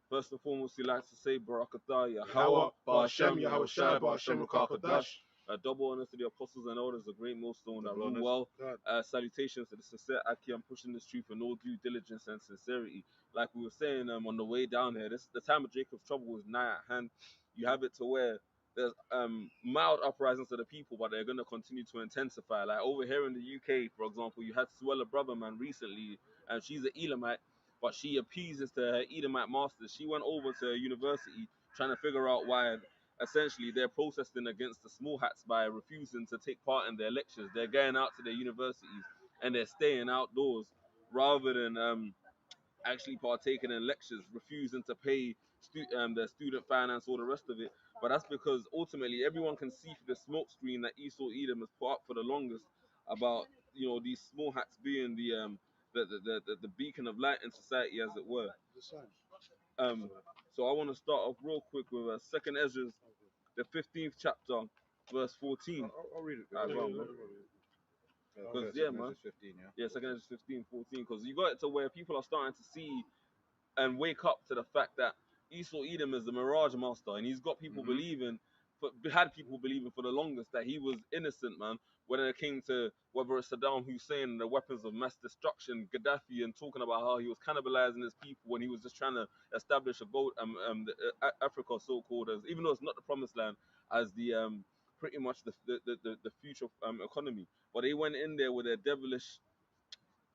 First and foremost, he likes to say Barakatah, Yahweh, Yahweh, Ba'ashem, Ba'ashem, Yahweh Shai, Yahushai, Ba'ashem, Ba'ashem, Ruach Rukakadash. HaKodesh. Double honors to the apostles and elders, a great millstone that Double rule honors. well. God. Salutations to the sincere Aki. I'm pushing this truth with no due diligence and sincerity. Like we were saying on the way down here, this the time of Jacob's trouble is nigh at hand. You have it to where there's mild uprisings of the people, but they're going to continue to intensify. Like over here in the UK, for example, you had Suella Brotherman recently, and she's an Elamite, but she appeases to her Edomite masters. She went over to a university trying to figure out why essentially they're protesting against the small hats by refusing to take part in their lectures. They're going out to their universities and they're staying outdoors rather than actually partaking in lectures, refusing to pay their student finance, all the rest of it. But that's because ultimately everyone can see through the smoke screen that Esau Edom has put up for the longest about these small hats being the beacon of light in society, as it were. Um, so I want to start off real quick with Second Ezra, the 15th chapter, verse 14. I'll read it. Alright, go on, bro. Because yeah, man. 15, yeah. Yeah, Second Ezra 15, 14. Because you got it to where people are starting to see and wake up to the fact that Esau Edom is the Mirage Master, and he's got people believing, had people believing for the longest that he was innocent, man. When it came to whether it's Saddam Hussein and the weapons of mass destruction, Gaddafi, and talking about how he was cannibalizing his people when he was just trying to establish a gold, Africa so-called as, even though it's not the promised land, as the pretty much the future economy. But they went in there with their devilish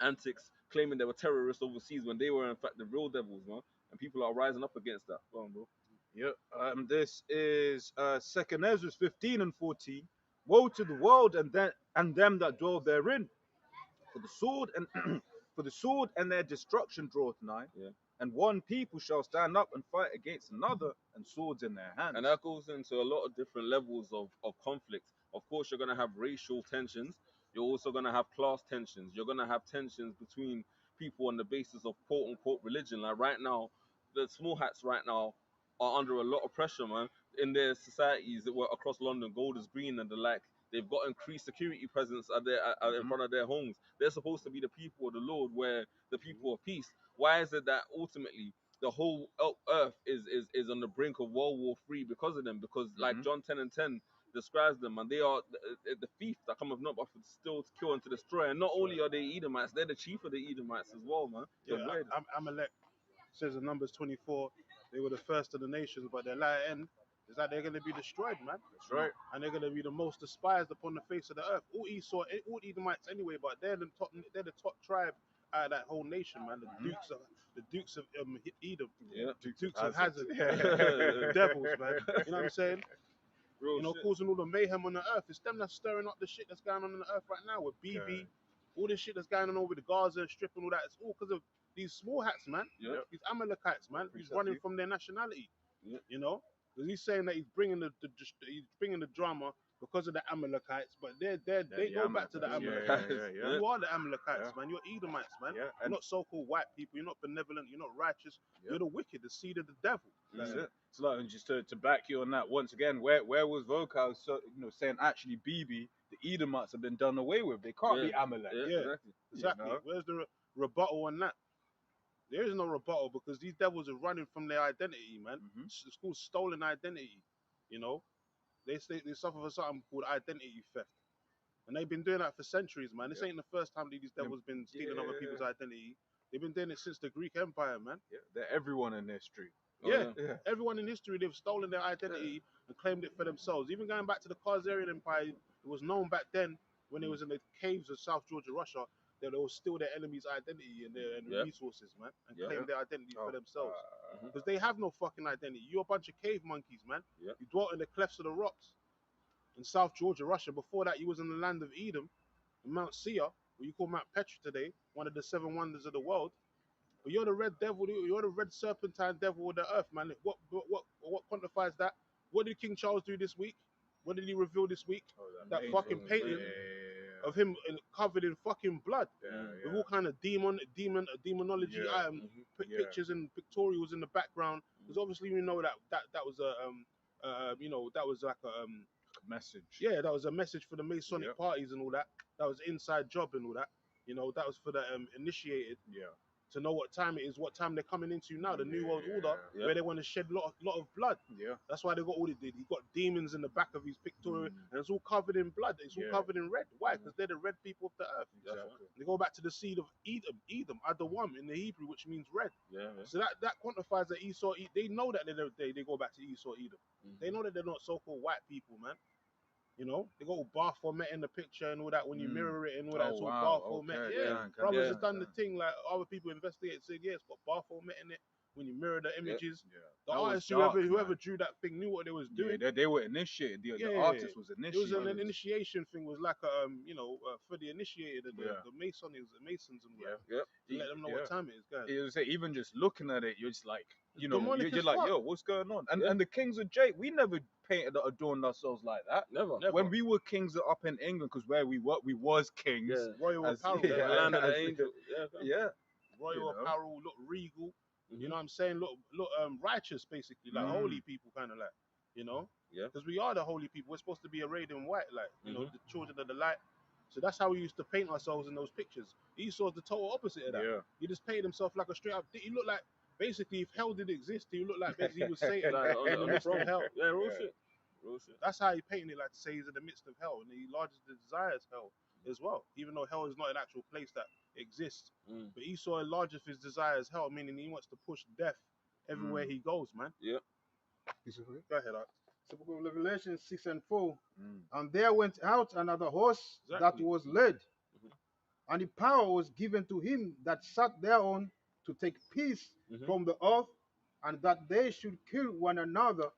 antics, claiming they were terrorists overseas when they were in fact the real devils, man. And people are rising up against that. Go on, bro. Yep. This is Second Ezra 15 and 14. Woe to the world and them that dwell therein, for the sword and for the sword and their destruction draweth nigh. Yeah. And one people shall stand up and fight against another, and swords in their hands. And that goes into a lot of different levels of conflict. Of course, you're going to have racial tensions. You're also going to have class tensions. You're going to have tensions between people on the basis of quote unquote religion. Like right now, the small hats right now are under a lot of pressure, man. In their societies that were across London, Golders Green and the like, they've got increased security presence in front of their homes. They're supposed to be the people of the Lord, where the people of peace. Why is it that ultimately the whole earth is on the brink of World War III because of them? Because like John 10 and 10 describes them, and they are the thief that cometh not but for still to kill and to destroy. And not only are they Edomites, they're the chief of the Edomites as well, man. Yeah, Amalek says in Numbers 24, they were the first of the nations, but their latter end is that they're going to be destroyed, man. That's right. And they're going to be the most despised upon the face of the earth. All Esau, all Edomites anyway, but they're the top tribe out of that whole nation, man. The Dukes of Edom, Yeah. Dukes of Hazard, the devils, man. You know what I'm saying? Real shit. Causing all the mayhem on the earth. It's them that's stirring up the shit that's going on the earth right now with BB, all this shit that's going on over the Gaza Strip and all that. It's all because of these small hats, man. Yep. These Amalekites, man. He's running from their nationality. Yep. You know, because he's saying that he's bringing the drama because of the Amalekites, but they go back to the Amalekites. Yeah. You are the Amalekites, man. You're Edomites, man. Yeah, You're and not so-called white people. You're not benevolent. You're not righteous. You're the wicked, the seed of the devil. That's it. So like, and just to back you on that once again, where was Vocal saying actually BB, the Edomites have been done away with. They can't be Amalek. Yeah, exactly. You know? Where's the rebuttal on that? There is no rebuttal because these devils are running from their identity, man. It's called stolen identity. You know, they suffer for something called identity theft, and they've been doing that for centuries, man. This ain't the first time that these devils been stealing other people's identity. They've been doing it since the Greek Empire, man. Yeah, they're everyone in history. Yeah. Everyone in history, they've stolen their identity and claimed it for themselves. Even going back to the Khazarian Empire, it was known back then when it was in the caves of South Georgia, Russia, that they will steal their enemy's identity and their resources, man, and claim their identity for themselves. Because they have no fucking identity. You're a bunch of cave monkeys, man. You dwelt in the clefts of the rocks in South Georgia, Russia. Before that, you was in the land of Edom, in Mount Seir, what you call Mount Petra today, one of the 7 wonders of the world. But you're the red devil, you're the red serpentine devil of the earth, man. What quantifies that? What did King Charles do this week? What did he reveal this week? That fucking painting of him covered in fucking blood. With all kind of demonology pictures and pictorials in the background. Because obviously we know that was that was like a message. Yeah, that was a message for the Masonic parties and all that. That was inside job and all that. You know, that was for the initiated. Yeah. to know what time it is, what time they're coming into now, the New World Order, Yeah. where they want to shed lot of blood. Yeah. That's why they got all the he got demons in the back of his pictorial, and it's all covered in blood. It's all Yeah. covered in red. Why? Because they're the red people of the earth. Exactly. They go back to the seed of Edom, Adawam in the Hebrew, which means red. Yeah. So that quantifies that Esau. They know that they go back to Esau, Edom. They know that they're not so-called white people, man. You know, they got all Baphomet in the picture and all that. When you mirror it and all that, it's all Baphomet. Okay. Yeah, Can brothers yeah. have done the thing like other people investigate. Said yeah, it's got Baphomet in it. When you mirror the images, Yeah. the That was artist, dark, whoever man. drew that thing knew what they was Yeah, doing. they were initiated. The Yeah, artist was It was initiated. an initiation thing. Was like for the initiated, the Masons and Yeah. whatever, to let them know what time it is, guys. It was even just looking at it, you're just like, you It's know, demonic you're as like, fuck. yo, what's going on? And Yeah. and the Kings of Jade, we never painted or adorned ourselves like that. Never. When we were kings up in England, because where we was kings. Yeah. Royal As- apparel, yeah, The land of the as- angel. Yeah. Yeah. royal you know. apparel, look regal. Mhm. You know what I'm saying? Look, righteous, basically, like Mm. holy people, kind of like, you know? Yeah. Because we are the holy people. We're supposed to be arrayed in white, like, you know, Mhm. the children of the light. So that's how we used to paint ourselves in those pictures. Esau's the total opposite of that. Yeah. He just painted himself like a straight up. He looked like, basically, if hell did exist, he looked like basically he was Satan Like, in the midst of hell. Yeah, real Yeah. shit. Real shit. That's how he painted it, like to say he's in the midst of hell, and he largely desires hell as well. Even though hell is not an actual place that exists, Mm. but Esau enlarges his desires hell, meaning he wants to push death everywhere he goes, man. Yeah. Go ahead, Art. So book of Revelation 6:4. Mm. And there went out another horse that Exactly. was led, Mhm. and the power was given to him that sat thereon to take peace Mhm. from the earth, and that they should kill one another.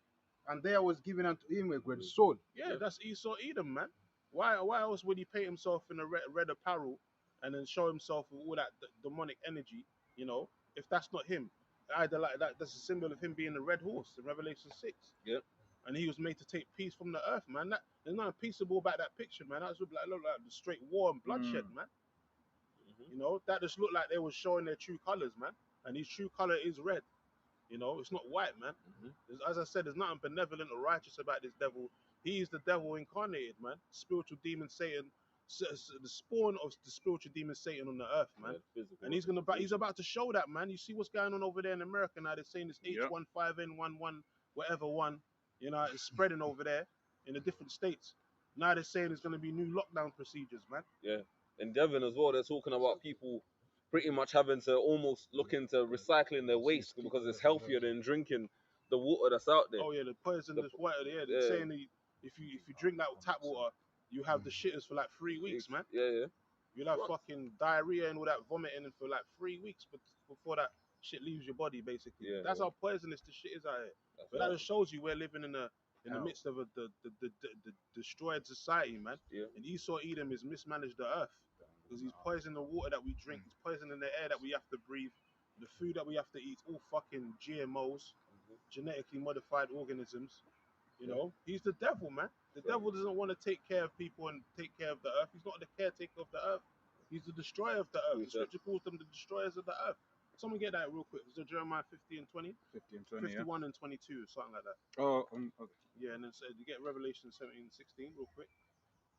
And there was given unto him a great sword. Yeah, Yeah. that's Esau Edom, man. Why else would he paint himself in a red apparel and then show himself with all that demonic energy, you know, if that's not him? Either like that's a symbol of him being the red horse in Revelation 6. Yep. And he was made to take peace from the earth, man. There's nothing peaceable about that picture, man. That looked like the straight war and bloodshed, man. Mhm. You know, that just looked like they were showing their true colors, man. And his true color is red. You know, it's not white, man. Mhm. As I said, there's nothing benevolent or righteous about this devil. He is the devil incarnated, man. Spiritual demon Satan, the spawn of the spiritual demon Satan on the earth, man. Yeah, physical. And he's about to show that, man. You see what's going on over there in America now? They're saying it's Yep. H15N11, whatever one. You know, it's spreading over there in the different states. Now they're saying there's going to be new lockdown procedures, man. In Devon as well, they're talking about people pretty much having to almost look into recycling their waste because it's healthier than drinking the water that's out there. Oh yeah, the poison that's water. Yeah, they're Yeah. saying that if you drink that tap water, you have the shitters for like 3 weeks, man. Yeah. You'll have What? fucking diarrhea and all that vomiting for like 3 weeks before that shit leaves your body, basically. Yeah, That's yeah. how poisonous the shit is out here. That's But that right. just shows you we're living in the Hell. midst of the destroyed society, man. Yeah. And Esau Edom has mismanaged the earth because he's poisoning the water that we drink. He's poisoning the air that we have to breathe. The food that we have to eat, all fucking GMOs, genetically modified organisms. You know, he's the devil, man. The Right. devil doesn't want to take care of people and take care of the earth. He's not the caretaker of the earth. He's the destroyer of the earth. The Exactly. scripture calls them the destroyers of the earth. Someone get that real quick. Is it Jeremiah 50 and 20? 50 and 20, 51 and 22, something like that. yeah. Oh, okay. Yeah, and then so you get Revelation 17 and 16 real quick.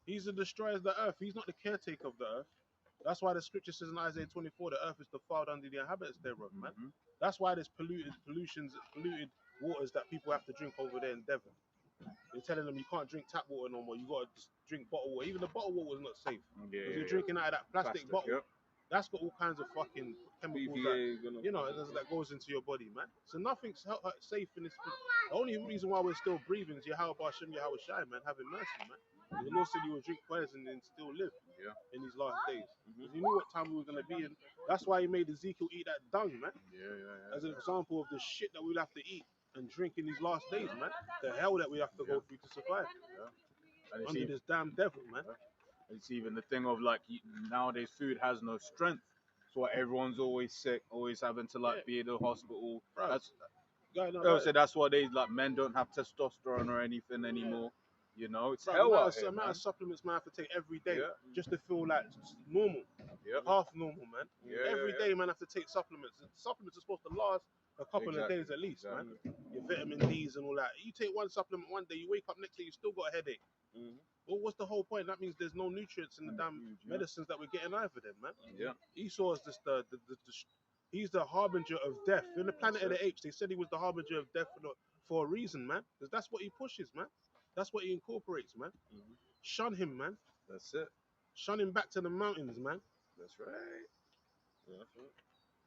He's the destroyer of the earth. He's not the caretaker of the earth. That's why the scripture says in Isaiah 24, the earth is defiled under the inhabitants thereof, man. Mhm. That's why there's polluted waters that people have to drink over there in Devon. They're telling them you can't drink tap water no more. You gotta just drink bottled water. Even the bottled water is not safe Yeah, because yeah, you're drinking out of that plastic bottle. Yep. That's got all kinds of fucking chemicals that BPA, gonna- you know that goes into your body, man. So nothing's safe in this. The only reason why we're still breathing is Yahweh Hashem Yahweh Shai, man, having mercy, man. The Lord said you will drink poison and still live Yeah. in these last days. Because he knew what time we were gonna be in. That's why he made Ezekiel eat that dung, man, Yeah. as an example of the shit that we'll have to eat and drink in these last days, man. The hell that we have to go through to survive And it's under even, this damn devil, man. it's even the thing of like nowadays food has no strength. So everyone's always sick, always having to like Yeah. be in the hospital. Right. That's Guy, no, so that's why they like men don't have testosterone or anything anymore. You know, it's Bro, hell the out amount here, amount man. of supplements man have to take every day Yeah. just to feel like normal, Yeah. half normal, man. Yeah, Every yeah, day, man, have to take supplements. And supplements are supposed to last a couple of Exactly, days at least, man. exactly. Your vitamin D's and all that. You take one supplement one day, you wake up next day, you still got a headache. Mhm. Well, what's the whole point? That means there's no nutrients in the damn Huge, yeah. medicines that we're getting either then, man. Yeah. Esau is just He's the harbinger of death. In the Planet of the Apes, they said he was the harbinger of death for a reason, man. Because that's what he pushes, man. That's what he incorporates, man. Mhm. Shun him, man. That's it. Shun him back to the mountains, man. That's right. Yeah, that's right.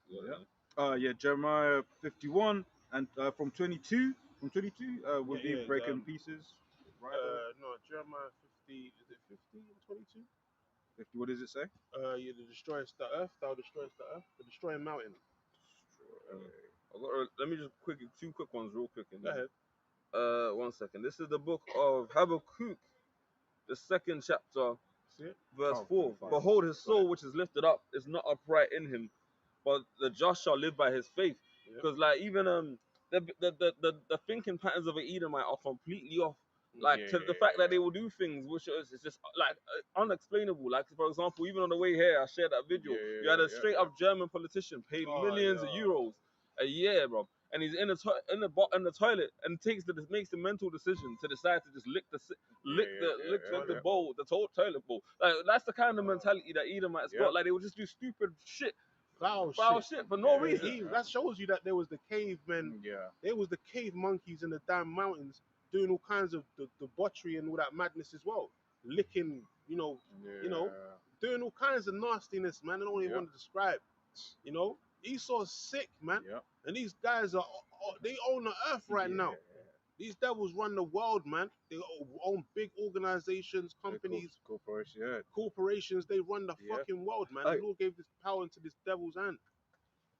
Yeah. Yeah, Jeremiah 51 and from 22, would be Yeah, breaking pieces. Right. no, Jeremiah 50, is it 50 and 22? 50, what does it say? You destroyest the earth, thou destroyest the earth, the destroying mountain. Let me just two quick ones real quick. And Go ahead. 1 second. This is the book of Habakkuk, the 2nd chapter, See it? verse Oh, 4. fine. Behold, his soul which is lifted up is not upright in him, but the just shall live by his faith. Yep. Because like even the thinking patterns of an Edomite are completely off. Like to the fact that they will do things which is just like unexplainable. Like for example, even on the way here, I shared that video. You had a straight up German politician paid millions of euros a year, bro, and he's in the toilet and makes the mental decision to decide to just lick the bowl, the toilet bowl. Like that's the kind of mentality that Edomites got. Like they would just do stupid shit, Foul shit for no reason. That shows you that there was the cavemen, there was the cave monkeys in the damn mountains doing all kinds of debauchery and all that madness as well. Licking, doing all kinds of nastiness, man. I don't even want to describe. Esau's sick, man. And these guys they own the earth right now. These devils run the world, man. They own big organizations, companies, corporations. They run the fucking world, man. The Lord gave this power into this devil's hand.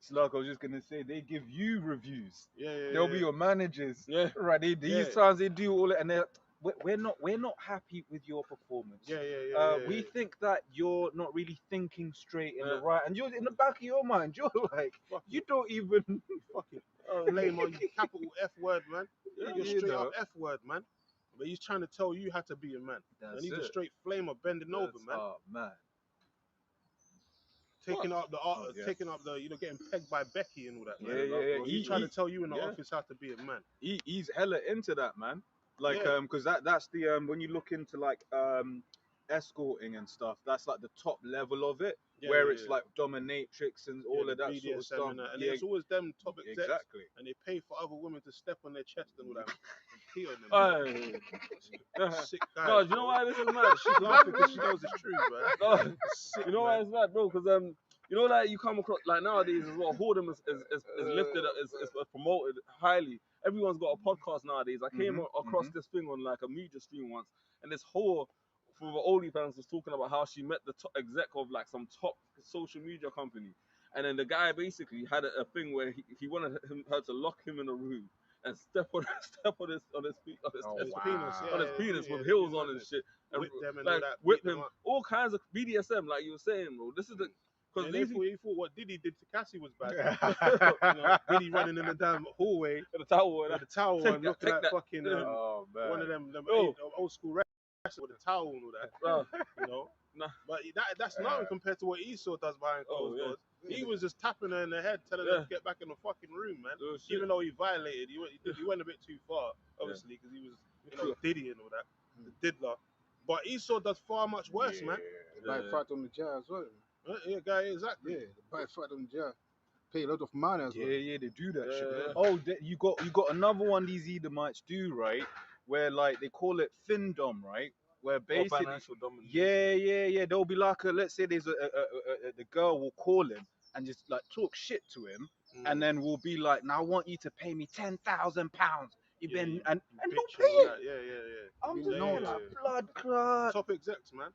It's like I was just gonna say, they give you reviews. Yeah. They'll be your managers. Yeah. Right. These times they do all it, and we're not happy with your performance. We think that you're not really thinking straight in the right, and you're in the back of your mind. You're like, you don't even fucking blame on you capital F word, man. You're straight up F word, man. But he's trying to tell you how to be a man. And he's a straight flamer bending over, man. Oh man. Taking up the getting pegged by Becky and all that, man. Yeah. He's trying to tell you in the office how to be a man. He's hella into that, man. Like because that's the when you look into like escorting and stuff, that's like the top level of it, where it's like dominatrix and all of that sort of stuff. And it's always them top execs, exactly. And they pay for other women to step on their chest and all that. Pee on them. Sick guy. No, you know why this is mad? She's laughing because she knows it's true, bro. You know why it's mad, bro? Because like you come across like nowadays as well. Whoredom is lifted, is promoted highly. Everyone's got a podcast nowadays. I came across this thing on like a media stream once, and this whore from the OnlyFans was talking about how she met the top exec of like some top social media company, and then the guy basically had a thing where he wanted her to lock him in a room and step on his penis with heels on and shit, and whip them and like all that, whip beat them him, up. all kinds of BDSM, like you were saying, bro. This is the because he thought what Diddy did to Cassie was bad. Diddy running in the damn hallway with the towel and looking at fucking one of them old school wrestlers with a towel and all that. But that's nothing compared to what Esau does behind closed doors. He was just tapping her in the head, telling her to get back in the fucking room, man. Even though he violated, he went a bit too far, obviously, because he was Diddy and all that, the diddler. But Esau does far much worse, man. Buy fight on the jar as well. Yeah, guy, exactly. Yeah, buy fight on the jar. Pay a lot of money as well. Yeah, they do that shit. Oh, you got another one these Edomites do, right? Where like they call it findom, right? Where basically, financial dominance. Yeah. There'll be like let's say there's the girl will call him and just like talk shit to him, and then we'll be like, now I want you to pay me £10,000. You've been and don't pay it. Yeah. I'm just like blood clot. Top execs, man.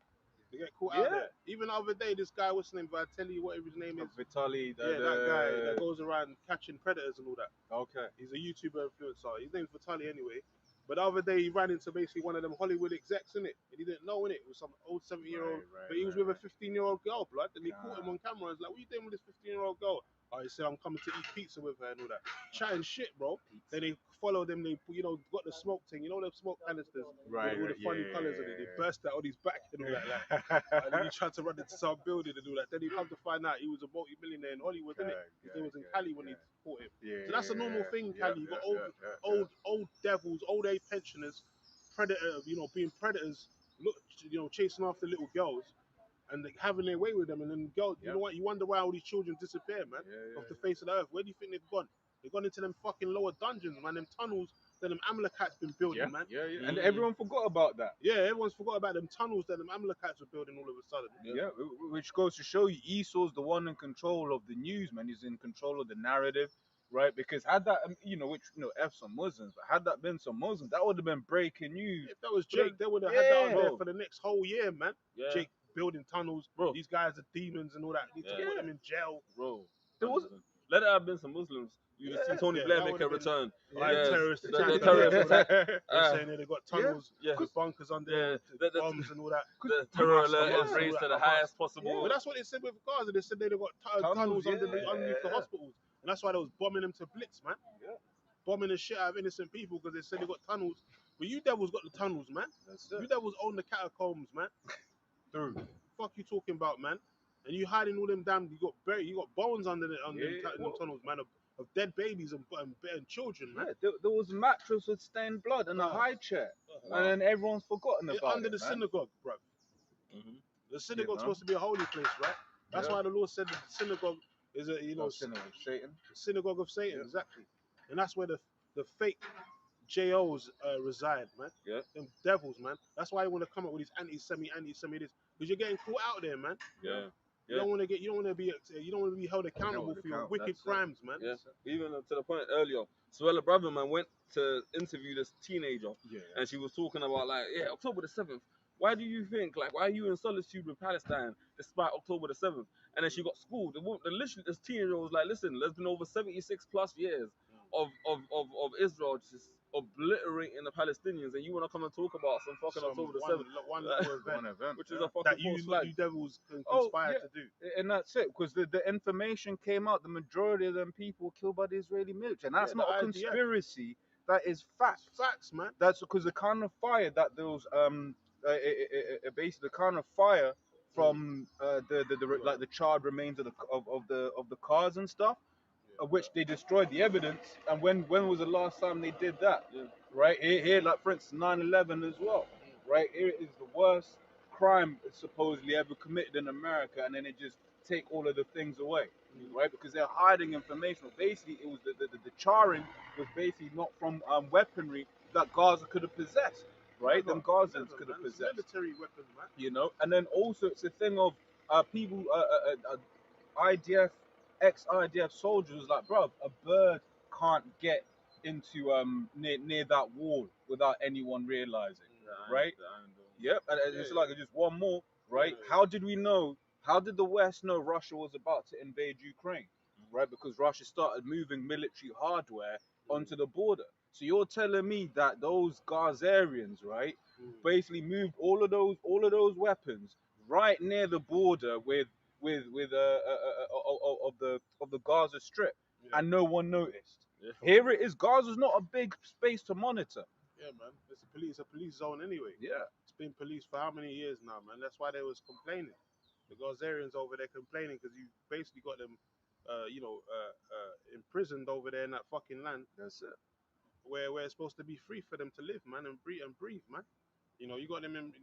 They get caught out there. Even the other day, this guy, what's his name? Vitaly, whatever his name is. Vitaly. That guy that goes around catching predators and all that. Okay. He's a YouTuber influencer. His name's Vitaly anyway. But the other day, he ran into basically one of them Hollywood execs, innit? And he didn't know, innit? It was some old 70-year-old. But he was with a 15-year-old girl, blood. And he caught him on camera. And was like, what are you doing with this 15-year-old girl? He said, I'm coming to eat pizza with her and all that. Chatting shit, bro. Then they followed him. They, got the smoke thing. You know the smoke canisters? Right. With all the funny colours in it. They burst out on his back and all that. And then he tried to run into some building and all that. Then he come to find out he was a multi-millionaire in Hollywood, innit? He was in Cali when he caught him. So that's a normal thing, Cali. You got old devils, old age pensioners, being predators, chasing after little girls. and like, having their way with them. And then girls, you Yeah. know what? You wonder why all these children disappear, man, off the face of the earth. Where do you think they've gone? They've gone into them fucking lower dungeons, man. Them tunnels that them Amalekites been building, Yeah, man. yeah, yeah. And Mm. everyone forgot about that. Yeah, everyone's forgot about them tunnels that them Amalekites were building all of a sudden. Yeah, which goes to show you Esau's the one in control of the news, man. He's in control of the narrative, right? Because had that, which, F some Muslims, but had that been some Muslims, that would have been breaking news. If that was But Jake, they would have had that on yeah. there Bro. for the next whole year, man. Yeah, Jake building tunnels. Bro. These guys are demons and all that. Need to Yeah. put them in jail. bro. There was- 100%. Let it have been some Muslims. You'd have seen Tony Yeah, Blair that make a would've been- return. Like Yes, terrorist the attack. terrorist attack. They're Ah, saying that they got tunnels yeah. with bunkers under Yeah, there, the- bombs and all that. the terror Hamas, alert Hamas, is all raised that, to the Hamas. highest possible. But that's what they said with Gaza. They said they got tunnels yeah, underneath the yeah. hospitals. And that's why they was bombing them to blitz, man. Yeah. Bombing the shit out of innocent people because they said they got tunnels. But you devils got the tunnels, man. That's You it. devils own the catacombs, man. Through. Fuck you talking about, man? And you hiding all them damn. You got bones under the Yeah, them tunnels, man, of dead babies and children, man. Yeah, there was a mattress with stained blood and a high chair, and then everyone's forgotten about Under it, the man. synagogue, bro. Mhm. The synagogue's man. supposed to be a holy place, right? That's Yeah. why the Lord said that the synagogue is a Sin of Satan. synagogue of Satan, Yeah. exactly. And that's where the fake JOs reside, man. Yeah. Them devils, man. That's why you want to come up with these anti-Semitic, because you're getting caught out there, man. Yeah. You don't want to be held accountable Held for your account- wicked that's it. crimes, man. Yeah. Even to the point earlier, Suella Braverman went to interview this teenager, Yeah. and she was talking about like, yeah, October the 7th. Why do you think, like, why are you in solitude with Palestine despite October the 7th? And then she got schooled. Literally, this teenager was like, listen, there's been over 76 plus years of Israel just obliterating the Palestinians, and you want to come and talk about some fucking October the 7th, One little event One event, which is yeah. a fucking that you false flag. devils can Oh, conspire yeah. to do. And that's it, because the information came out. The majority of them people were killed by the Israeli military, and that's Yeah, not the a IDF. conspiracy. That is fact. Facts, man. That's because the kind of fire that those basically the kind of fire from like the charred remains of the cars and stuff, of which they destroyed the evidence. And when was the last time they did that? Yeah. Right here, like for instance, 9/11 as well. Right here is the worst crime supposedly ever committed in America, and then they just take all of the things away, right? Because they're hiding information. Basically, it was the charring was basically not from weaponry that Gaza could have possessed, right? Them Gazans Never, could have man. It's possessed, military weapons, man. And then also it's a thing of people, IDF, ex-IDF soldiers was like, bro, a bird can't get into near that wall without anyone realizing. Right? Yep, and it's Yeah. like just one more, right? Yeah. How did we know? How did the West know Russia was about to invade Ukraine? Right, because Russia started moving military hardware onto the border. So you're telling me that those Gazarians, right, basically moved all of those weapons right near the border with of the Gaza Strip, Yeah. and no one noticed. Yeah. Here it is. Gaza's not a big space to monitor. Yeah, man. It's a police zone anyway. Yeah. It's been policed for how many years now, man? That's why they was complaining. The Gazarians over there complaining because you basically got them, imprisoned over there in that fucking land That's it. where it's supposed to be free for them to live, man, and breathe, man. You got them in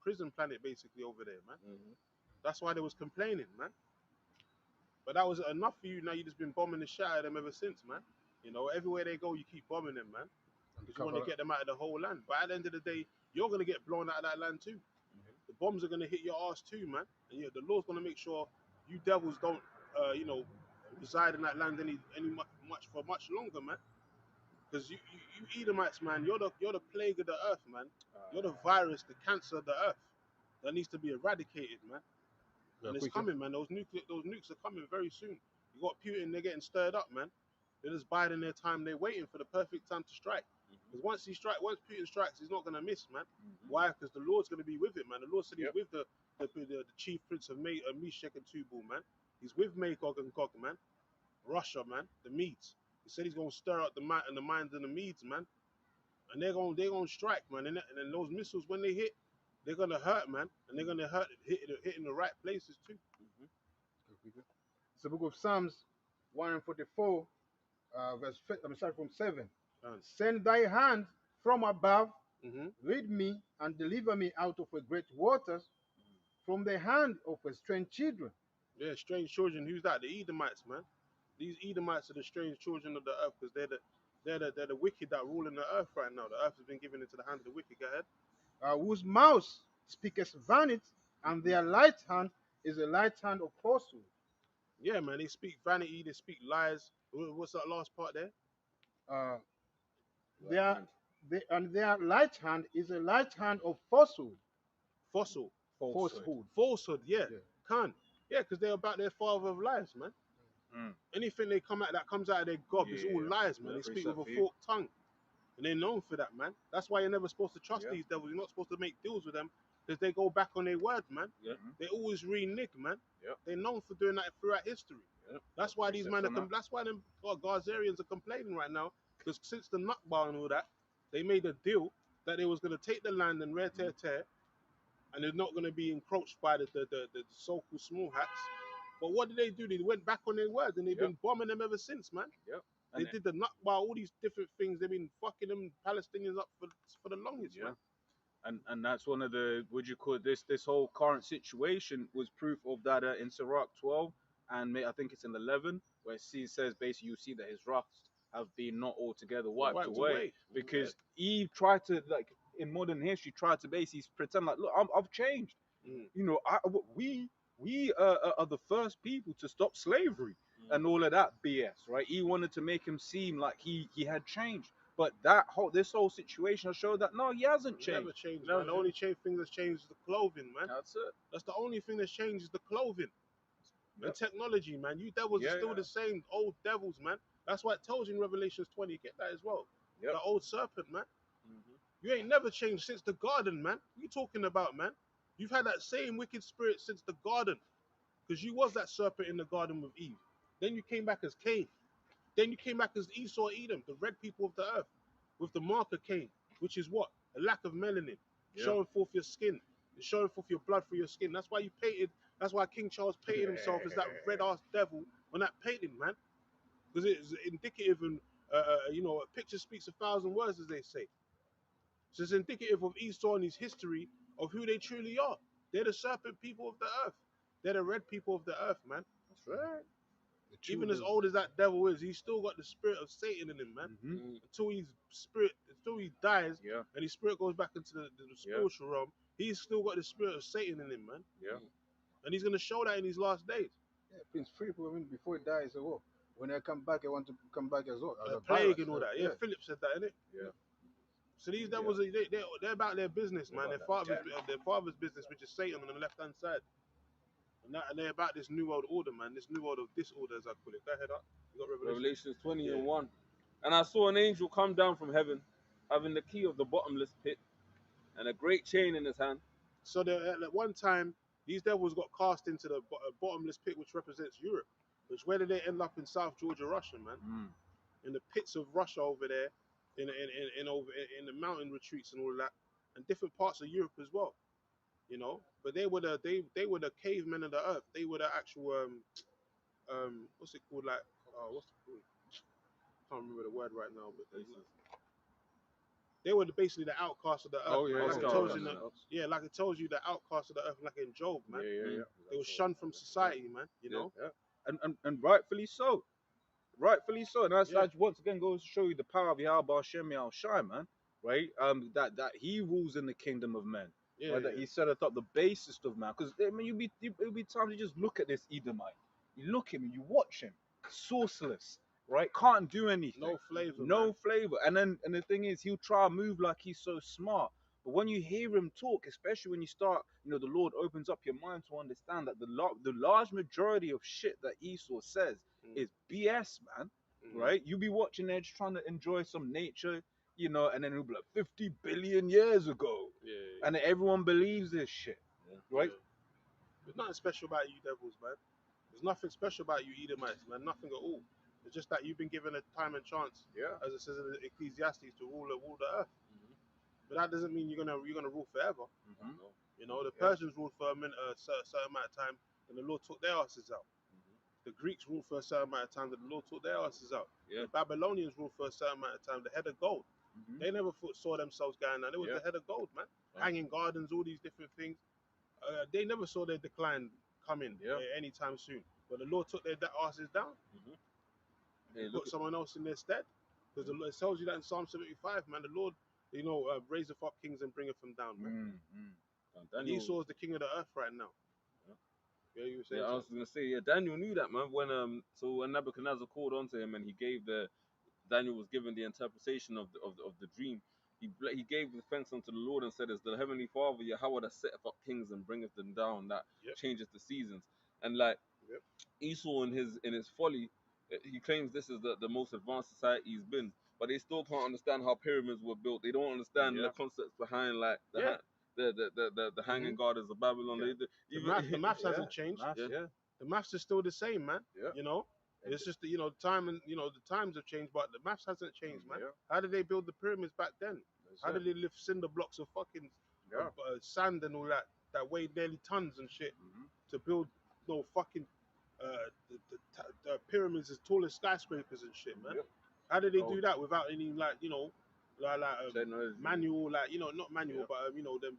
prison planet basically over there, man. Mhm. That's why they was complaining, man. But that was enough for you. Now you just been bombing the shit out of them ever since, man. Everywhere they go, you keep bombing them, man. Because you want to get them out of the whole land. But at the end of the day, you're gonna get blown out of that land too. The bombs are gonna hit your ass too, man. And the Lord's gonna make sure you devils don't, reside in that land much for much longer, man. Because you Edomites, man, you're the plague of the earth, man. You're the virus, the cancer of the earth that needs to be eradicated, man. And it's coming, man. Those nukes are coming very soon. You got Putin, they're getting stirred up, man. They're just biding their time. They're waiting for the perfect time to strike. Because once Putin strikes, he's not gonna miss, man. Why? Because the Lord's gonna be with it, man. The Lord said he's with the chief prince of Meshach and Tubal, man. He's with Magog and Gog, man. Russia, man. The Medes. He said he's gonna stir up the minds of the Medes, man. And they're gonna strike, man. And then those missiles, when they hit, they're gonna hurt, man. And they're gonna hit in the right places too. It's the book of Psalms 144, from 7. Send thy hand from above, Mm-hmm. rid me and deliver me out of a great waters, from the hand of a strange children. Yeah, strange children. Who's that? The Edomites, man. These Edomites are the strange children of the earth because they're the wicked that rule in the earth right now. The earth has been given into the hand of the wicked. Go ahead. Whose mouth speaketh vanity, and their light hand is a light hand of falsehood. Yeah, man. They speak vanity. They speak lies. What's that last part there? Uh, their, and their light hand is a light hand of falsehood. Fossil. Falsehood. Falsehood. Yeah. Yeah. Can. Yeah, because they're about their father of lies, man. Mm. Anything they come at that comes out of their gob is all Yeah. lies, man. Yeah, They speak preach with that a for you. forked tongue. And they're known for that, man. That's why you're never supposed to trust Yeah. these devils. You're not supposed to make deals with them because they go back on their word, man. Yeah. They always renege, man. Yep. They're known for doing that throughout history. Yep. That's why these Precepts men are. on that. That's why them Gazarians are complaining right now because since the Nakba and all that, they made a deal that they was going to take the land and tear, and they're not going to be encroached by the so-called small hats. But what did they do? They went back on their word and they've Yep. been bombing them ever since, man. Yep. They And did the Nakba, all these different things. They've been fucking them Palestinians up for the longest, Yeah. man. And that's one of the, would you call it, this whole current situation was proof of that in Sirach 12 and I think it's in 11 where it says basically you see that his wraths have been not altogether wiped away because Eve tried to, like, in modern history tried to basically pretend like, look, I've changed. Mm. You know, we are the first people to stop slavery and all of that BS, right? He wanted to make him seem like he had changed, but this whole situation showed that no, he hasn't changed. Never changed, Never man. The only thing that's changed is the clothing, man. That's it. That's the only thing that's changed is the clothing. Yep. And technology, man. You devils Yeah, are still yeah. the same old devils, man. That's why it tells you in Revelations 20, get that as well. Yep. The old serpent, man. You ain't never changed since the garden, man. What you talking about, man? You've had that same wicked spirit since the garden. Because you was that serpent in the garden with Eve. Then you came back as Cain. Then you came back as Esau, Edom, the red people of the earth, with the marker Cain, which is what? A lack of melanin, Yeah. showing forth your skin, showing forth your blood through your skin. That's why that's why King Charles painted himself as that red-ass devil on that painting, man. Because it's indicative and, a picture speaks 1,000 words, as they say. So it's indicative of Esau and his history of who they truly are. They're the serpent people of the earth. They're the red people of the earth, man. That's right. Even as old as that devil is, he's still got the spirit of Satan in him, man. Mhm. Until he dies, Yeah. and his spirit goes back into the spiritual realm, he's still got the spirit of Satan in him, man. Yeah. And he's gonna show that in these last days. Yeah, Prince Philip, I mean, before he died, he said, "Oh, when I come back, I want to come back as well." As The a plague virus." and all that. Yeah, Philip said that, innit? Yeah. So these devils, they're about their business, man. They're Their about father's business, which is Satan on the left hand side. And they're about this new world order, man. This new world of disorder, as I call it. Go ahead up. You got Revelation. Revelations 20 Yeah. and 1. And I saw an angel come down from heaven, having the key of the bottomless pit and a great chain in his hand. So at one time, these devils got cast into the bottomless pit, which represents Europe. Which where did they end up in South Georgia, Russia, man? Mm. In the pits of Russia over there, in the mountain retreats and all of that, and different parts of Europe as well. You know, but they were the cavemen of the earth. They were the actual what's it called, like what's it called? Can't remember the word right now, but they were basically the outcasts of the earth. Oh yeah. like yeah. it tells you like it tells you the outcasts of the earth, like in Job, man. Yeah. They were shunned from society, man. You know. Yeah. And rightfully so. Rightfully so. And that's Yeah. like, once again goes to show you the power of Yahweh Hashem Yahweh Shai, man. Right? That he rules in the kingdom of men. Yeah. Right? That he set up the basis of man. Because I mean, it'll be times you just look at this Edomite. You look at him, you watch him, sourceless, right? Can't do anything. No flavor. No man. flavor. And the thing is, he'll try and move like he's so smart. But when you hear him talk, especially when you start, the Lord opens up your mind to understand that the large majority of shit that Esau says is BS, man. Mhm. Right? You be watching there just trying to enjoy some nature, and then it'll be like 50 billion years ago. Yeah. And then everyone believes this shit. Right? Yeah. There's nothing special about you devils, man. There's nothing special about you Edomites, man. Nothing at all. It's just that you've been given a time and chance, Yeah. as it says in Ecclesiastes, to rule the earth. But that doesn't mean you're gonna rule forever. Mhm. You know, the Yeah. Persians ruled for a certain amount of time, and the Lord took their asses out. The Greeks ruled for a certain amount of time, and the Lord took their asses out. Yeah. The Babylonians ruled for a certain amount of time. The head of gold. Mhm. They never saw themselves going down. It was Yeah. the head of gold, man. Right. Hanging gardens, all these different things. They never saw their decline coming Yeah. anytime soon. But the Lord took their asses down. Hey, Put look at someone else in their stead. Because the Lord tells you that in Psalm 75, man. The Lord, raiseth up kings and bringeth them down, man. And Daniel. Esau is the king of the earth right now. Yeah, you were saying Yeah, I was something. gonna say, yeah, Daniel knew that, man. When Nebuchadnezzar called onto him and he gave Daniel was given the interpretation of the dream. He gave the thanks unto the Lord and said, "As the heavenly Father Yahweh that setteth up kings and bringeth them down, that Yep. changes the seasons." And like Yep. Esau in his folly, he claims this is the most advanced society he's been, but they still can't understand how pyramids were built. They don't understand Yeah. the concepts behind like Yeah. the hanging gardens of Babylon. Yeah. The maths hasn't changed. Maths, Yeah. yeah. The maths is still the same, man. Yeah. You know, it's just that, the time and the times have changed, but the maths hasn't changed, man. Yeah. How did they build the pyramids back then? That's How it. did they lift cinder blocks of fucking Yeah. sand and all that weighed nearly tons and shit Mhm. to build fucking the pyramids as tall as skyscrapers and shit, man? Yeah. How did they Oh. do that without any Technology. manual, not manual, Yeah. but them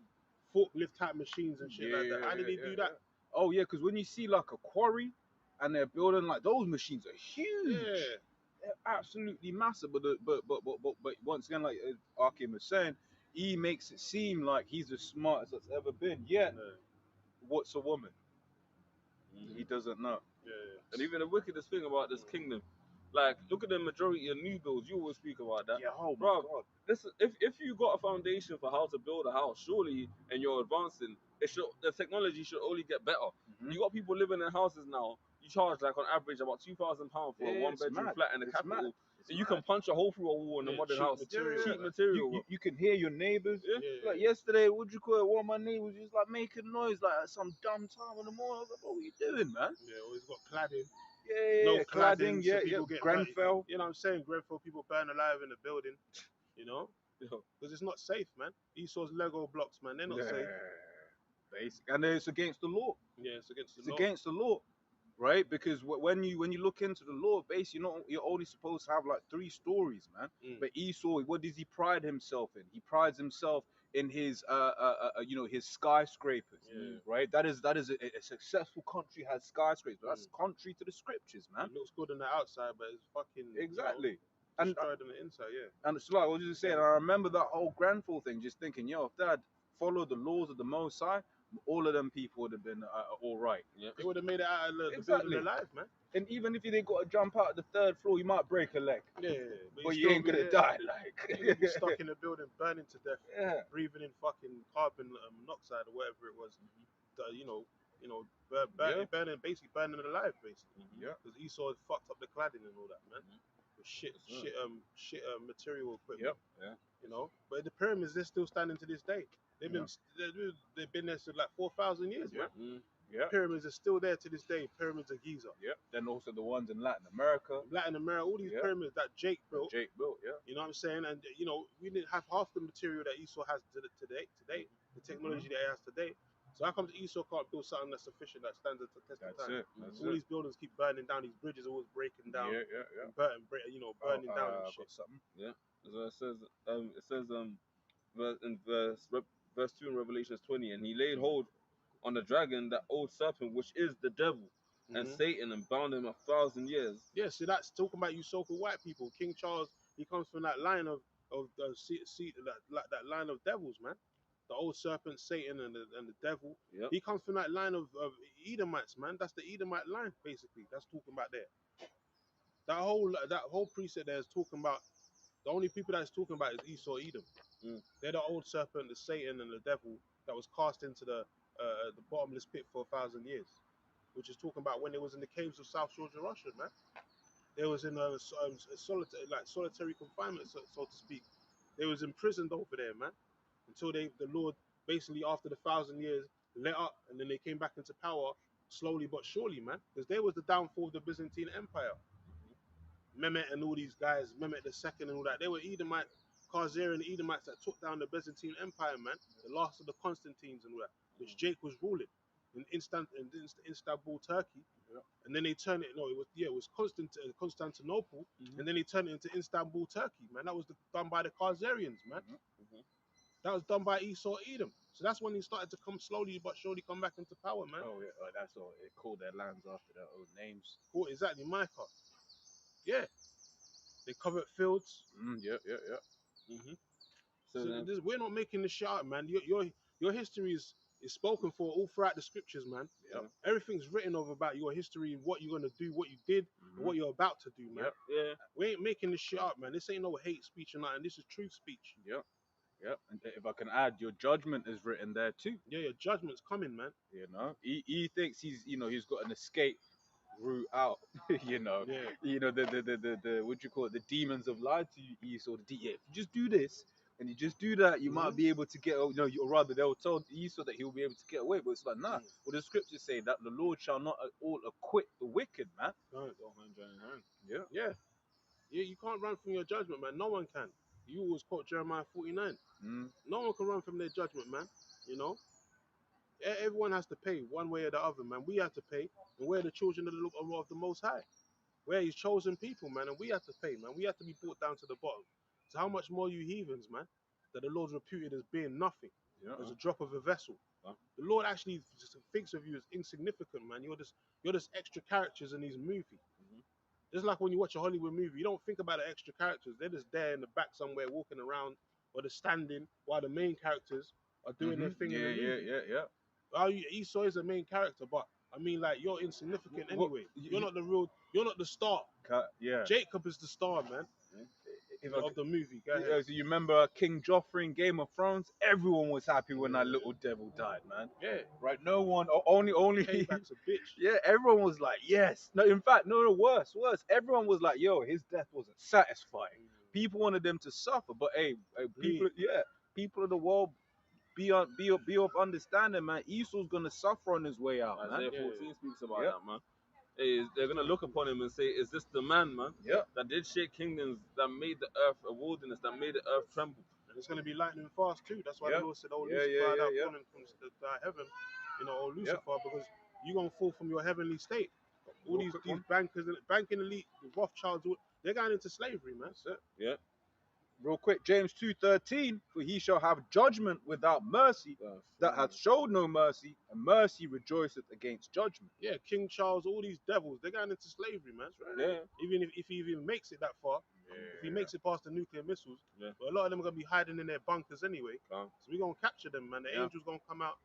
forklift type machines and shit like that? How did they do that? Oh yeah, because when you see like a quarry and they're building like those machines are huge. Yeah. They're absolutely massive. But once again, like Akim was saying, he makes it seem like he's the smartest that's ever been. Yet, Yeah. what's a woman? Mhm. He doesn't know. Yeah. And even the wickedest thing about this kingdom, like look at the majority of new builds. You always speak about that. Yeah. Oh my Bro, God. listen, if you got a foundation for how to build a house, surely, and you're advancing, the technology should only get better. Mhm. You got people living in houses now. You charge like on average about £2,000 for a Yeah, one it's bedroom mad. flat in the It's capital, mad. It's and you mad. can punch a hole through a wall in a Yeah, modern cheap house. material, Cheap man. material. You can hear your neighbors. Yeah. Yeah. Like yesterday, what'd you call it? One of my neighbors was like making noise like at some dumb time in the morning. I was like, what are you doing, man? Yeah, always got cladding. Yeah, No yeah, cladding, so yeah, people get Grenfell. You know what I'm saying? Grenfell, people burn alive in the building, Yeah. because it's not safe, man. Esau's Lego blocks, man, they're not Yeah, safe. basic, and it's against the law. Yeah, it's against the It's law. against the law, right? Because when you look into the law, basically, you're only supposed to have like 3 stories, man. Mm. But Esau, what does he pride himself in? He prides himself in his his skyscrapers, Yeah. right? That is a successful country has skyscrapers. That's contrary to the scriptures, man. It looks good on the outside, but it's fucking Exactly. And destroyed on the inside. Yeah. and it's like I was just saying, I remember that whole Grenfell thing, just thinking, yo, if Dad followed the laws of the Most High, all of them people would have been all right. They would have made it out of the Exactly. building alive, man. And even if you didn't got to jump out the 3rd floor, you might break a leg, Yeah. but you ain't gonna die. Like, You'd be stuck in the building, burning to death, yeah, breathing in fucking carbon monoxide or whatever it was. Basically burning alive, basically. yeah, Because Esau had fucked up the cladding and all that, man. With shit material equipment. yeah. But the pyramids, they're still standing to this day. They've been there for like 4,000 years, man. Yeah. Pyramids are still there to this day. Pyramids of Giza. Yeah. Then also the ones in Latin America. Latin America, all these Yeah. pyramids that Jake built. Jake built, yeah. You know what I'm saying? And we didn't have half the material that Esau has today, the technology that he has today. So how comes Esau can't build something that's sufficient that stands the test of That's time? it. That's All it. these buildings keep burning down. These bridges are always breaking down. Yeah, yeah, yeah. And burning down and I've shit. got something. So it says verse 2 in Revelations 20, and he laid hold on the dragon, that old serpent, which is the devil and Mhm. Satan, and bound him 1,000 years. Yeah, so that's talking about you so-called white people. King Charles, he comes from that line of that line of devils, man. The old serpent, Satan, and the devil. Yep. He comes from that line of Edomites, man. That's the Edomite line, basically. That's talking about there. That whole precept there is talking about the only people that's talking about is Esau, Edom. Mm. They're the old serpent, the Satan, and the devil that was cast into the bottomless pit for 1,000 years, which is talking about when they was in the caves of South Georgia, Russia, man. They was in a solitary confinement, so to speak. They was imprisoned over there, man, until the Lord basically after the 1,000 years let up, and then they came back into power slowly but surely, man, because there was the downfall of the Byzantine Empire. Mehmet and all these guys, Mehmet II and all that, they were Khazarian Edomites that took down the Byzantine Empire, man, the last of the Constantines and all that, which Jake was ruling in Istanbul, Turkey. Yeah. And then they turned it. No, it was Constantinople, Mhm. and then they turned it into Istanbul, Turkey, man. That was done by the Khazarians, man. Mhm. That was done by Esau, Edom. So that's when he started to come slowly but surely come back into power, man. Oh yeah, that's all. They called their lands after their own names. What exactly, Micah? Yeah, they covered fields. Yep, yep, yep. hmm So So then, we're not making this shit up, man. Your history is spoken for all throughout the scriptures, man. Yep. Everything's written over about your history and what you're gonna do, what you did, and what you're about to do, man. Yep. yeah, We ain't making this shit up, man. This ain't no hate speech or nothing. This is truth speech. Yep. Yep. And if I can add, your judgment is written there too. Yeah, your judgment's coming, man. You know, he thinks he's got an escape route out. you know, Yeah. the what do you call it? The demons have lied to you, Esau. Yeah, if you just do this and you just do that, you might be able to get. Or rather, they'll tell Esau that he'll be able to get away. But it's like, nah. Well, the scriptures say that the Lord shall not at all acquit the wicked, man. Don't. Yeah. Yeah. Yeah, you can't run from your judgment, man. No one can. You always quote Jeremiah 49. No one can run from their judgment, man. You know? Everyone has to pay one way or the other, man. We have to pay, and we're the children of the Most High. We're His chosen people, man, and we have to pay, man. We have to be brought down to the bottom. So how much more you heathens, man, that the Lord's reputed as being nothing, as a drop of a vessel. The Lord actually just thinks of you as insignificant, man. You're just extra characters in these movies. Just like when you watch a Hollywood movie, you don't think about the extra characters. They're just there in the back somewhere, walking around, or they're standing while the main characters are doing their thing in the movie. Esau is the main character, but I mean, like, you're insignificant anyway. You're not the real. You're not the star. Yeah. Jacob is the star, man, of the movie. Go ahead. So you remember King Joffrey in Game of Thrones? Everyone was happy when that little devil died, man. Yeah. Right? No one, only. Payback's a bitch. Yeah, everyone was like, yes. No, in fact, no, worse. Everyone was like, yo, his death wasn't satisfying. People wanted them to suffer, but hey, people of the world, be of understanding, man. Esau's gonna suffer on his way out, man. Isaiah 14 speaks about that, man. Hey, they're gonna look upon him and say, "Is this the man, man? That did shake kingdoms, that made the earth a wilderness, that made the earth tremble." And it's gonna be lightning fast too. That's why the Lord said, "Oh, Lucifer, thou fallen from heaven, oh Lucifer, because you're gonna fall from your heavenly state." All these bankers, banking elite, the Rothschilds, they're going into slavery, man. That's it. Yeah. Real quick, James 2:13, for he shall have judgment without mercy, that hath showed no mercy, and mercy rejoiceth against judgment. Yeah, King Charles, all these devils, they're going into slavery, man. Yeah. Even if he even makes it that far, if he makes it past the nuclear missiles, but a lot of them are gonna be hiding in their bunkers anyway. So we're gonna capture them, man. The angels gonna come out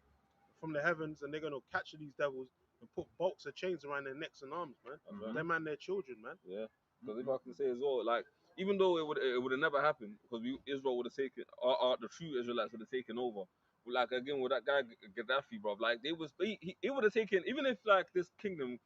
from the heavens and they're gonna capture these devils and put bolts of chains around their necks and arms, man. Them and their children, man. Yeah. Because if I can say as well, like, even though it would have never happened, because Israel would have taken, the true Israelites would have taken over. Like, again, with that guy Gaddafi, bro, like, it would have taken, even if, like, this kingdom,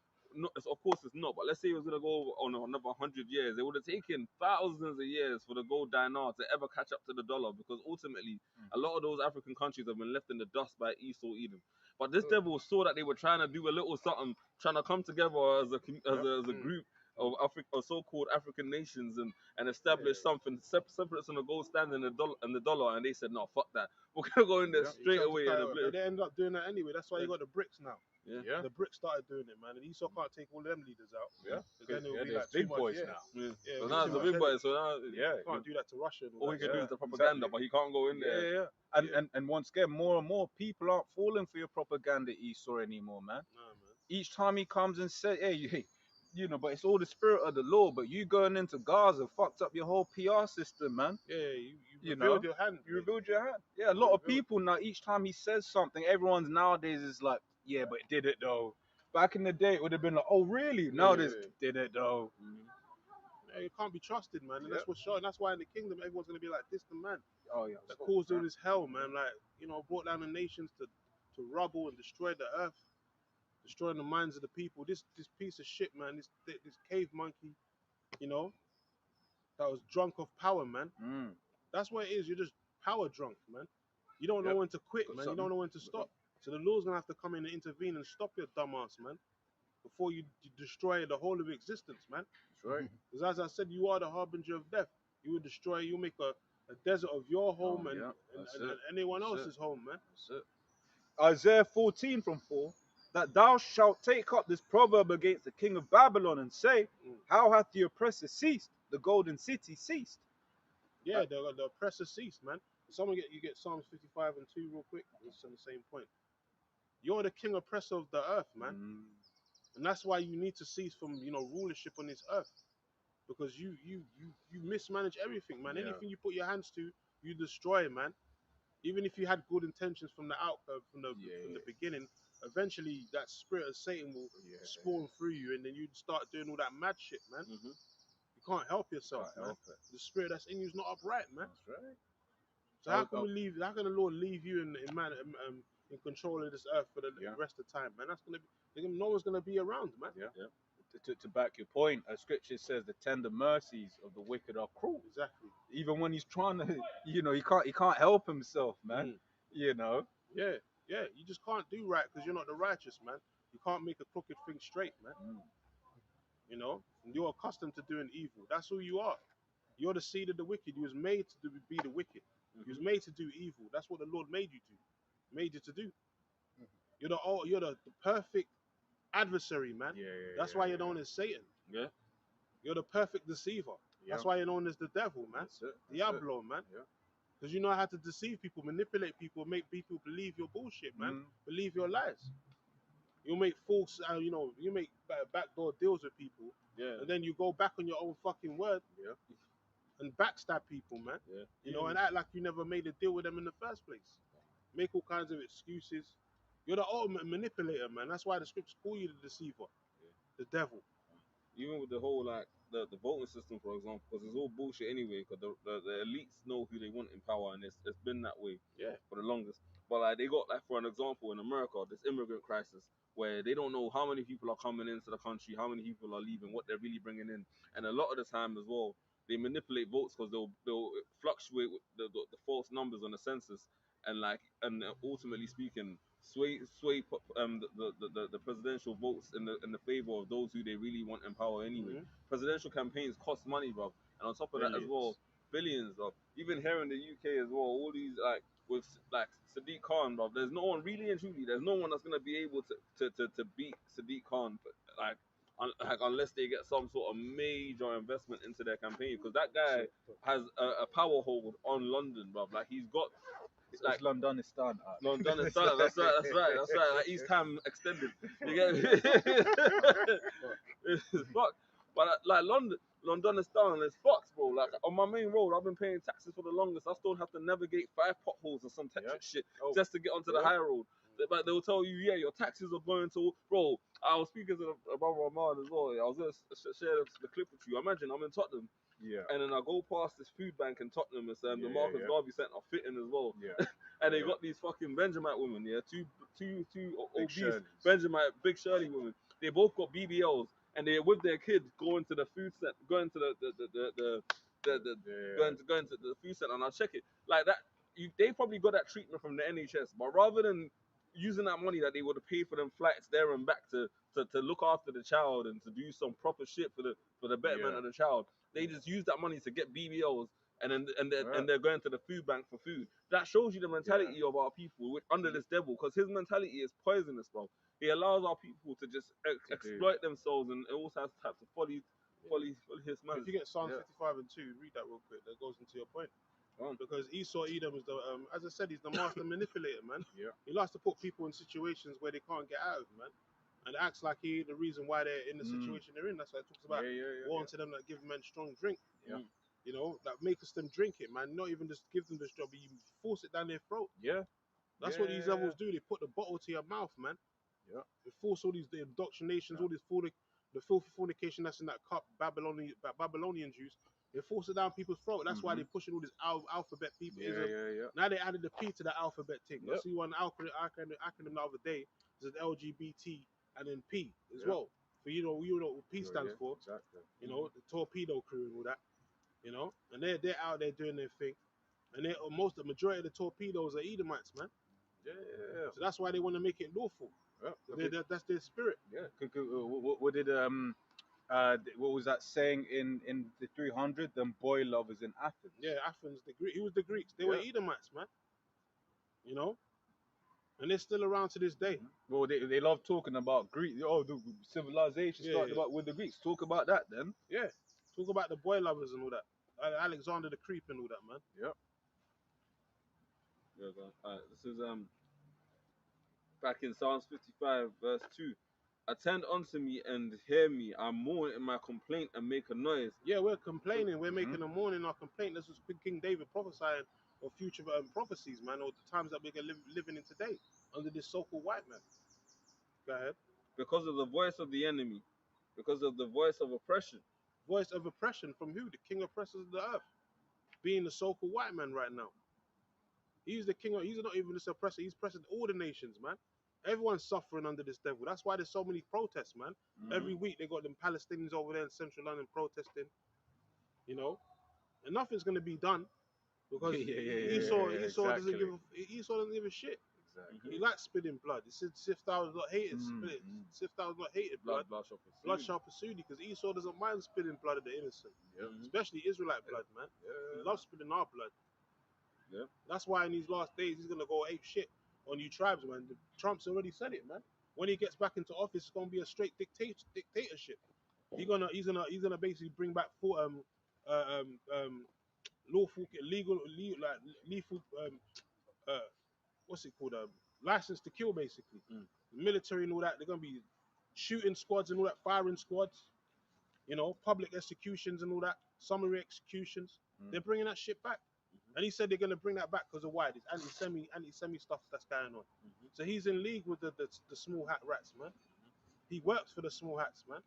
of course it's not, but let's say it was going to go on another 100 years, it would have taken thousands of years for the gold dinar to ever catch up to the dollar, because ultimately, a lot of those African countries have been left in the dust by Esau Edom. But this devil saw that they were trying to do a little something, trying to come together as a group of so-called African nations and establish something separate from the gold standard and the dollar, and they said, no, fuck that, we're gonna go in there straight away. But they ended up doing that anyway. That's why you got the BRICS now. Yeah. The BRICS started doing it, man, and Esau can't take all them leaders out. Yeah, then it'll be like big too boys much, now. Yeah. So now it's the big boys. So now, you can't do that to Russia. All he can do is the propaganda, but he can't go in there. And once again, more and more people aren't falling for your propaganda, Esau, anymore, man. Nah, man. Each time he comes and says, hey, but it's all the spirit of the Lord. But you going into Gaza fucked up your whole PR system, man. Yeah, you revealed your hand. You revealed your hand. Yeah, a lot of people now, each time he says something, everyone's nowadays is like, yeah, but it did it though. Back in the day, it would have been like, oh, really? Nowadays, did it though. Yeah, you can't be trusted, man. And that's what's showing. That's why in the kingdom, everyone's going to be like this, the man. Oh, yeah. That caused all this hell, man. Like, brought down the nations to rubble and destroy the earth. Destroying the minds of the people. This piece of shit, man. This cave monkey, that was drunk of power, man. That's what it is. You're just power drunk, man. You don't know when to quit, man. You don't know when to stop. So the Lord's gonna have to come in and intervene and stop your dumb ass, man, before you destroy the whole of existence, man. That's right. Because as I said, you are the harbinger of death. You will destroy. You make a desert of your home and anyone else's home, man. That's it. Isaiah 14:4. That thou shalt take up this proverb against the king of Babylon and say, how hath the oppressor ceased? The golden city ceased. Yeah, the oppressor ceased, man. You get Psalms 55 and 2 real quick. It's on the same point. You're the king oppressor of the earth, man. And that's why you need to cease from, rulership on this earth. Because you mismanage everything, man. Yeah. Anything you put your hands to, you destroy, man. Even if you had good intentions from the from the beginning, eventually that spirit of Satan will spawn through you, and then you start doing all that mad shit, man. Mhm. You can't help yourself, Can't man. help it. The spirit that's in you is not upright, man. That's right. So how can we leave? How can the Lord leave you in control of this earth for the rest of the time, man? No one's gonna be around, man. Yeah. To back your point, scripture says the tender mercies of the wicked are cruel. Exactly. Even when he's trying to, he can't help himself, man. You know. Yeah. You just can't do right because you're not the righteous, man. You can't make a crooked thing straight, man. And you're accustomed to doing evil. That's who you are. You're the seed of the wicked. You was made to be the wicked. You was made to do evil. That's what the Lord made you to. Made you to do. You're the perfect adversary, man. That's why you're known as Satan. Yeah. You're the perfect deceiver. That's why you're known as the devil, man. That's it. Diablo, man. Yeah. Because you know how to deceive people, manipulate people, make people believe your bullshit, man. Believe your lies. You make false, you make backdoor deals with people. Yeah. And then you go back on your own fucking word. Yeah. And backstab people, man. Yeah. And act like you never made a deal with them in the first place. Make all kinds of excuses. You're the ultimate manipulator, man. That's why the scriptures call you the deceiver, the devil. Even with the whole the voting system, for example, because it's all bullshit anyway. Because the elites know who they want in power, and it's been that way for the longest. But like they got for an example in America, this immigrant crisis where they don't know how many people are coming into the country, how many people are leaving, what they're really bringing in, and a lot of the time as well, they manipulate votes because they'll fluctuate with the false numbers on the census, and ultimately speaking, sway the presidential votes in the favor of those who they really want in power anyway. Presidential campaigns cost money, bro, and on top of that as well, billions, bro. Even here in the UK as well, all these with Sadiq Khan, bro. There's no one really and truly. There's no one that's gonna be able to beat Sadiq Khan, unless they get some sort of major investment into their campaign, because that guy has a power hold on London, bro. Like he's got. It's like Londonistan. Londonistan, that's right. Like East Ham extended. You get me? It's fucked. But like Londonistan is fucked, bro. Like on my main road, I've been paying taxes for the longest. I still have to navigate 5 potholes or some Tetris shit just to get onto the high road. But they'll tell you, your taxes are going to, bro. I was speaking to a brother of mine as well. I was gonna share the clip with you. Imagine I'm in Tottenham. Yeah. And then I go past this food bank in Tottenham. It's the Marcus Garvey Centre fitting as well. Yeah. And they got these fucking Benjamite women, two obese Big Shirley women. They both got BBLs, and they're with their kid going to the food center, going to going to the food center, and I'll check it like that. They probably got that treatment from the NHS, but rather than using that money that they would have paid for them flights there and back to look after the child and to do some proper shit for the betterment of the child, they just use that money to get BBLs. And they're going to the food bank for food. That shows you the mentality of our people under this devil, because his mentality is poisonous, bro. He allows our people to just exploit themselves, and it also has types of folly his man. If you get Psalm 55 and 2, read that real quick. That goes into your point. Because Esau Edom is as I said, he's the master manipulator, man. Yeah. He likes to put people in situations where they can't get out of, man. And acts like he the reason why they're in the situation they're in. That's why it talks about warn to them that give men strong drink. Yeah. That makes them drink it, man. Not even just give them this job, but you force it down their throat. Yeah. That's what these devils do. They put the bottle to your mouth, man. Yeah. They force all these indoctrinations, all this the filthy fornication that's in that cup, Babylonian juice. They force it down people's throat. That's why they're pushing all this alphabet people. Now they added the P to the alphabet thing. I see one acronym the other day. It's LGBT and then P as well. For you know what P stands for. Exactly. The torpedo crew and all that. And they're out there doing their thing. And the majority of the torpedoes are Edomites, man. Yeah. So that's why they want to make it lawful. Yeah. That's their spirit. Yeah. What did what was that saying in the 300? Them boy lovers in Athens. Yeah, Athens. He was the Greeks. They were Edomites, man. And they're still around to this day. Well, they love talking about Greek. Oh, the civilization started about with the Greeks. Talk about that then. Yeah. Talk about the boy lovers and all that. Alexander the Creep and all that, man. Yeah, go on. Alright, this is back in Psalms 55, verse 2. Attend unto me and hear me. I mourn in my complaint and make a noise. Yeah, we're complaining. We're Mhm. making a mourning our complaint. This is King David prophesying of future prophecies, man, or the times that we're living in today under this so-called white man. Go ahead. Because of the voice of the enemy, because of the voice of oppression. Voice of oppression from who? The king oppressors of the earth, being the so-called white man right now. He's the king. He's not even this oppressor. He's oppressing all the nations, man. Everyone's suffering under this devil. That's why there's so many protests, man. Every week they got them Palestinians over there in central London protesting, you know, and nothing's gonna be done because Esau doesn't give a shit. Exactly. He likes spitting blood. He said, "Sift thou is not hated, spit. Sift thou is not hated blood. Blood shall pursue thee." Because Esau doesn't mind spitting blood of the innocent, especially Israelite blood, man. He loves spitting our blood. Yeah. That's why in these last days he's gonna go ape shit on you tribes, man. Trump's already said it, man. When he gets back into office, it's gonna be a straight dictatorship. He's gonna basically bring back lawful, lethal, what's it called? License to kill, basically. Military and all that. They're gonna be shooting squads and all that, firing squads. You know, public executions and all that, summary executions. They're bringing that shit back. And he said they're gonna bring that back because of why? This anti-semi stuff that's going on. So he's in league with the small hat rats, man. He works for the small hats, man.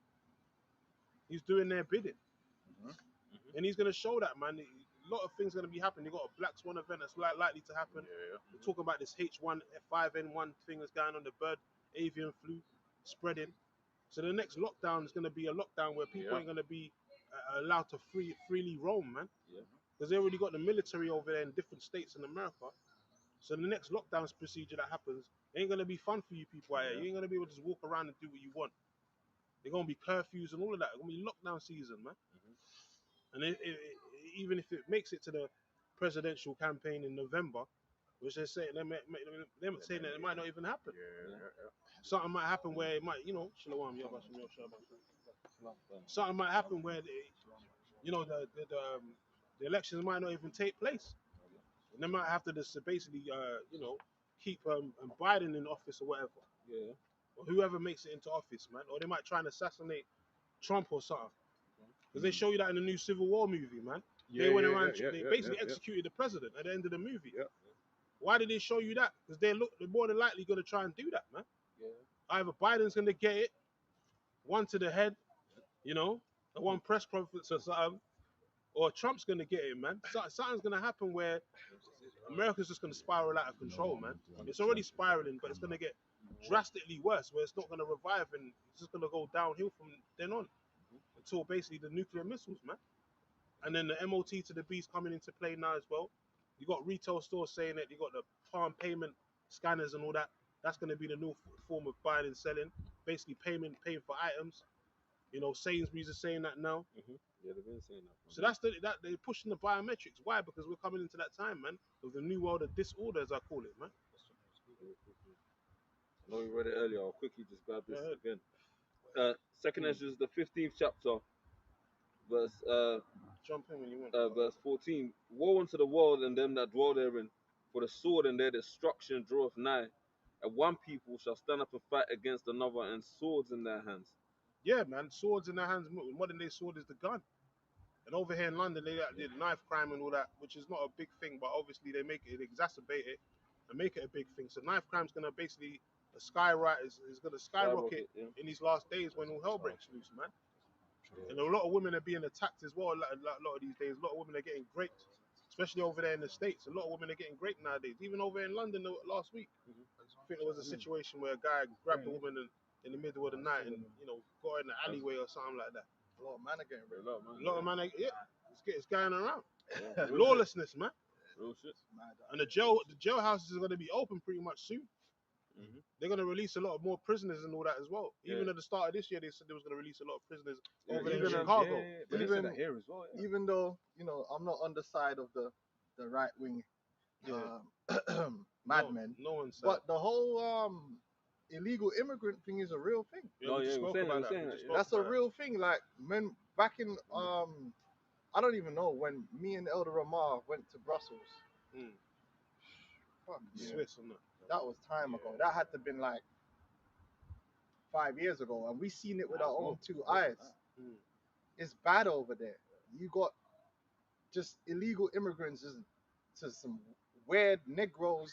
He's doing their bidding. And he's gonna show that, man. A lot of things are gonna be happening. They got a Black Swan event that's likely to happen. We're talking about this H1N1 thing that's going on, the bird avian flu spreading. So the next lockdown is gonna be a lockdown where people ain't gonna be allowed to freely roam, man. Because they already got the military over there in different states in America. So the next lockdown procedure that happens ain't gonna be fun for you people out here. You ain't gonna be able to just walk around and do what you want. They're gonna be curfews and all of that. It's gonna be lockdown season, man. And even if it makes it to the presidential campaign in November, which they're saying they're saying that it might not even happen. Something might happen where it might, something might happen where the elections might not even take place. And they might have to just basically, keep Biden in office or whatever. Yeah. Or whoever makes it into office, man. Or they might try and assassinate Trump or something. Because they show you that in the new Civil War movie, man. They went around, they basically executed the president at the end of the movie. Why did they show you that? Because they're more than likely going to try and do that, man. Either Biden's going to get it, one to the head, and one press conference or something, or Trump's going to get it, man. Something's going to happen where America's just going to spiral out of control, man. It's already spiraling, but it's going to get drastically worse, where it's not going to revive and it's just going to go downhill from then on until basically the nuclear missiles, man. And then the MOT to the B's coming into play now as well. You got retail stores saying that you got the palm payment scanners and all that. That's going to be the new form of buying and selling, basically paying for items. Sainsbury's is saying that now. Yeah, they've been saying that. So that they're pushing the biometrics. Why? Because we're coming into that time, man, of the new world of disorder, as I call it, man. I know we read it earlier. I'll quickly just grab this again. Second Ezra, the 15th chapter, verse Jump in when you want. verse 14. Woe unto the world and them that dwell therein, for the sword and their destruction draweth nigh. And one people shall stand up and fight against another, and swords in their hands. Yeah, man, swords in their hands. Modern day sword is the gun. And over here in London, they did knife crime and all that, which is not a big thing, but obviously they exacerbate it and make it a big thing. So knife crime's gonna basically is gonna skyrocket in these last days when all hell breaks loose, man. And a lot of women are being attacked as well. A lot of these days, a lot of women are getting raped, especially over there in the States. A lot of women are getting raped nowadays. Even over in London last week, I think there was a situation where a guy grabbed a woman in the middle of the night and got in the alleyway or something like that. A lot of men are getting raped. A lot of men, it's going around. Lawlessness, man. Real shit. And the jailhouses are going to be open pretty much soon. They're going to release a lot of more prisoners and all that as well. Even at the start of this year, they said they was going to release a lot of prisoners over there in Chicago. Even here as well. Even though I'm not on the side of the right wing madmen, no one said. But the whole illegal immigrant thing is a real thing. Yeah, we spoke about that. That's a real thing. Like back in I don't even know when me and Elder Ramar went to Brussels. Mm. Fuck, yeah. Swiss or not? That was time ago. That had to been like 5 years ago, and we seen it with our own two eyes. Mm. It's bad over there. You got just illegal immigrants, just some weird Negroes,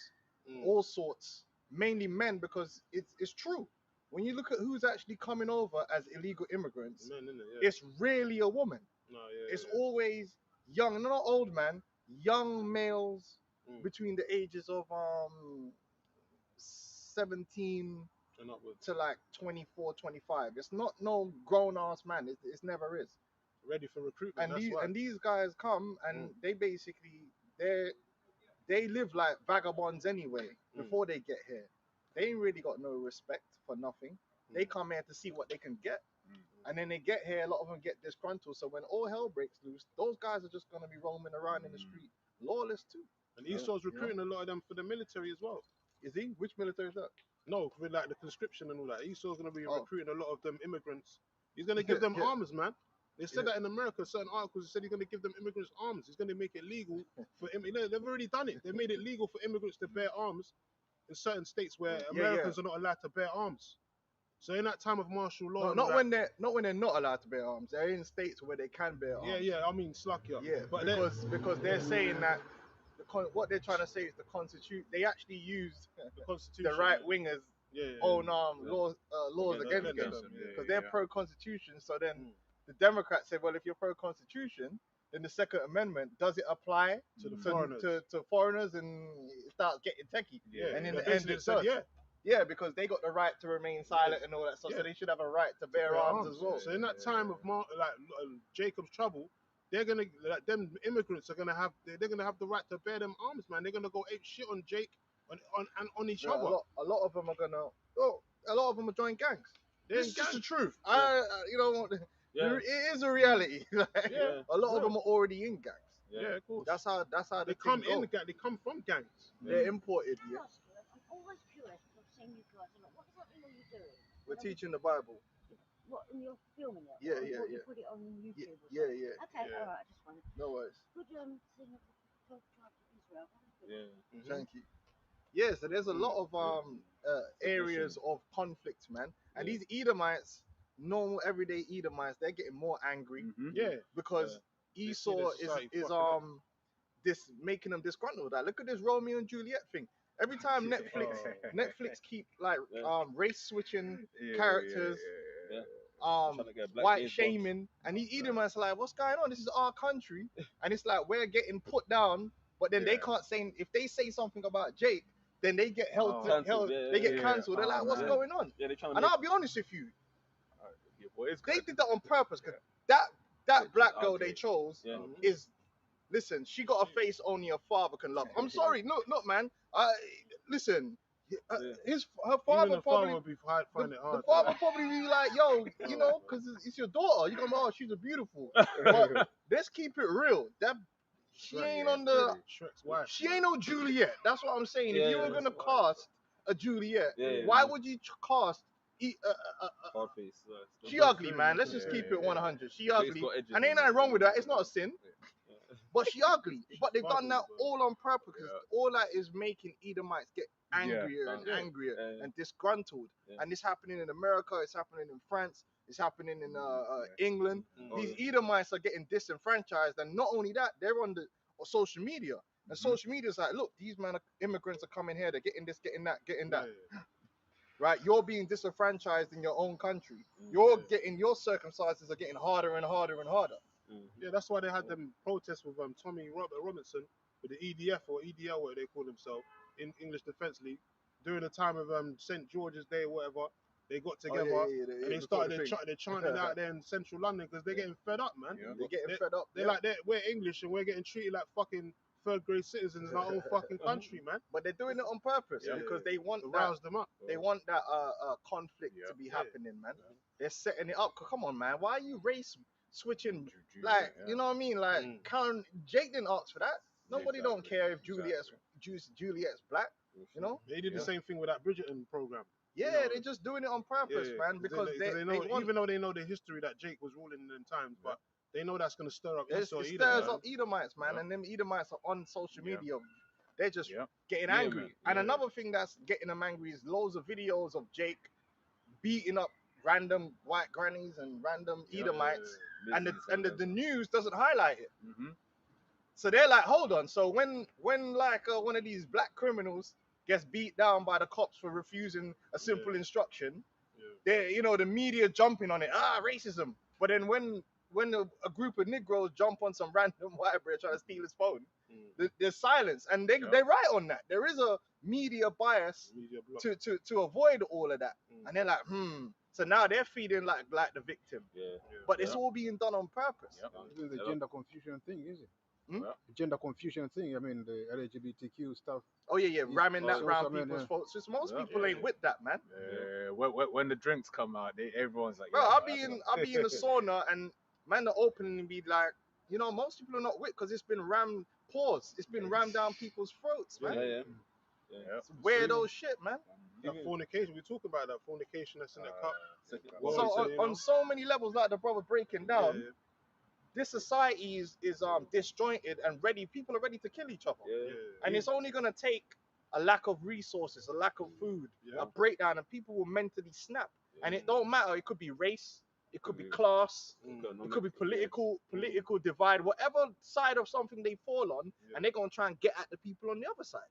Mm. all sorts, mainly men, because it's true. When you look at who's actually coming over as illegal immigrants, Men, innit? Yeah. it's rarely a woman. No, yeah. It's yeah. always young, not old man, young males Mm. between the ages of 17 And upwards. to like 24, 25. It's not no grown ass man. It's never is. Ready for recruitment. And That's these why. and these guys come and Mm. they basically they live like vagabonds anyway Mm. before they get here. They ain't really got no respect for nothing. They Mm. come here to see what they can get. Mm. And then they get here, a lot of them get disgruntled. So when all hell breaks loose, those guys are just gonna be roaming around in the street, lawless too. And Esau's you know? recruiting a lot of them for the military as well. Is he? Which military is that? No, with like the conscription and all that. Esau's going to be Oh. recruiting a lot of them immigrants. He's going to give them Yeah. arms, man. They said Yeah. that in America, certain articles he said he's going to give them immigrants arms. He's going to make it legal for they've already done it. They made it legal for immigrants to bear arms in certain states where Yeah, Americans are not allowed to bear arms. So in that time of martial law, No, and all not that- when they're not allowed to bear arms. They're in states where they can bear arms. yeah, I mean slack ya. Yeah, but then- because they're saying that what they're trying to say is the constitution. They actually used the Constitution, the right wingers yeah, own yeah. laws Against against them, them yeah, because they're pro-constitution. So then Mm. the Democrats say, well, if you're pro-constitution, then the Second Amendment does it apply to the to foreigners. to foreigners, and it starts getting techie. Yeah. And in They the end, basically it said, does. yeah. Yeah, because they got the right to remain silent and all that stuff, Yeah. so they should have a right to bear arms as well. So in that time of Jacob's trouble, they're gonna like them immigrants are gonna have they're gonna have the right to bear them arms, man. They're gonna go ape shit on Jake on each Yeah, other. a lot of them are gonna. Oh, a lot of them are join gangs. They're This in is just the gangs. truth. Yeah. You know, Yeah. it is a reality. Like, Yeah, a lot of real. them are already in gangs. Yeah, of course. That's how they the come thing in go. the gang. They come from gangs. They're imported. Can I Yeah, ask you, I'm always curious because I've seen you guys a lot. What exactly are you doing? we're teaching the Bible. What, and you're filming it? Yeah, Or yeah, what, you yeah. put it on YouTube Yeah, or yeah, something? yeah. Okay, Yeah. alright, I just wondered. No worries. Good thing of the 12 tribes of Israel. That was good. Yeah. Mhm. Thank you. Yeah, so there's a lot of areas of conflict, man. And Yeah. these Edomites, normal everyday Edomites, they're getting more angry Mhm. Yeah, because see Esau the is society is fucking up. this making them disgruntled. Like, look at this Romeo and Juliet thing. Every time Netflix keep like Yeah. race switching, Yeah, characters, Yeah. Trying to get black white James Bond. shaming, and these Edomites are like, what's going on? This is our country, and it's like we're getting put down, but then they Yeah. can't say if they say something about Jake, then they get held. Oh, cancelled, yeah, they get yeah. cancelled. They're like, Oh, what's man. going on? Yeah, they're trying to And make I'll be honest with you, Your boy is they good. did that on purpose because that Yeah, black girl okay. they chose Yeah. is. Listen, she got a face only a father can love. I'm sorry, look, man. Listen, Yeah. her Even father the father probably. would be find it The hard. father probably be like, yo, you know, because it's your daughter. You go, oh, she's a beautiful. But let's keep it real. She ain't on the. Shrek's wife. She ain't no Juliet. That's what I'm saying. Yeah, If you were yeah, gonna that's why. cast a Juliet, Yeah, why yeah. would you cast? hard face. She ugly, man. Let's just keep it 100. She ugly, and ain't nothing wrong with that. It's not a sin. But she ugly. But they've done that all on purpose. 'Cause all that is making Edomites get angrier and Yeah. angrier Yeah. and disgruntled. Yeah. And it's happening in America. It's happening in France. It's happening in England. Mm. Oh, These Edomites are getting disenfranchised, and not only that, they're on the social media. And social media is like, look, these immigrants are coming here. They're getting this, getting that, getting that. Yeah. Right? You're being disenfranchised in your own country. Your circumstances are getting harder and harder and harder. Yeah, that's why they had them protests with Tommy Robinson with the EDF or EDL, what they call themselves in English Defence League during the time of St George's Day or whatever. They got together and they started they're chanting out there in central London because they're getting fed up, man. Yeah. They're getting They- fed up. They're like we're English and we're getting treated like fucking third grade citizens in our own fucking country, man. But they're doing it on purpose Yeah. because they want To that. rouse them up. They want that conflict Yeah. to be Yeah. happening, man. They're setting it up. Come on, man. Why are you race switching? Juliet, Like, yeah. you know what I mean? Like, Jake didn't ask for that. Nobody don't Exactly, care if exactly. Juliet's black. You know? They did the Yeah. same thing with that Bridgerton program. Yeah, know, they're just doing it on purpose, man. Because they know, they want. even though they know the history that Jake was ruling in them times, but They know that's gonna stir up It Esau Edom, stirs man. up Edomites, man, Yeah. and them Edomites are on social Yeah. media. They're just Yeah. getting Yeah, angry. man. And Yeah. another thing that's getting them angry is loads of videos of Jake beating up random white grannies and random Edomites, and the news doesn't highlight it. Mm-hmm. So they're like, hold on. So when like one of these black criminals gets beat down by the cops for refusing a simple instruction, they the media jumping on it. Racism. But then when a group of Negroes jump on some random white boy trying to steal his phone, there's silence, and they're right on that. There is a media bias Media block. to avoid all of that, and they're like, So now they're feeling like the victim, but it's all being done on purpose. This is the gender confusion thing, is it? Hmm? The gender confusion thing. I mean, the LGBTQ stuff. Oh yeah, ramming that so round something, people's yeah. faults. Just most people ain't with that, man. When the drinks come out, everyone's like, Bro, yeah, I'll be in the sauna and man, the opening and be like, most people are not with because it's been rammed. Pause. It's been rammed down people's throats, man. Yeah. It's weirdo shit, man. That fornication, we talk about that fornication that's in the cup. So on so many levels, like the brother breaking down, this society is disjointed and ready. People are ready to kill each other, and it's only gonna take a lack of resources, a lack of food, a breakdown, and people will mentally snap. And it don't matter. It could be race, it could be class, it could be political divide, whatever side of something they fall on, and they're gonna try and get at the people on the other side.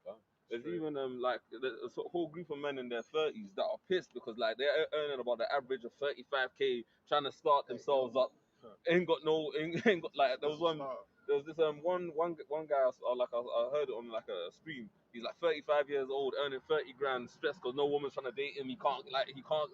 There's even like a whole group of men in their 30s that are pissed because like they're earning about the average of 35k, trying to start themselves up. Ain't got like there was this one guy I heard it on like a stream. He's like 35 years old, earning 30 grand, stressed because no woman's trying to date him. He can't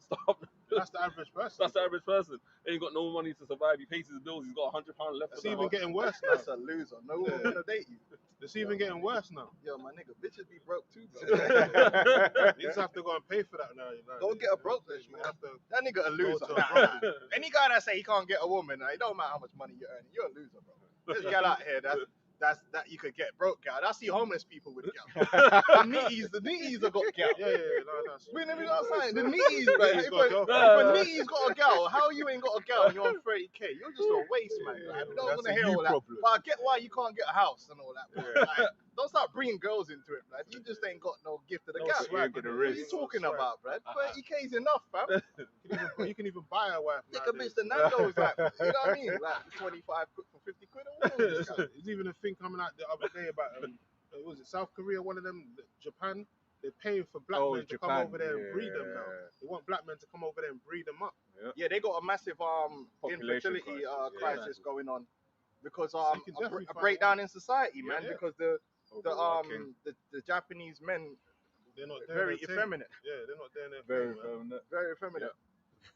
stop. That's the average person. That's the average person. Ain't got no money to survive. He pays his bills. He's got £100 left. It's even getting worse now. That's a loser. No one wanna date you. It's even getting worse now. Yo, my nigga, bitches be broke too, bro. You just have to go and pay for that now. Go get a broke bitch, man. That nigga a go loser. to a broke. Any guy that say he can't get a woman, it don't matter how much money you're earning, you're a loser, bro. There's a gal out here that you could get broke gal. I see homeless people with gal. The nitties have got gal. Yeah. We never know what I'm saying. The nitties, bro. Nitties If got a a girlfriend. nitties got a gal, how you ain't got a gal and you're on 30k? You're just a waste, man. Like, we don't want to hear all that. Problem. But I get why you can't get a house and all that. Bro. Like, don't start bringing girls into it, man. You just ain't got no gift of the No gal. swag, What no are you risk. talking No swag. about, bro? 30k is enough, fam. You can even buy a wife. Take a nowadays. bitch to Nando's, like, you know what I mean? Like 25 quid for 50 quid or whatever. There's even a thing coming out the other day about was it South Korea? One of them, Japan. They're paying for black men to come over there and breed them now. They want black men to come over there and breed them up. Yeah, they got a massive Population infertility crisis, crisis going on because you can definitely a find breakdown in society, Yeah, man. yeah. Because the Japanese men They're not doing very their thing. effeminate, Yeah, they're not doing their very, thing, man. very effeminate.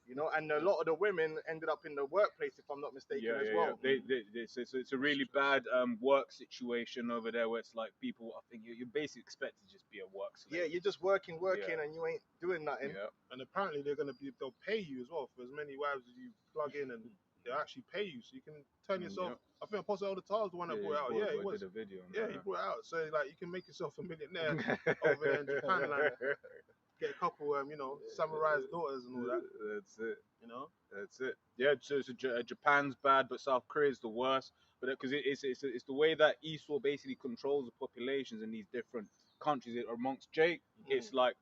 And a lot of the women ended up in the workplace, if I'm not mistaken, as well. It's a really bad work situation over there where it's like people, I think you're basically expected to just be a work slave. Yeah, you're just working, Yeah. and you ain't doing nothing. Yeah. And apparently they'll pay you as well for as many wives as you plug in, and they'll actually pay you so you can turn yourself. I think Apostle Elder Tar's the one that brought it out. Yeah, he was. Did a video on Yeah, that. he brought it out. So like you can make yourself a millionaire over there in Japan, like get a couple, samurai's daughters and all that. That's it. That's it. Yeah, so Japan's bad, but South Korea's the worst. But because it's the way that Esau basically controls the populations in these different countries. Amongst Jake, it's like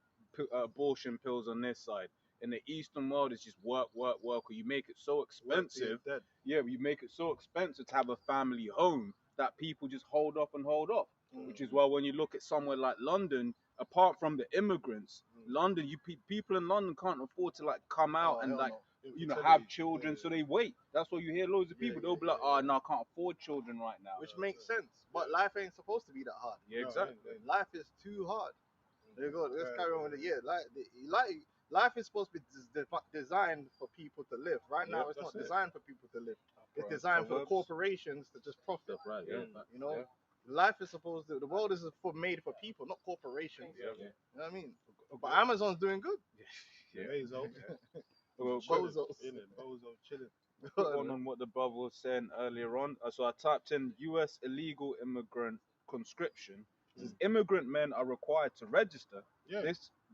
abortion pills on this side. In the Eastern world, it's just work. Or you make it so expensive. Yeah, you make it so expensive to have a family home that people just hold off. Which is why when you look at somewhere like London, apart from the immigrants, London, people in London can't afford to like come out and like have children, so they wait. That's why you hear loads of people. They'll be like, "Oh no, I can't afford children right now," Which makes sense. But life ain't supposed to be that hard. Yeah, exactly. Life is too hard. There you go. Let's carry on with it. Life is supposed to be designed for people to live. Right now, it's not designed for people to live. It's designed for the corporations to just profit. Right. Life is supposed to. The world is made for people, not corporations. You know what I mean? But Amazon's doing good. Bezos. Bozos. Bozo chilling. One on what the brother was saying earlier on. So I typed in U.S. illegal immigrant conscription. It says immigrant men are required to register. Yeah.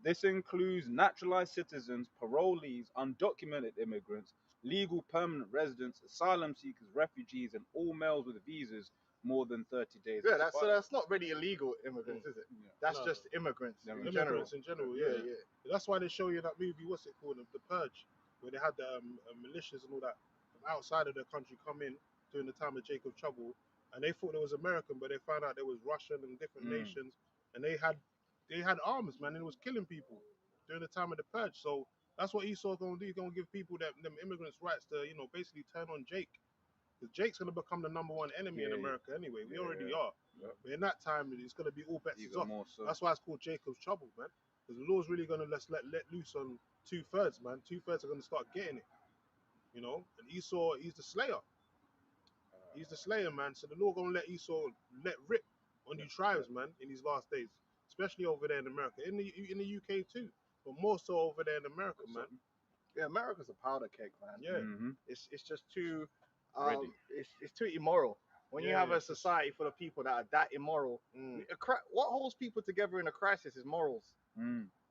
This includes naturalized citizens, parolees, undocumented immigrants, legal permanent residents, asylum seekers, refugees, and all males with visas more than 30 days. Yeah, so that's not really illegal immigrants, is it? Yeah. That's No. just immigrants in general. Immigrants in general, Yeah, yeah. yeah. That's why they show you that movie, what's it called, The Purge, where they had the militias and all that from outside of the country come in during the time of Jacob Trouble, and they thought it was American, but they found out there was Russian and different nations, and they had arms, man, and it was killing people during the time of the Purge. So that's what Esau's gonna do. He's gonna give people them immigrants rights to, basically turn on Jake. Because Jake's gonna become the #1 enemy in America anyway. We already are. Yeah. But in that time, it's gonna be all bets is off. More so. That's why it's called Jacob's Trouble, man. Because the law's really gonna let loose on 2/3, man. 2/3 are gonna start getting it, And Esau, he's the slayer. He's the slayer, man. So the law gonna let Esau let rip on you tribes, man, in these last days, especially over there in America, in the UK too, but more so over there in America, man. Yeah, America's a powder keg, man. Yeah. It's just too it's too immoral. When you have a society full of people that are that immoral, what holds people together in a crisis is morals.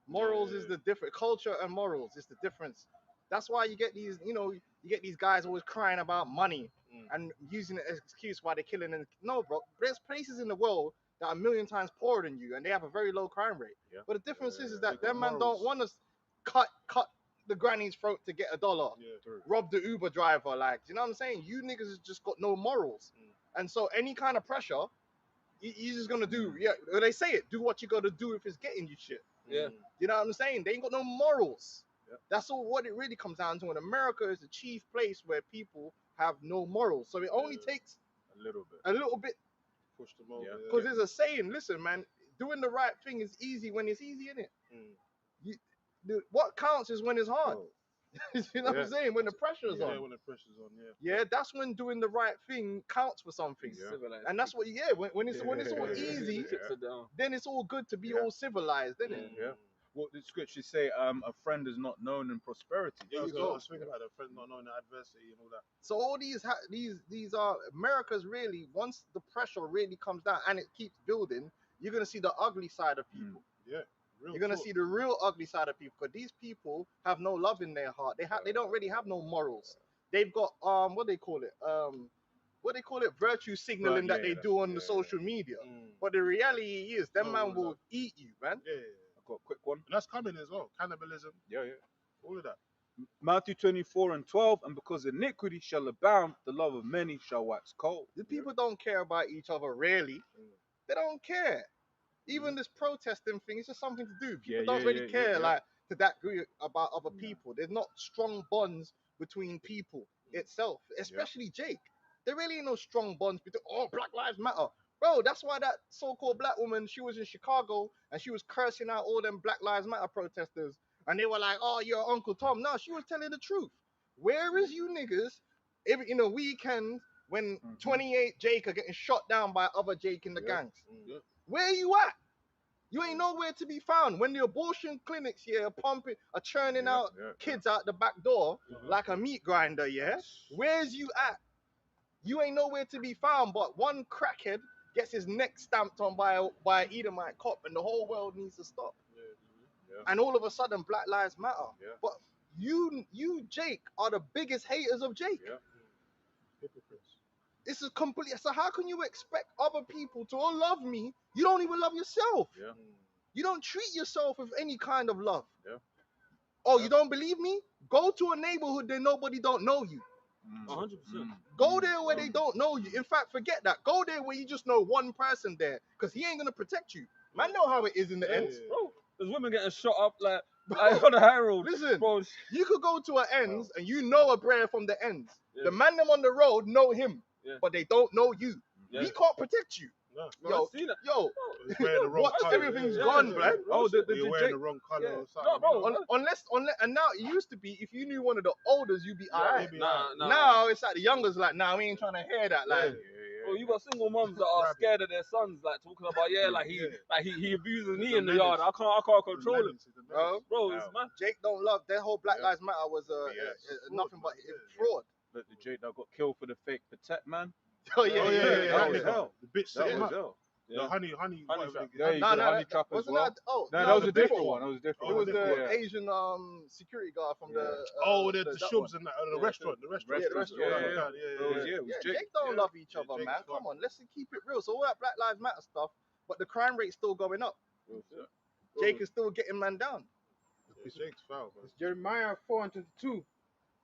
Morals is the different culture and morals is the difference. That's why you get these, you get these guys always crying about money and using it as an excuse why they're killing. And no, bro, there's places in the world that are a million times poorer than you, and they have a very low crime rate. Yeah. But the difference is that They them got man don't want to cut the granny's throat to get $1. Yeah. Rob the Uber driver, like, you know what I'm saying? You niggas has just got no morals. And so any kind of pressure, you're just gonna do, they say it, do what you gotta do if it's getting you shit. Yeah. You know what I'm saying? They ain't got no morals. Yeah. That's all what it really comes down to. And America is the chief place where people have no morals. So it only takes a little bit. Push them over. Yeah. Because there's a saying, listen, man, doing the right thing is easy when it's easy, innit? What counts is when it's hard. You know what I'm saying? When the pressure's on. Yeah, when the pressure's on, Yeah, that's when doing the right thing counts for something. Yeah. And that's what, when it's all easy, then it's all good to be all civilized, isn't it? Yeah. What the scriptures say, a friend is not known in prosperity. Yeah, I So- was thinking about a friend not knowing the adversity and all that. So all these are America's really, once the pressure really comes down and it keeps building, you're gonna see the ugly side of people. Real You're gonna talk. see the real ugly side of people because these people have no love in their heart. They don't really have no morals. They've got what they call it, virtue signaling that they do on the social media. But the reality is, them man will eat you, man. Yeah. I've got a quick one. And that's coming as well. Cannibalism, Yeah. all of that. Matthew 24:12, and because iniquity shall abound, the love of many shall wax cold. The people don't care about each other, really. They don't care. Even this protesting thing, it's just something to do. People don't really care, like, to that degree about other people. There's not strong bonds between people itself, especially Jake. There really ain't no strong bonds between, Black Lives Matter. Bro, that's why that so-called black woman, she was in Chicago, and she was cursing out all them Black Lives Matter protesters. And they were like, oh, you're Uncle Tom. No, she was telling the truth. Where is you niggas in a weekend when 28 Jake are getting shot down by other Jake in the gangs? Where you at? You ain't nowhere to be found. When the abortion clinics here are churning out kids out the back door like a meat grinder, where's you at? You ain't nowhere to be found, but one crackhead gets his neck stamped on by an Edomite cop, and the whole world needs to stop. And all of a sudden, Black Lives Matter. But you, Jake, are the biggest haters of Jake. Hypocrites. It's a complete. So how can you expect other people to all love me? You don't even love yourself. You don't treat yourself with any kind of love. You don't believe me? Go to a neighborhood that nobody don't know you. 100%. Go there where they don't know you. In fact, forget that. Go there where you just know one person there, because he ain't gonna protect you. Man, know how it is in the end. Bro, there's women getting shot up like on the high road. Listen, Bro, you could go to an ends and you know a prayer from the ends. The man them on the road know him, but they don't know you. He can't protect you. No. Yo, He's wearing the wrong watch colour. everything's gone, blood. You're wearing the wrong colour or something. Bro, unless, and now it used to be, if you knew one of the olders, you'd be alright. Nah. Now it's like the youngers, like, nah, we ain't trying to hear that. Like, Bro, you got single moms that are scared of their sons, like talking about he abuses me in the yard. I can't control him. Bro, it's man. Jake don't love. Their whole Black Lives Matter was nothing but fraud. But the Jake that got killed for the fake protect, man. Oh yeah. That was hell. The bitch set him up. The honey, whatever trap. they There you go, the honey trap as wasn't well. that? Oh, No, that was a different one. That was a different It one. was the Asian security guard from the. the that shubs one. and the restaurant. The restaurant. Yeah, the restaurant. It was Jake. Jake don't love each other, Jake's man. fucked. Come on, let's keep it real. So all that Black Lives Matter stuff, but the crime rate's still going up. Jake is still getting man down. Jake's foul, man. It's Jeremiah 4:22.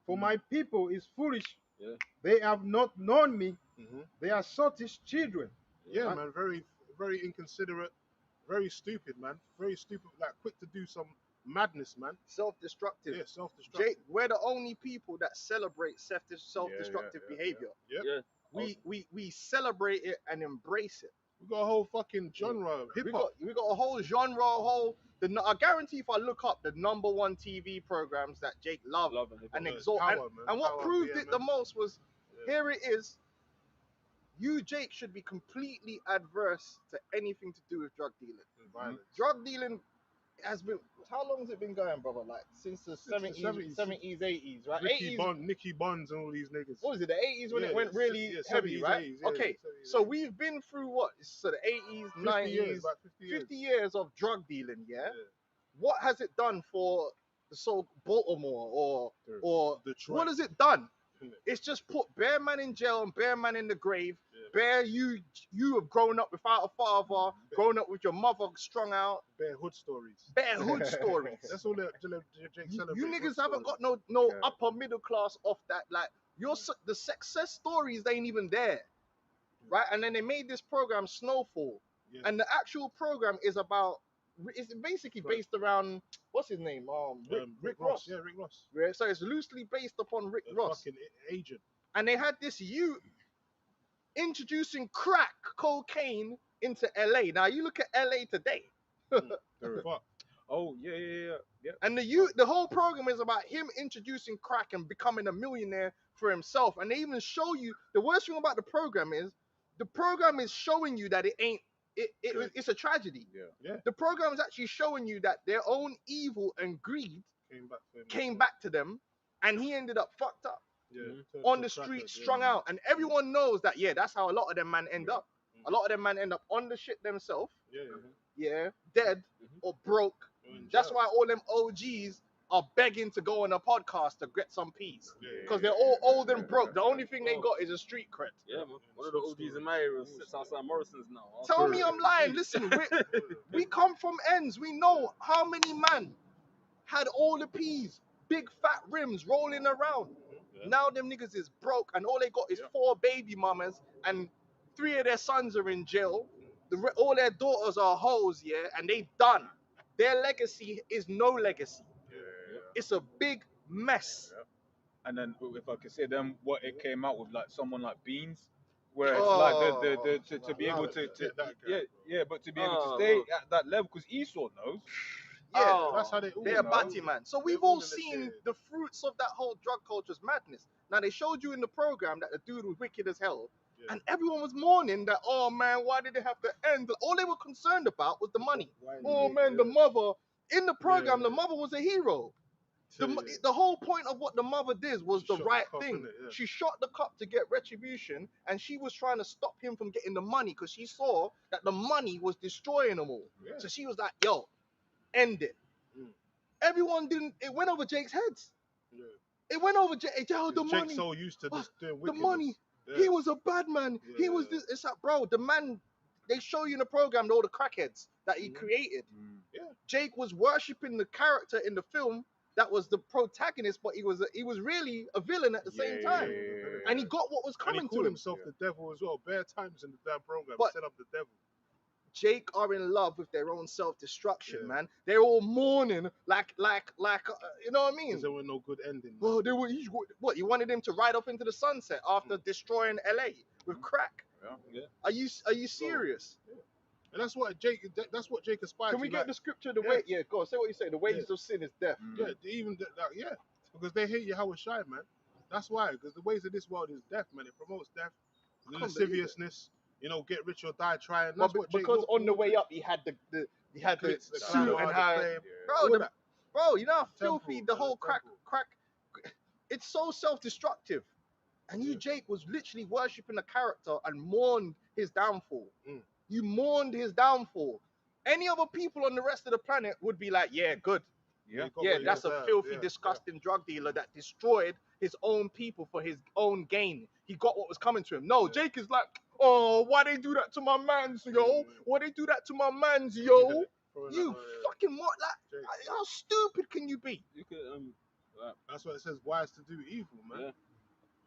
For my people is foolish. Yeah. They have not known me. Mm-hmm. They are sottish children. Yeah, man. Very, very inconsiderate. Very stupid, man. Very stupid. Like quick to do some madness, man. Self-destructive. Yeah, self-destructive. Jake, we're the only people that celebrate self-destructive behavior. Yeah. We celebrate it and embrace it. We got a whole fucking genre of hip hop. We got a whole genre, I guarantee if I look up the #1 TV programs that Jake loved and exalt, and what proved it the most was, here it is. You, Jake, should be completely adverse to anything to do with drug dealing. Violence. Drug dealing has been, how long has it been going, brother? Like since the 70s, 80s, right? Nicky Bonds and all these niggas. What was it, the 80s when it went really heavy, 70s, right? 80s, okay, 70s, so we've been through what? So the 80s, 90s, 50 years of drug dealing, yeah? What has it done for the Baltimore or Detroit? What has it done? It's just put bare man in jail and bare man in the grave. Bare you have grown up without a father, grown up with your mother strung out. Bare hood stories. Bare hood stories. That's all that Jake celebrates. You niggas haven't got no upper middle class off that. Like the success stories, they ain't even there, right? And then they made this program Snowfall, and the actual program is about. It's basically based around what's his name? Rick Ross. Yeah, Rick Ross. Yeah, so it's loosely based upon Rick Ross. Fucking agent. And they had this youth introducing crack cocaine into LA. Now you look at LA today. Fuck. Oh yeah. And the whole program is about him introducing crack and becoming a millionaire for himself. And they even show you the worst thing about the program is showing you that it ain't. It's a tragedy. Yeah. The program is actually showing you that their own evil and greed came back to them, and he ended up fucked up on the street, strung out. And everyone knows that. Yeah, that's how a lot of them man end up. A lot of them man end up on the shit themselves. Dead or broke. That's why all them OGs are begging to go on a podcast to get some peace, because they're all old and broke. The only thing they got is a street cred. Yeah, man. One of the OGs in my area sits outside Morrison's now. Tell me I'm lying. Listen, we come from ends. We know how many man had all the peas, big fat rims rolling around. Now them niggas is broke, and all they got is 4 baby mamas, and 3 of their sons are in jail. All their daughters are hoes, and they done. Their legacy is no legacy. It's a big mess. And then if I could say them, what it came out with, like someone like Beans, where it's like to be able to but to be able to stay at that level, because Esau knows. Yeah, that's how they all they're a know. batty man. So we've all seen the fruits of that whole drug culture's madness. Now they showed you in the program that the dude was wicked as hell, and everyone was mourning that, oh man, why did it have to end? All they were concerned about was the money. Oh man, the mother in the program, the mother was a hero. The whole point of what the mother did was the right thing. She shot the cop to get retribution, and she was trying to stop him from getting the money because she saw that the money was destroying them all. So she was like, yo, end it. Everyone didn't. It went over Jake's heads. It went over Jake. The money. Jake's so used to just doing the money. He was a bad man. He was this. It's like, bro, the man. They show you in the program all the crackheads that he created. Jake was worshipping the character in the film that was the protagonist, but he was really a villain at the same time, and he got what was coming and he to called him. himself the devil as well. Bare times in the damn program, But he set up the devil. Jake are in love with their own self-destruction, man. They're all mourning like you know what I mean? There was no good ending. Well, what you wanted him to ride off into the sunset after destroying LA with crack? Are you serious? And that's what Jake aspired to. Can we get the scripture? Yeah, go on, say what you say. The wages of sin is death. Because they hate you how it shine, man. That's why. Because the ways of this world is death, man. It promotes death, lasciviousness. You know, get rich or die trying. That's what Jake because on the way up, he had the suit and how, bro, you know how filthy the whole crack. It's so self-destructive, and Jake was literally worshipping a character and mourned his downfall. You mourned his downfall. Any other people on the rest of the planet would be like, yeah, good. Yeah. Yeah, that's a filthy, disgusting drug dealer that destroyed his own people for his own gain. He got what was coming to him. No, Jake is like, oh, why they do that to my mans, yo? Why they do that to my mans, yo? You fucking what? Like, how stupid can you be? You could That's why it says wise to do evil, man. Yeah.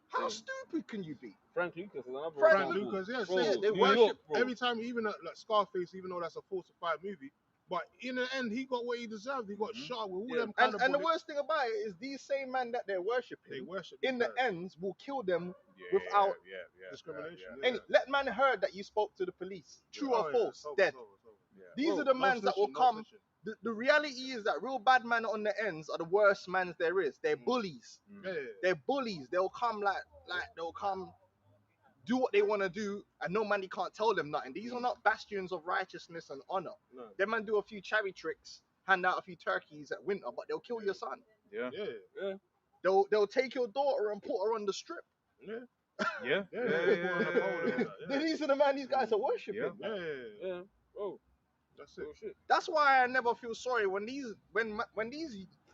How stupid can you be? Frank Lucas is another Frank Frank example. Lucas, yeah, Bro, same. they New worship- York, bro. Every time, even like Scarface, even though that's a falsified movie, but in the end, he got what he deserved. He got shot with all them kind of And the bullets. worst thing about it is these same men that they're worshipping, They worship in these the guys. ends, will kill them without discrimination. any. Let man heard that you spoke to the police. True or false? Dead. These are the mans that will come. The reality is that real bad men on the ends are the worst mans there is. They're bullies. They're bullies. They'll come like they'll come do what they want to do, and no man, he can't tell them nothing. These are not bastions of righteousness and honor. No. Them man do a few cherry tricks, hand out a few turkeys at winter, but they'll kill your son. Yeah. Yeah. They'll take your daughter and put her on the strip. Yeah. These are the man these guys are worshiping. Yeah. Oh, That's it. oh shit. That's why I never feel sorry when these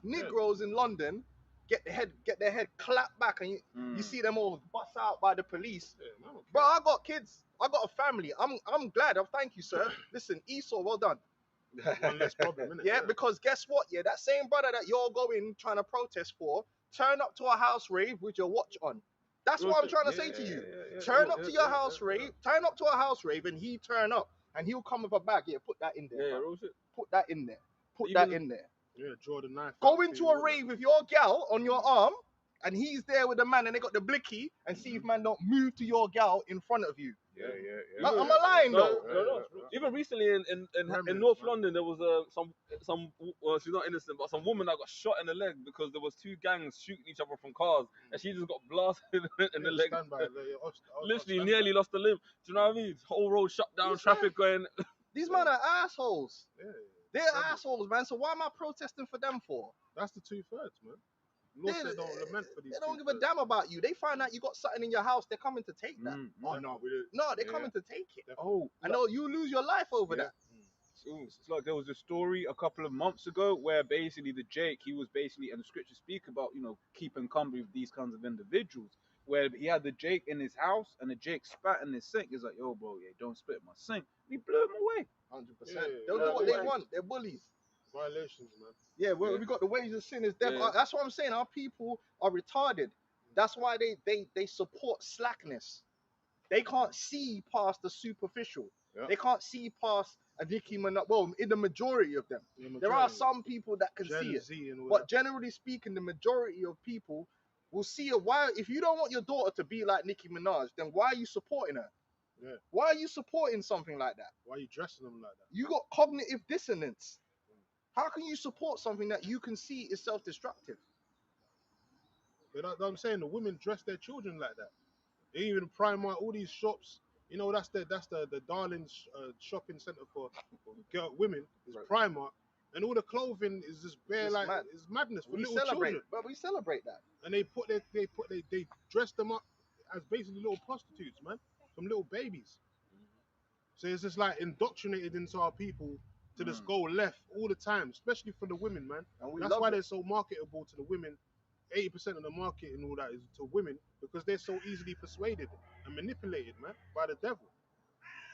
Negroes in London get their head clapped back and you see them all bust out by the police. Yeah, man. Bro, I got kids. I got a family. I'm glad. Thank you, sir. Listen, Esau, well done. One less problem, innit? Yeah, because guess what? Yeah, that same brother that you're going trying to protest for, turn up to a house rave with your watch on. That's what I'm trying to say to you. Turn up to your house rave. Turn up to a house rave, and he turn up, and he'll come with a bag. Yeah, put that in there. Yeah, bro. real shit. Put that in there. Put Even- that in there. Yeah, draw the knife. Go out, into see a what- rave with your gal on your arm, and he's there with the man, and they got the blicky, and see if man don't move to your gal in front of you. Yeah. I'm a lying though. No. Even recently in North London, there was some well, she's not innocent, but some woman that got shot in the leg because there was two gangs shooting each other from cars, and she just got blasted in the leg. Stand by, Literally, nearly lost the limb. Do you know what I mean? Whole road shut down, Yes, traffic going. These men are assholes. Yeah, They're assholes, man. So why am I protesting for them for? that's the 2/3, man. Law They- said don't lament for these. They don't give a 2/3. damn about you. They find out you got something in your house, they're coming to take that. Oh no, No, they're coming to take it. Oh, I know you lose your life over that. it's like there was a story a couple of months ago where basically he was basically, and the scriptures speak about, keeping company with these kinds of individuals, where he had the Jake in his house and the Jake spat in his sink. He's like, yo, bro, don't spit in my sink. And he blew him away. 100%. Yeah, They'll yeah, do what they yeah. want. They're bullies. Violations, man. Yeah, we got the wages of sin is death. Yeah. That's what I'm saying. Our people are retarded. That's why they support slackness. They can't see past the superficial. Yeah. They can't see past a Nicki Minaj. Well, in the majority of them, there are some people that can see Gen it. Z and all But that. generally speaking, the majority of people will see it. Why, if you don't want your daughter to be like Nicki Minaj, then why are you supporting her? Yeah. Why are you supporting something like that? Why are you dressing them like that? You got cognitive dissonance. How can you support something that you can see is self-destructive? You know what I'm saying? The women dress their children like that. Even Primark, all these shops. You know, that's the darling shopping center for women is Right. Primark, and all the clothing is just bare It's like mad. it's madness for We little celebrate, children. but we celebrate that. And they dress them up as basically little prostitutes, man, from little babies. So it's just like indoctrinated into our people to just go left all the time, especially for the women, man. And we That's love why it. they're so marketable to the women. 80% of the market and all that is to women because they're so easily persuaded and manipulated, man, by the devil.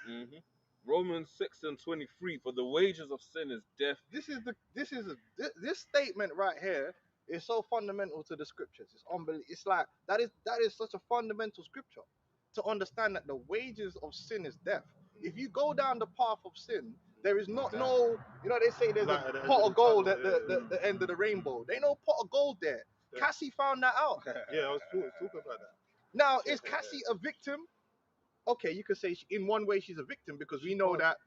Mm-hmm. Romans 6:23, for the wages of sin is death. This statement right here is so fundamental to the scriptures. It's unbelievable. It's like that is such a fundamental scripture to understand that the wages of sin is death. If you go down the path of sin, there is not no, they say there's Light at the a end pot of of the gold tunnel, at the end of the rainbow. There ain't no pot of gold there. Yeah. Cassie found that out. Yeah, I was talking about that. Now, is Cassie a victim? Okay, you could say in one way she's a victim because we know that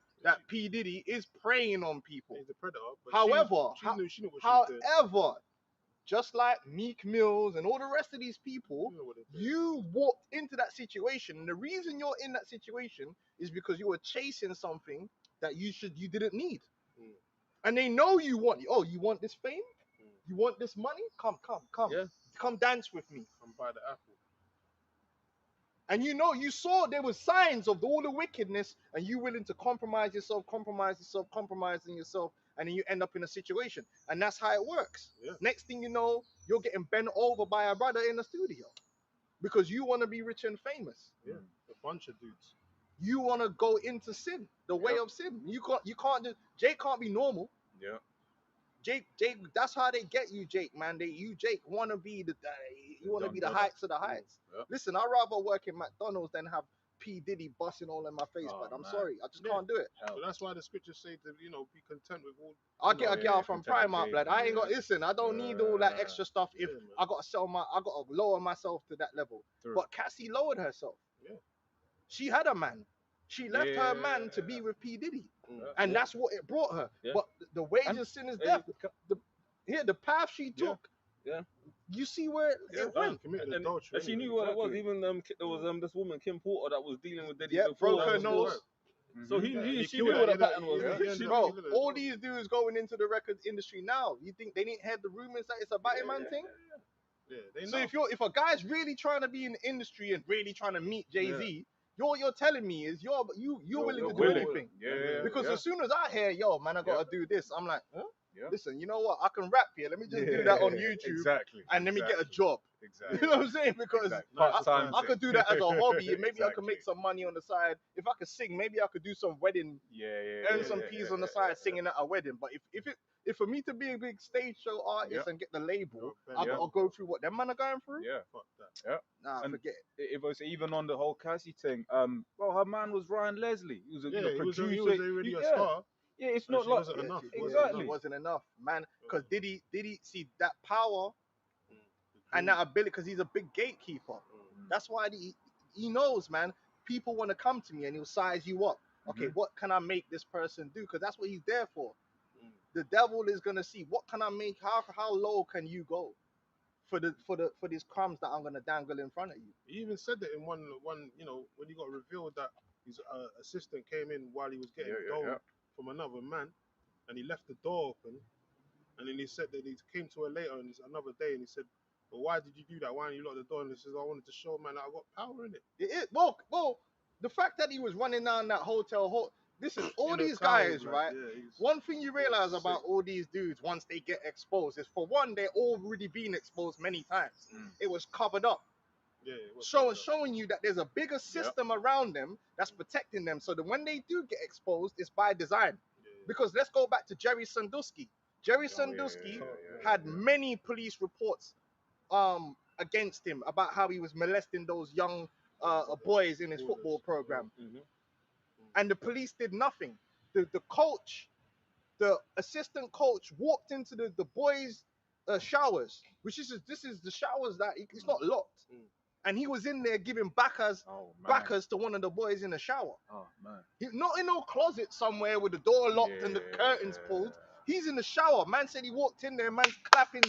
P. Diddy is preying on people. He's the predator. But However, she knew what she was doing. However, just like Meek Mills and all the rest of these people, She knew what they did. you walked into that situation. And the reason you're in that situation is because you were chasing something that you didn't need. Mm. And they know you want. Oh, you want this fame? You want this money? Come. Yeah. Come dance with me. Come buy the apple. And you saw there was signs of all the wickedness, and you willing to compromising yourself, and then you end up in a situation. And that's how it works. Yeah. Next thing you know, you're getting bent over by a brother in the studio because you want to be rich and famous. Yeah, a bunch of dudes. You want to go into sin, the way of sin. You can't do. Jake can't be normal. Yeah. Jake, that's how they get you, Jake, man. Jake, want to be the heights of the heights. Yep. Listen, I'd rather work in McDonald's than have P. Diddy busting all in my face, Oh, but I'm man. sorry, I just Yeah. can't do it. So that's why the scriptures say to be content with all. I'll get a girl yeah, from content Primark, with blood. I ain't got yeah. listen. I don't need all that extra stuff. If Yeah, man. I gotta lower myself to that level. True. But Cassie lowered herself. Yeah. She had a man. She left her man to be with P. Diddy. And that's what it brought her. Yeah. But the wage of sin is death. The path she took. Yeah. You see where it went. Committed And adultery. she knew what it was. Even there was this woman Kim Porter that was dealing with Diddy Yeah, before. broke her nose. So He she killed knew what her, the pattern was. yeah, yeah. She Bro, knew. all these dudes going into the record industry now. You think they didn't hear the rumors that it's a Batty Man thing? Yeah, they So know. if a guy's really trying to be in the industry and really trying to meet Jay-Z, what you're telling me is you're willing to do anything. Yeah. Because as soon as I hear, yo, man, I gotta do this, I'm like, huh? Yeah. Listen, you know what? I can rap here. Let me just do that on YouTube Exactly. and let me get a job. Exactly. You know what I'm saying? Because Exactly. I- Part-time I could do that as a hobby, and maybe I could Exactly. make some money on the side. If I could sing, maybe I could do some wedding, earn some peas on the side singing at a wedding. But if for me to be a big stage show artist and get the label, Yeah. I gotta go through what them man are going through. Yeah. Fuck that. Nah, And forget it. It was even on the whole Cassie thing. Well, her man was Ryan Leslie. He was a Yeah, you know, he was producer. already a yeah. star. Yeah, it's And not she like wasn't enough. Exactly. It wasn't enough, man. Because Diddy see that power and that ability, because he's a big gatekeeper. That's why he knows, man. People want to come to me and he'll size you up. Okay, what can I make this person do? Because that's what he's there for. The devil is gonna see what can I make. How low can you go for these crumbs that I'm gonna dangle in front of you? He even said that in one when he got revealed that his assistant came in while he was getting dough from another man, and he left the door open, and then he said that he came to her later and another day, and he said, "Well, why did you do that? Why didn't you lock the door?" And he says, "I wanted to show man that I got power in it." Well, the fact that he was running down that hotel. Listen, all these guys, right? Yeah, One thing you realize about all these dudes once they get exposed is, for one, they're already been exposed many times. It was covered up. yeah, it was Showing you that there's a bigger system around them that's protecting them, so that when they do get exposed, it's by design. Because let's go back to Jerry Sandusky. Jerry Sandusky had many police reports against him about how he was molesting those young boys in his football program. And the police did nothing. The coach, the assistant coach, walked into the boys' showers, this is the showers that it's not locked. And he was in there giving backers to one of the boys in the shower. Oh man. Not in no closet somewhere with the door locked and the curtains pulled. He's in the shower. Man said he walked in there, man's clapping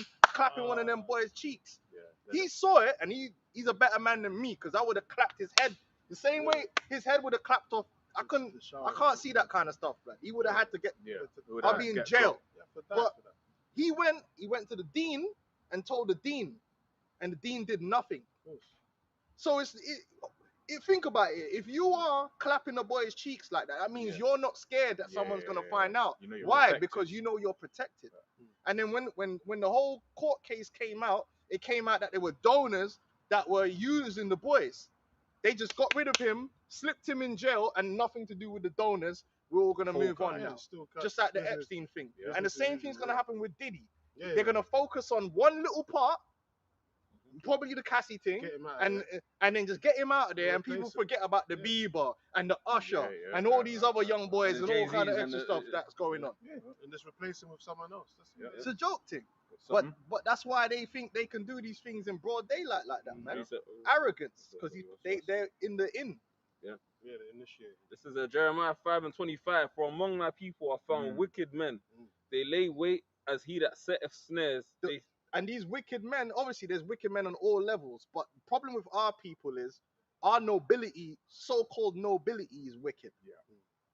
one of them boys' cheeks. He saw it, and he's a better man than me, because I would have clapped his head the same way his head would have clapped off. I can't see that kind of stuff. Like, he would have had to get. I'll be in jail. But he went to the dean and told the dean, and the dean did nothing. So think about it. If you are clapping a boy's cheeks like that, that means you're not scared that someone's gonna find out. You know you're Why? protected. Because you know you're protected. And then when the whole court case came out, it came out that there were donors that were using the boys. They just got rid of him, slipped him in jail, and nothing to do with the donors. We're all gonna move on now. Just like the Epstein thing. And the same thing's gonna happen with Diddy. They're gonna focus on one little part, probably the Cassie thing, and then just get him out of there, and people forget about the Bieber and the Usher and all these other young boys and all kind of extra stuff that's going on. And just replace him with someone else. It's a joke thing. But that's why they think they can do these things in broad daylight like that, man. Arrogance, because they're in the inn. Yeah, they initiate. This is Jeremiah 5:25. For among my people I found wicked men. They lay wait as he that setteth snares. And these wicked men, obviously there's wicked men on all levels, but the problem with our people is our nobility, so-called nobility, is wicked.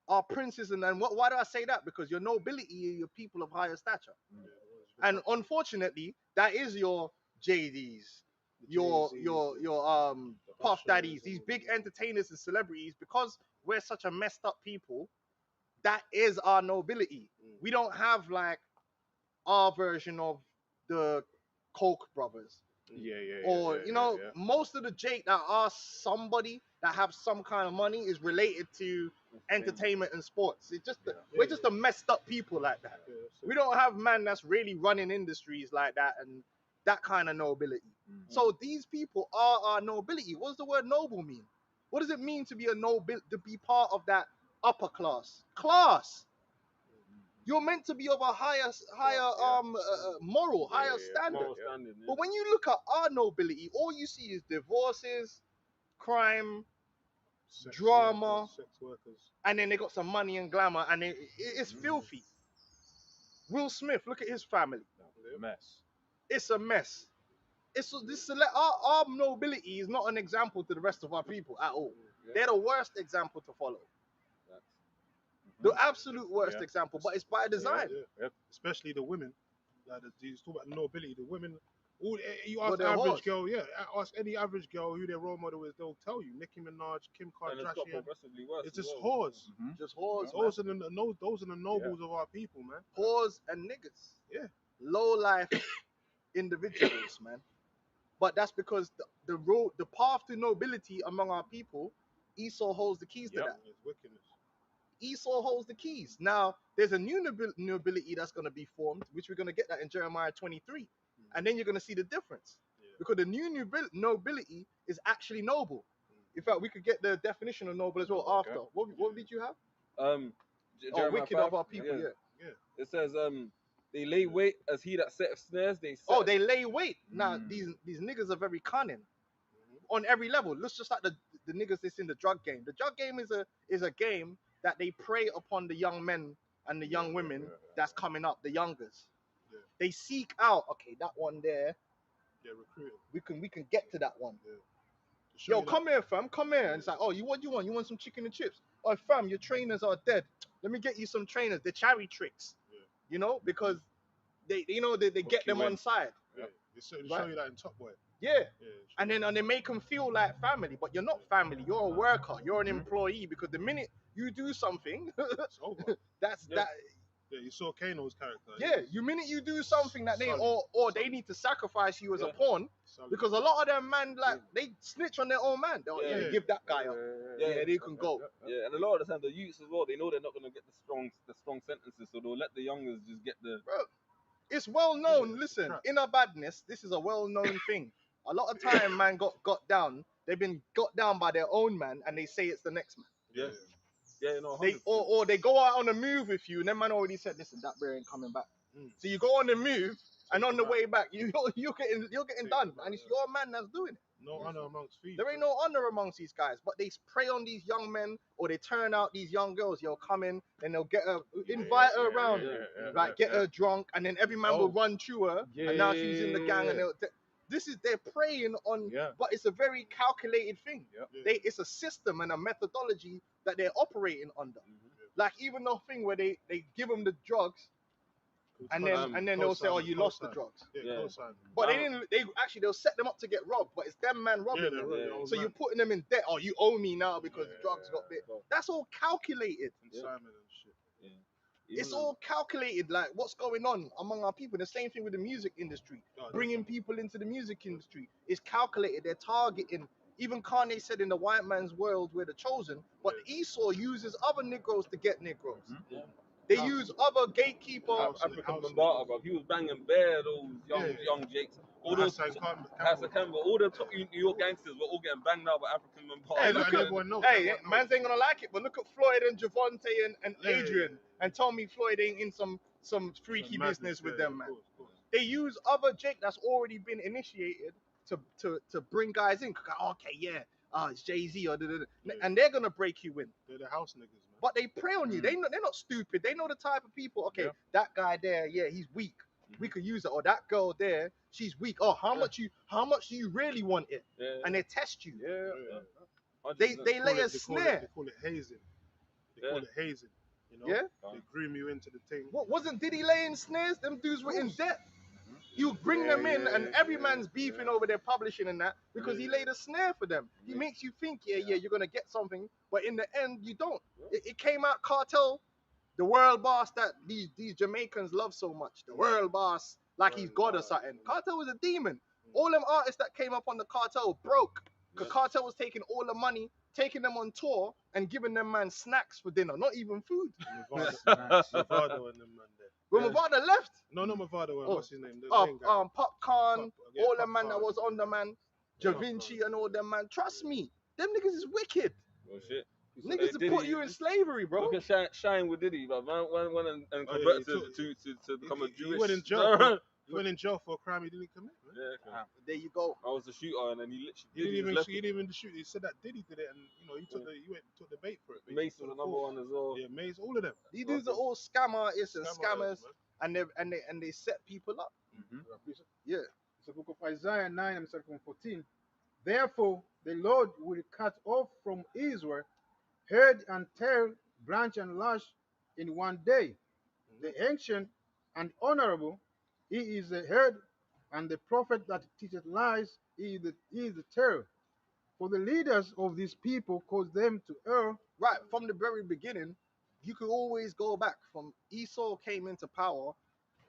Our princes, and why do I say that? Because your nobility are your people of higher stature. And unfortunately, that is your JDs, your Puff Usher Daddies, is these all big that. entertainers and celebrities, because we're such a messed up people, that is our nobility. Mm. We don't have like our version of the Koch brothers. Or most of the Jake that are somebody that have some kind of money is related to entertainment and sports. It's just we're just a messed up people like that. Yeah, that's it. We don't have man that's really running industries like that and that kind of nobility. So these people are our nobility. What does the word noble mean? What does it mean to be a noble, to be part of that upper class? You're meant to be of a higher moral, higher standard. Moral standard, yeah. But when you look at our nobility, all you see is divorces, crime, Sex drama, workers, sex workers. and then they got some money and glamour, and it's filthy. Will Smith, look at his family. Mess. It's a mess. Our nobility is not an example to the rest of our people at all. Yeah. They're the worst example to follow. The absolute worst example, but it's by design. Yeah. Especially the women. Like you talk about nobility, the women. You Well, ask they're average horse. girl, ask any average girl who their role model is, they'll tell you. Nicki Minaj, Kim And it's got Kardashian. progressively worse. It's as just well. whores. Just whores, Those are the nobles of our people, man. whores and niggas. Yeah. Low life individuals, man. But that's because the path to nobility among our people, Esau holds the keys to that. It's wickedness. Esau holds the keys. Now, there's a new nobility that's going to be formed, which we're going to get that in Jeremiah 23. And then you're going to see the difference. Yeah. Because the new nobility is actually noble. In fact, we could get the definition of noble as well after. What did you have? Jeremiah Wicked 5, of our people, yeah. It says, they lay wait as he that setteth snares. They lay wait. Now, these niggas are very cunning on every level. Looks just like the niggas that's in the drug game. The drug game is a game that they prey upon the young men and the young women that's coming up, the youngers. Yeah. They seek out, okay, that one there, Yeah, recruiting. we can get to that one. Yeah. To show Yo, you come here, fam, come here. And it's like, oh, what do you want? You want some chicken and chips? Oh, fam, your trainers are dead. Let me get you some trainers. The cherry tricks. Yeah. You know, because they get them on side. Yeah. They show Right. you that in Top Boy. Yeah. Yeah. And then they make them feel like family, but you're not family. You're a worker. You're an employee. Because the minute you do something, It's over. that's Yeah. that. Yeah, you saw Kano's character. Yeah, you minute you do something that they Solid. or they need to sacrifice you as a Yeah. pawn, Solid. because a lot of them man they snitch on their own man. They'll Yeah. give that guy up. Yeah, they can go. Yeah, and a lot of the time the youths as well, they know they're not gonna get the strong sentences, so they'll let the youngers just get the. Bro, it's well known. Yeah, Listen, trap. inner badness. This is a well known thing. A lot of time, man got down. They've been got down by their own man, and they say it's the next man. Yeah. Yeah, no. They 100%. or they go out on a move with you, and then man already said, listen, that bear ain't coming back. So you go on the move, and on the way back, you're getting done, and it's your man that's doing it. No honor amongst thieves. There ain't no honor amongst these guys, but they prey on these young men, or they turn out these young girls. You'll come in, and they'll get her, invite her around, get her drunk, and then every man will run through her, and now she's in the gang, and they're preying on, but it's a very calculated thing. It's a system and a methodology that they're operating under. Like even the thing where they give them the drugs, and then they'll say, oh, you lost the drugs. Yeah, co-sign. But they'll set them up to get robbed, but it's them man robbing them. Yeah. So you're putting them in debt. Oh, you owe me now because the drugs got bit. That's all calculated. Consignment and shit. It's all calculated, like what's going on among our people. The same thing with the music industry. Bringing people into the music industry is calculated. They're targeting. Even Kanye said in the white man's world we're the chosen, but Esau uses other Negroes to get Negroes. They use other gatekeeper. African Bambata, bro. He was banging bare those young Jakes. All those Hassan Campbell, all the top New York gangsters were all getting banged out by African Bambata. Hey, man's ain't gonna like it, but look at Floyd and Javante and Adrian, and tell me Floyd ain't in some freaky business with them, man. They use other Jake that's already been initiated to bring guys in. Okay, yeah, it's Jay-Z or and they're gonna break you in. They're the house niggas, man. But they prey on you. They're not stupid. They know the type of people. Okay, that guy there, he's weak. We could use it. Or that girl there, she's weak. Oh, how much do you really want it? And they test you. They lay a snare. They call it hazing. They call it hazing. You know? Yeah. They groom you into the thing. What wasn't Diddy laying snares? Them dudes were in debt. He would bring them in, and every man's beefing over their publishing and that because he laid a snare for them. He makes you think, you're gonna get something, but in the end, you don't. It came out Cartel, the world boss that these Jamaicans love so much. The world boss, like he's God or something. Cartel was a demon. All them artists that came up on the Cartel broke. Because Cartel was taking all the money, taking them on tour, and giving them man snacks for dinner, not even food. Mavado and them man there. When Mavado left, No, not Mavado. What's his name? The main guy. Popcorn, Yeah, all them man that Popcorn. was on the man, Da Vinci and all them man. Trust me, them niggas is wicked. Oh shit. Niggas Hey, will put Diddy- you in slavery, bro. Look at Shine with Diddy, but man went and Oh, yeah, converted he took- to become a He Jewish. went in jail. He went in jail for a crime he didn't commit. Man. Yeah, okay. There you go. I was the shooter, and then he literally He didn't just even left he didn't even shoot. He said that Diddy did it, and he took the bait for it. it. Mace was another one as well. Yeah, Mace, all of them. These dudes are all scam artists and Scam artists, scammers, and they set people up. Yeah. It's the book of Isaiah 9 and 14. Therefore, the Lord will cut off from Israel head and tail, branch and lash in one day. The ancient and honorable, he is the head, and the prophet that teacheth lies, he is the tail. For the leaders of these people cause them to err. Right, from the very beginning, you could always go back. From Esau came into power,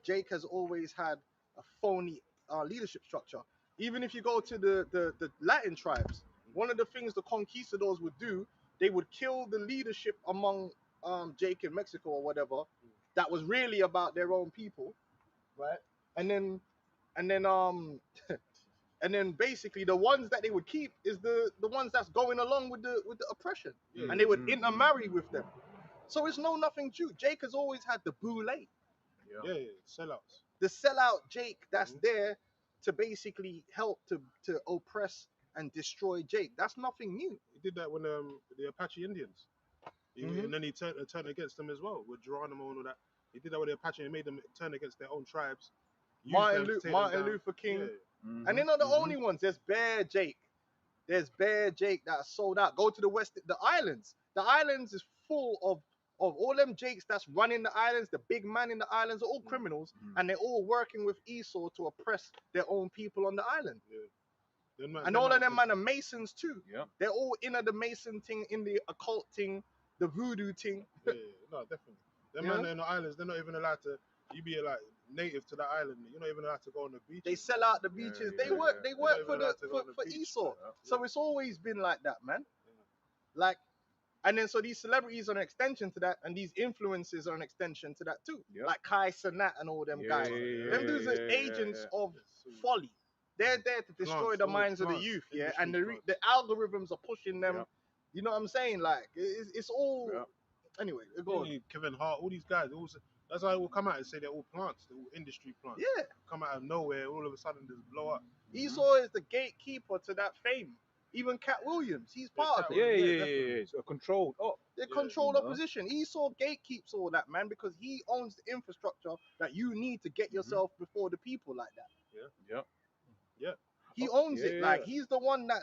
Jake has always had a phony leadership structure. Even if you go to the Latin tribes, one of the things the conquistadors would do, they would kill the leadership among Jake in Mexico or whatever, that was really about their own people, right? And then and then basically the ones that they would keep is the ones that's going along with the oppression, and they would intermarry with them. So it's nothing Jew. Jake has always had the boule, Yeah, sellouts. the sellout Jake that's there to basically help to oppress and destroy Jake. That's nothing new. He did that when the Apache Indians. And then he turned against them as well with Geronimo and all that. He did that with the Apache and made them turn against their own tribes. Used them to take them Martin down. Luther King. Yeah. And they're not the only ones. There's Bear Jake. There's Bear Jake that sold out. Go to the islands. The islands is full of all them Jakes that's running the islands. The big man in the islands are all criminals, and they're all working with Esau to oppress their own people on the island. And all of them man are Masons too. Yeah. They're all in the Mason thing, in the occult thing, the voodoo thing. Yeah, no, definitely. Them man in the islands, they're not even allowed to. You be like native to that island. You're not even allowed to go on the beach. They sell out the beaches. They work for Esau. So it's always been like that, man. Like, and then so these celebrities are an extension to that, and these influences are an extension to that too. Like Kai Cenat and all them guys. Them dudes are agents of folly. They're there to destroy the minds of the youth, and the algorithms are pushing them. You know what I'm saying? Like it's all. Anyway, go on. Kevin Hart, all these guys. That's why they will come out and say they're all plants, they're all industry plants. Yeah. Come out of nowhere, all of a sudden just blow up. Esau is the gatekeeper to that fame. Even Cat Williams, he's part of it. Yeah. So controlled. Oh, They control opposition. Esau gatekeeps all that, man, because he owns the infrastructure that you need to get yourself before the people like that. He owns it. Like he's the one that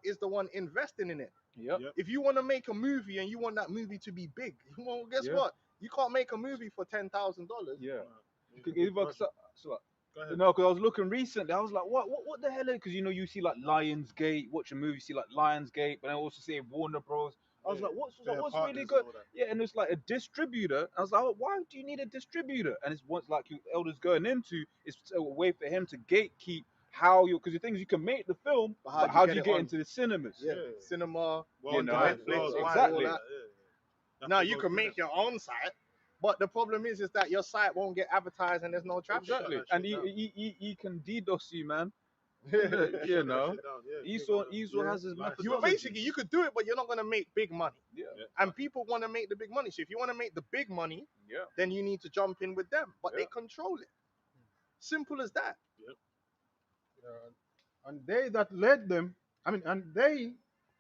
is the one investing in it. Yep. If you want to make a movie and you want that movie to be big, well, guess what? You can't make a movie for $10,000. Yeah. Go ahead. No, because I was looking recently. I was like, what the hell? Because you see like Lionsgate, watch a movie, you see like Lionsgate, but I also see Warner Bros. I was like, what's really good? Yeah, and it's like a distributor. I was like, why do you need a distributor? And it's once like you elders going into, it's a way for him to gatekeep how you, because the things you can make the film, but how do you get into the cinemas? Yeah, cinema, Netflix, exactly. all that. Now you can make your own site, but the problem is that your site won't get advertised and there's no traffic. Exactly, and he can DDoS you, man. You know, Esau has his methodology. You could do it, but you're not gonna make big money. Yeah. And people want to make the big money. So if you want to make the big money, then you need to jump in with them. But they control it. Simple as that. And they that led them, and they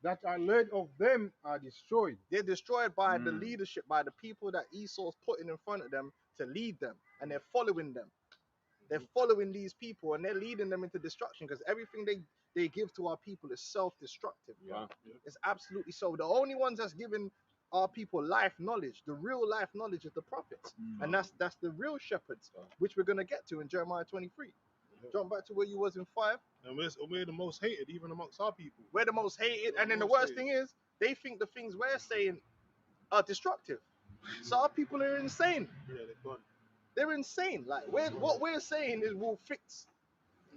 that are led of them are destroyed. They're destroyed by the leadership, by the people that Esau's putting in front of them to lead them, and they're following them. They're following these people, and they're leading them into destruction because everything they give to our people is self-destructive. Yeah. It's absolutely so. The only ones that's giving our people life knowledge. The real life knowledge is the prophets, and that's the real shepherds, which we're gonna get to in Jeremiah 23. Jump back to where you was in 5. And we're the most hated, even amongst our people. We're the most hated, and then the worst thing is they think the things we're saying are destructive. So our people are insane. Yeah, they're gone. They're insane. Like what we're saying is will fix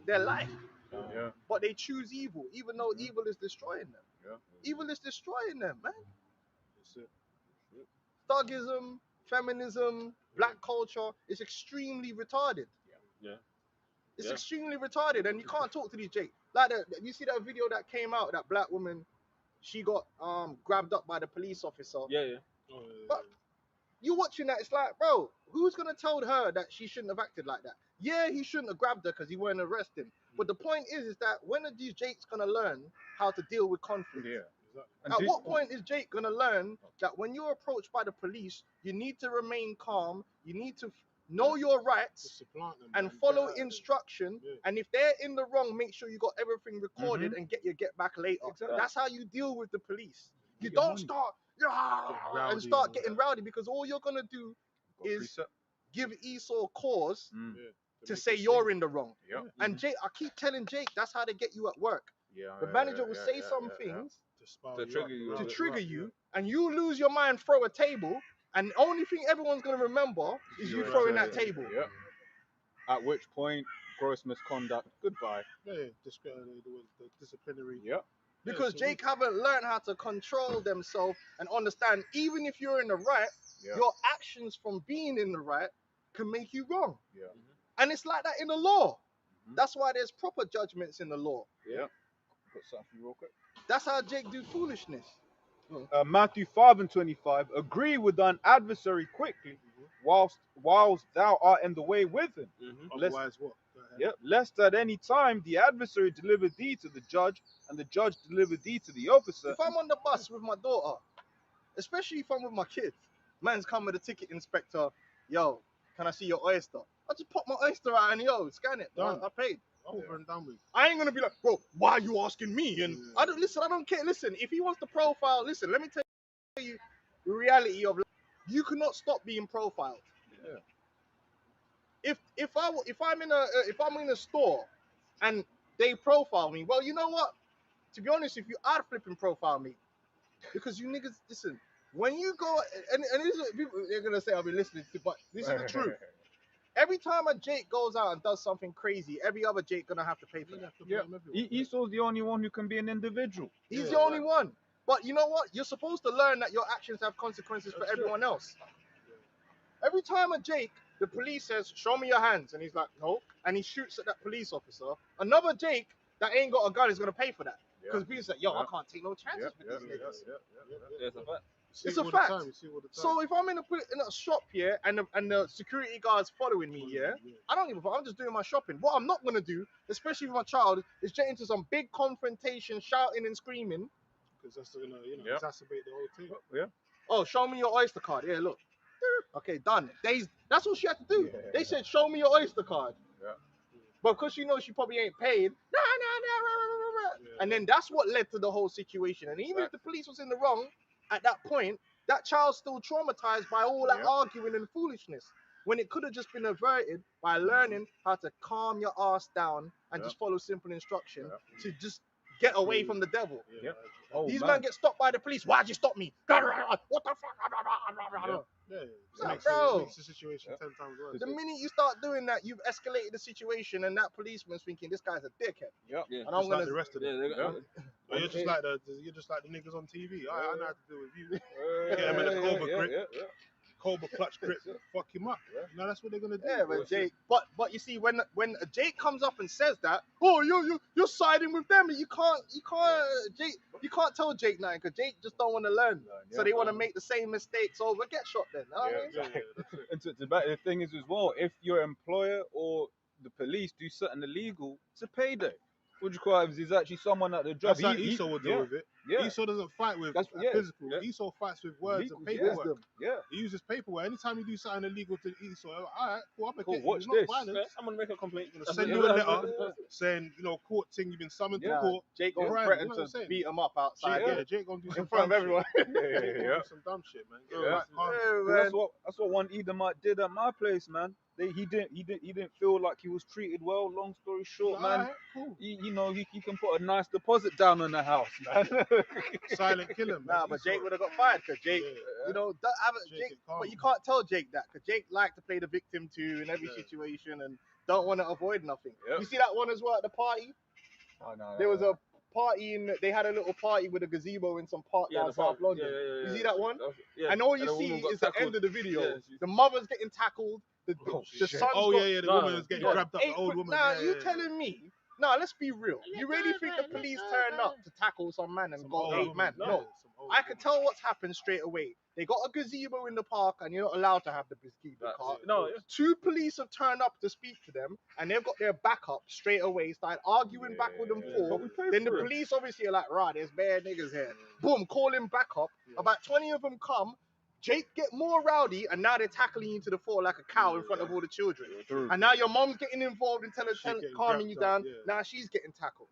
their life. Yeah. But they choose evil, even though evil is destroying them. Yeah. Evil is destroying them, man. That's it. Thugism, feminism, black culture is extremely retarded. Yeah. It's Yeah. extremely retarded, and you can't talk to these Jake. Like you see that video that came out, that black woman, she got grabbed up by the police officer. Yeah, yeah. Oh, yeah, But you watching that, it's like, bro, who's gonna tell her that she shouldn't have acted like that? Yeah, he shouldn't have grabbed her because he weren't arresting. But the point is that when are these Jakes gonna learn how to deal with conflict? Yeah. At what point is Jake gonna learn that when you're approached by the police, you need to remain calm, you need to know your rights Just supplant them, and man. follow Get out of instruction. Yeah. And if they're in the wrong, make sure you got everything recorded and get your get back later. Exactly. That's how you deal with the police. You Get your don't money. start rowdy and start and getting rowdy, because all you're gonna do Got is precept. give Esau cause Mm. there. to make say it you're safe. in the wrong. Yep. And Jake, I keep telling Jake, that's how they get you at work. Yeah. The manager will say some things To spar To you trigger up, you. round to it trigger up, you, and you lose your mind, throw a table, and the only thing everyone's gonna remember is you Yeah, throwing yeah, that table. Yep. At which point, gross misconduct. Goodbye. Yeah, the disciplinary. Yep. Because so Jake haven't learned how to control themselves and understand, even if you're in the right, Yeah. your actions from being in the right can make you wrong. Yeah. And it's like that in the law. Mhm. That's why there's proper judgments in the law. Yep. Put something real quick. That's how Jake do foolishness. Matthew 5:25. Agree with thine adversary quickly, whilst thou art in the way with him. Otherwise, what? Go ahead. Yep. Lest at any time the adversary deliver thee to the judge, and the judge deliver thee to the officer. If I'm on the bus with my daughter, especially if I'm with my kids, man's come with a ticket inspector, yo, can I see your oyster? I just pop my oyster out and yo, scan it. Done. I paid. Over and done with. I ain't gonna be like, bro, why are you asking me? And Yeah. I don't care. Listen, if he wants to profile, listen, let me tell you the reality of life. You cannot stop being profiled. Yeah. If I'm in a store and they profile me, well, you know what? To be honest, if you are flipping profile me, because you niggas, listen, when you go and this is what people they're gonna say I'll be listening to, but this is the truth. Every time a Jake goes out and does something crazy, every other Jake gonna have to pay for You that. have to Yeah. blame everyone. Esau's the only one who can be an individual. He's Yeah, the only one. But you know what? You're supposed to learn that your actions have consequences for That's it. everyone else. Every time a Jake, the police says, "Show me your hands," and he's like, "No," and he shoots at that police officer. Another Jake that ain't got a gun is gonna pay for that because people say, "Yo, I can't take no chances with these niggas." Yeah, it's a fact. You see It's it a all fact. The time. You see it all the time. So if I'm in a shop here and the security guard's following me, yeah, I don't give a fuck. I'm just doing my shopping. What I'm not gonna do, especially with my child, is get into some big confrontation, shouting and screaming. Because that's gonna, Yeah. exacerbate the whole thing. Yeah. Oh, show me your Oyster card. Yeah, look. Okay, done. That's what she had to do. Yeah. They said, show me your Oyster card. Yeah. But because she knows she probably ain't paid, nah. Yeah. And then that's what led to the whole situation. And even if the police was in the wrong at that point, that child's still traumatized by all that Yeah. arguing and foolishness. When it could have just been averted by learning how to calm your ass down and Yeah. just follow simple instruction Yeah. to just get away from the devil. Yeah. Oh, These man. men get stopped by the police. Why'd you stop me? What the fuck? Yeah. So, It bro. makes the situation 10 times worse. The minute you start doing that, you've escalated the situation, and that policeman's thinking this guy's a dickhead. Yep. Yeah. And I'm Just like gonna the rest of Yeah, them. they Yeah. got, But you're just like the niggas on TV. I know how to deal with you. Get him in a Cobra grip. Cobra clutch grip. Fuck him up. No, that's what they're gonna do. Yeah, but Jake. But you see, when a Jake comes up and says that, oh, you're siding with them, you can't tell Jake nothing because Jake just don't want to learn, so they want to make the same mistakes over. Get shot then. You know what I mean? Yeah, that's it. And the thing is as well, if your employer or the police do something illegal, it's a payday. What do you call it? If there's actually someone at the job, That's how Esau would deal with it. Yeah. Esau doesn't fight with Yeah. physical. Yeah. Esau fights with words Legal, and paperwork. Wisdom. He uses paperwork. Anytime you do something illegal to Esau, all right, cool, I'm gonna Cool, get watch you. It's not this. violence. I'm gonna make a complaint. I'm gonna send you a letter saying, court thing, you've been summoned to Nah, court. Jake Yeah. gonna Right, threaten you know what I'm to saying? beat him up outside. Jake gonna do some in front of dumb everyone. shit. Jake gonna do some dumb shit, man. Go back, calm. That's what one Edomite did at my place, man. He didn't feel like he was treated well. Long story short, man. Alright, cool. He can put a nice deposit down on the house, man. Silent killer, man. Nah, but Jake would have got fired because Jake, Jake, but you can't tell Jake that because Jake liked to play the victim too in every situation and don't want to avoid nothing. Yep. You see that one as well at the party? Oh, no, There was a party they had a little party with a gazebo in some park down South London. You see that one? Yeah. And all you the see woman got is the tackled. end of the video. Yeah, the mother's getting tackled. The son's The got woman was getting grabbed up, the old woman. Now Yeah, you yeah. telling me? Nah, let's be real. You really think the police turn up to tackle some man and Some go old 8 woman. man? Yeah, No. some old I can woman. tell what's happened straight away. They got a gazebo in the park and you're not allowed to have the gazebo car. No, yeah. 2 police have turned up to speak to them and they've got their backup straight away, started arguing back with them for. Then the police obviously are like, right, there's bad niggas here. Boom, call him back up. About 20 of them come. Jake get more rowdy and now they're tackling you to the floor like a cow in front of all the children. And now your mom's getting involved in calming you down. Now she's getting tackled.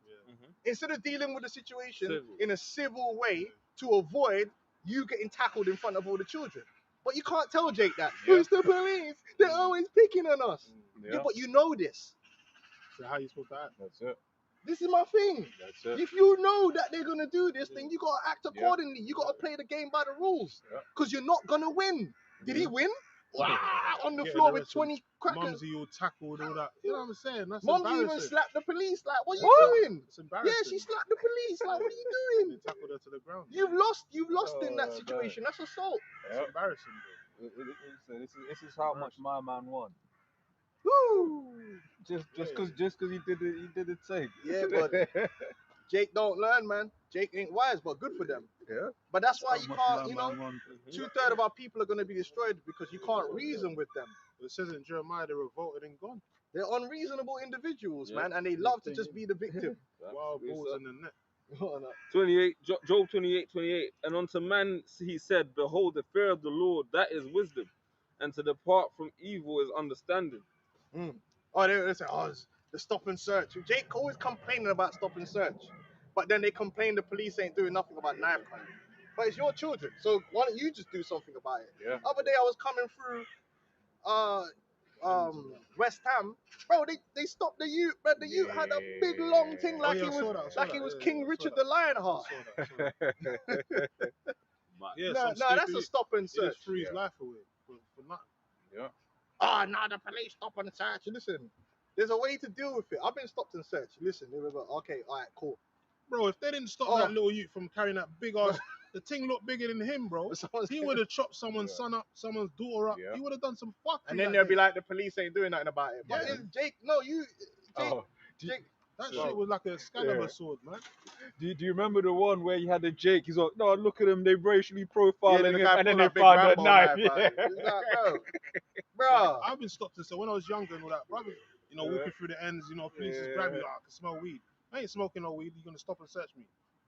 Instead of dealing with the situation in a civil way to avoid you getting tackled in front of all the children. But you can't tell Jake that. It's the police. They're always picking on us. Yeah, but you know this. So how you supposed to act? That's it. This is my thing. That's it. If you know that they're going to do this thing, you got to act accordingly. You got to play the game by the rules. Because you're not going to win. Did he win? Wow, on the floor with 20 crackers. Mumsy all tackled, all that. You know what I'm saying? That's Mumsy even embarrassing. slapped the police. Like, what are you doing? It's embarrassing. Yeah, she slapped the police. Like, what are you They doing? tackled her to the ground. You've lost in that situation. That's assault. It's embarrassing, bro. This is how much my man won. Woo! Just cause he did it thing. Yeah, but Jake don't learn, man. Jake ain't wise, but good for them. Yeah. But that's why you How can't, much my man won. 2/3 of our people are going to be destroyed because you can't reason with them. It says in Jeremiah they revolted and gone. They're unreasonable individuals, man, and they love to just be the victim. Wild balls in the net. 28, Job 28:28. And unto man he said, behold, the fear of the Lord, that is wisdom, and to depart from evil is understanding. Oh, they say, it's the stop and search. Jake always complaining about stop and search, but then they complain the police ain't doing nothing about knife crime. But it's your children, so why don't you just do something about it? Yeah. Other day I was coming through West Ham, bro. They stopped the Ute, but the Ute had a big long thing like he was King Richard the Lionheart. No, that's a stop and search. Just threw his life away for nothing. Yeah. Now the police stop and search. Listen, there's a way to deal with it. I've been stopped and searched. Listen, they were like, okay, all right, cool. Bro, if they didn't stop that little youth from carrying that big ass, the thing looked bigger than him, bro. He would have chopped someone's son up, someone's daughter up. He would have done some fucking. And then they'll be like, the police ain't doing nothing about it. But it's Jake, Jake. That shit was like a Excalibur sword, man. Do you remember the one where you had the Jake? He's like, no, look at him, they racially profiling him, and then they found a knife. Bro, I've been stopped so when I was younger and all that, brother. Walking through the ends, police just grab you. I can smell weed. I ain't smoking no weed. You're gonna stop and search me.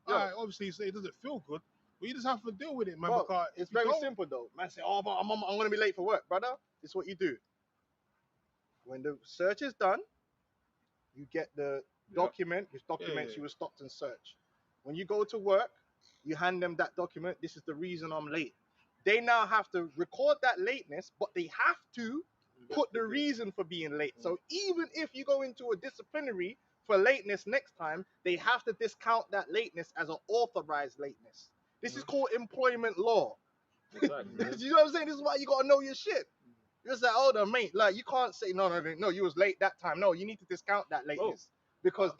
Alright, obviously it doesn't feel good, but you just have to deal with it, man. Bro, because it's very simple though. Man say, but I'm gonna be late for work, brother. This is what you do. When the search is done, you get the document which documents you were stopped and searched. When you go to work, you hand them that document. This is the reason I'm late. They now have to record that lateness, but they have to put the reason for being late. So even if you go into a disciplinary for lateness next time, they have to discount that lateness as an authorized lateness. This is called employment law. You know what I'm saying? This is why you gotta know your shit. You're just like, hold on, mate. Like, you can't say no, you was late that time. No, you need to discount that lateness because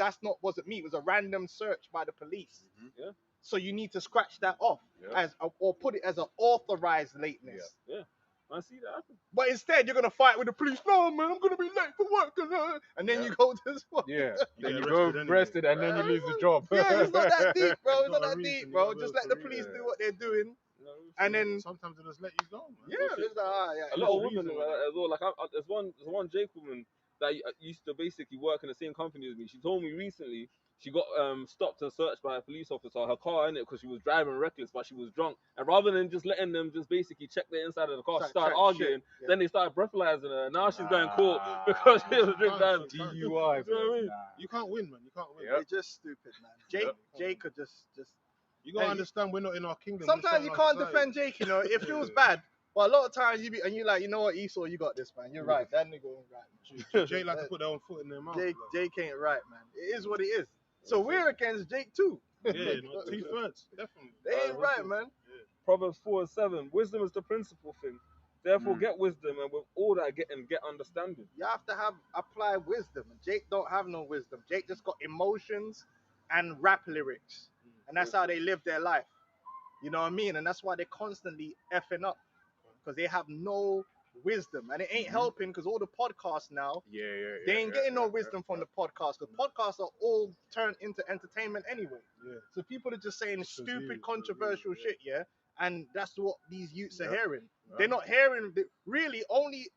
wasn't me. It was a random search by the police. Yeah. So you need to scratch that off or put it as an authorized lateness. Yeah. I see that happen. But instead, you're gonna fight with the police. No, man, I'm gonna be late for work, and then you go to this one. Yeah, then you go arrested, and then you lose the job. Yeah, it's not that deep, bro. It's not that deep, bro. Just let the police do what they're doing, and then sometimes they just let you go. Man. Yeah, it's like, a lot of women as well. Like there's one Jake woman that used to basically work in the same company as me. She told me recently she got stopped and searched by a police officer, her car in it, because she was driving reckless, but she was drunk. And rather than just letting them just basically check the inside of the car, she started arguing. Yeah. Then they started breathalyzing her. Now she's going court because she was drink driving. DUI. You know what I mean? Nah. You can't win, man. You can't win. They're just stupid, man. Jake could just. You gotta Hey, understand we're not in our kingdom. Sometimes you can't defend Jake, you know. It feels bad, but a lot of times you're like, you know what, Esau, you got this, man. You're right. That nigga ain't right, man. Jake like to put their own foot in their mouth. Jake ain't right, man. It is what it is. So we're against Jake too. Yeah, no, 2/3, definitely. They ain't right, man. Proverbs 4:7. Wisdom is the principal thing. Therefore, Mm. get wisdom, and with all that, get understanding. You have to apply wisdom. Jake don't have no wisdom. Jake just got emotions and rap lyrics, and that's how they live their life. You know what I mean? And that's why they're constantly effing up, because they have no wisdom, and it ain't helping. Because all the podcasts now, they ain't getting no wisdom from the podcast, because podcasts are all turned into entertainment anyway. Yeah. So people are just saying stupid, views, controversial yeah. shit, yeah, and that's what these youths are Yeah. hearing. They're not hearing really only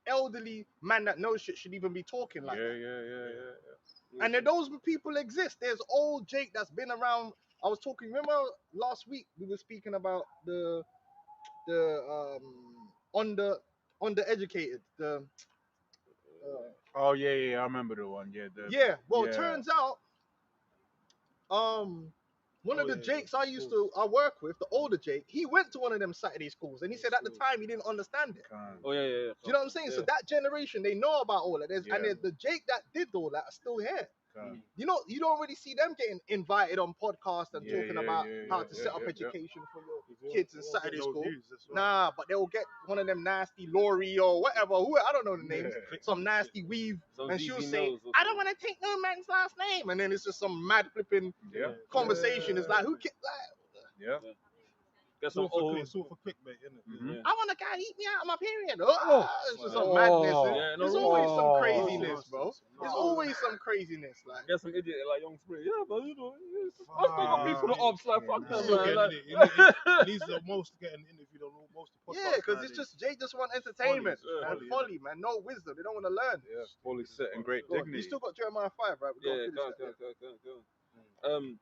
elderly man that knows shit should even be talking like that. Yeah. And then those people exist. There's old Jake that's been around. I was talking. Remember last week we were speaking about the undereducated. Oh yeah. I remember the one. Yeah. Yeah. Well, yeah. it turns out one of the Jakes I work with, the older Jake, he went to one of them Saturday schools, and he said at the time he didn't understand it. Oh yeah. Do you know what I'm saying? So that generation, they know about all of this, and Yeah. the Jake that did all that are still here. Con. You know, you don't really see them getting invited on podcasts and Yeah, talking yeah, about yeah, how yeah, to yeah, set up yeah, education for your kids in Saturday No school. views, that's right. Nah, but they'll get one of them nasty Lori or whatever, who I don't know the names, Yeah. some nasty weave, Some and she'll DB say, knows or I don't want to take no man's last name, and then it's just some mad flipping Yeah. conversation. It's like, like, Yeah. Get It's some all for old. click- it's all for clickbait, isn't it? Mhm. I want a guy to eat me out of my period. It's just some madness. Yeah, no, There's no, always no. some craziness, bro. Nonsense. There's always some craziness, like. Get some idiot like Young Spray. Yeah, but you know, Fuck. most people be for the ops like fuck He's them, still man. getting Like, it. He's the most getting interviewed on most of the podcasts. Yeah, because it's just Jake just want entertainment Folly, and folly, folly, man. No wisdom. They don't want to learn. Yeah. Fully set in great Go on, dignity. you still got Jeremiah 5, right? We yeah, gotta finish that, go.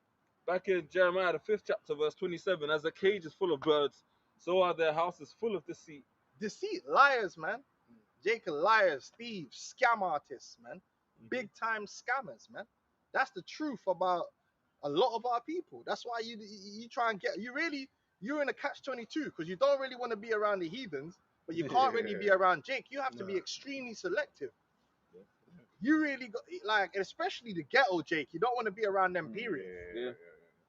Back in Jeremiah, the 5th chapter, verse 27, as the cage is full of birds, so are their houses full of deceit. Deceit, liars, man. Jake are liars, thieves, scam artists, man. Big time scammers, man. That's the truth about a lot of our people. That's why you try and you're in a catch-22 because you don't really want to be around the heathens, but you can't really be around Jake. You have to be extremely selective. You really got, like, especially the ghetto Jake. You don't want to be around them, period. Yeah.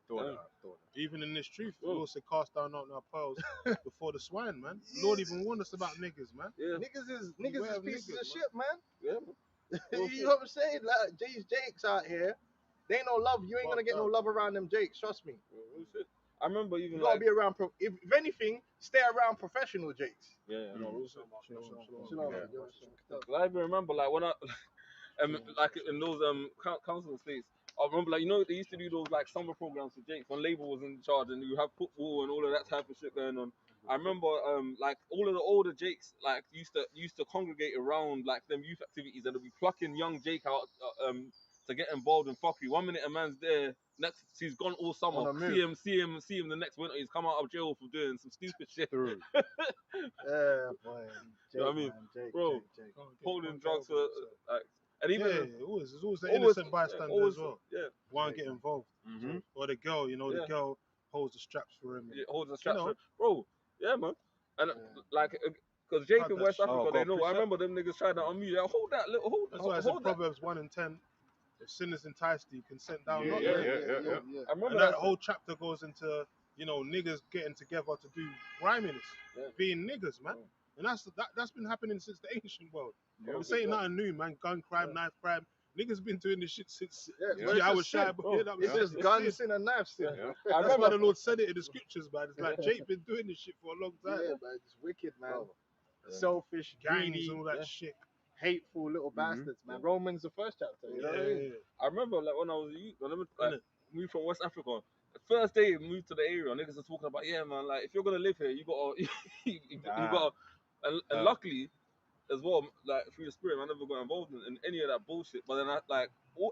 Thought Yeah. that. Even in this truth, we Whoa. also cast down not our pearls before the swine, man. The Lord even warned us about niggas, man. Yeah, Niggas is Beware of pieces niggas, of shit, man. yeah. You know what I'm saying? Like, these Jakes out here, they ain't no love. You ain't gonna get no love around them Jakes. Trust me. Real shit. I remember even You gotta like, be around. If anything, stay around professional Jakes. yeah, no, real shit. Yeah. Cause I even remember like when I, like in those council estates, I remember like, you know, they used to do those like summer programs for Jakes when Labour was in charge, and you have football and all of that type of shit going on. I remember like all of the older Jakes like used to congregate around like them youth activities, and they'll be plucking young Jake out to get involved in fuckery. 1 minute a man's there, next he's gone all summer. On the See him the next winter. He's come out of jail for doing some stupid shit. Yeah, boy. You know what I mean? Man, Jake, Bro, Jake. Holding drugs for like, and Yeah, even it's always the always- innocent bystander always- as well. yeah, One get involved. Mm-hmm. Or the girl, you know, Yeah. the girl holds the straps for him. it holds the straps, know. bro. Yeah, man. And Yeah. like, because Jake Had in that West shit. Africa, Oh, they God, know. I precept. remember them niggas trying to unmute. Like, hold that little, That's why it's in hold that. Proverbs 1 and 10. If sin is enticed you, consent down Yeah, not. yeah, right? yeah. I remember And that. that whole chapter goes into, you know, niggas getting together to do griminess, Yeah. being niggas, man. Yeah. And that's been happening since the ancient world. Yeah. This ain't nothing new, man. Gun crime, knife crime. Niggas been doing this shit since Yeah, I it's was just shy, sin, but bro. yeah, that was It's sin. just It's guns sin. in and knives. Yeah. Yeah, I That's why remember. the Lord said it in the scriptures, man. It's like Jake been doing this shit for a long time. man, it's wicked, man. Bro. Yeah. Selfish, Gangs greedy, and all that Yeah. shit. hateful little bastards, man. Yeah. Romans, the first chapter. You know what I mean? I remember like when I was a youth, when I Innit? moved from West Africa. The first day we moved to the area, niggas are talking about, yeah, man, like if you're gonna live here, you gotta, you Nah. gotta, and luckily, as well, like through the spirit, I never got involved in any of that bullshit. But then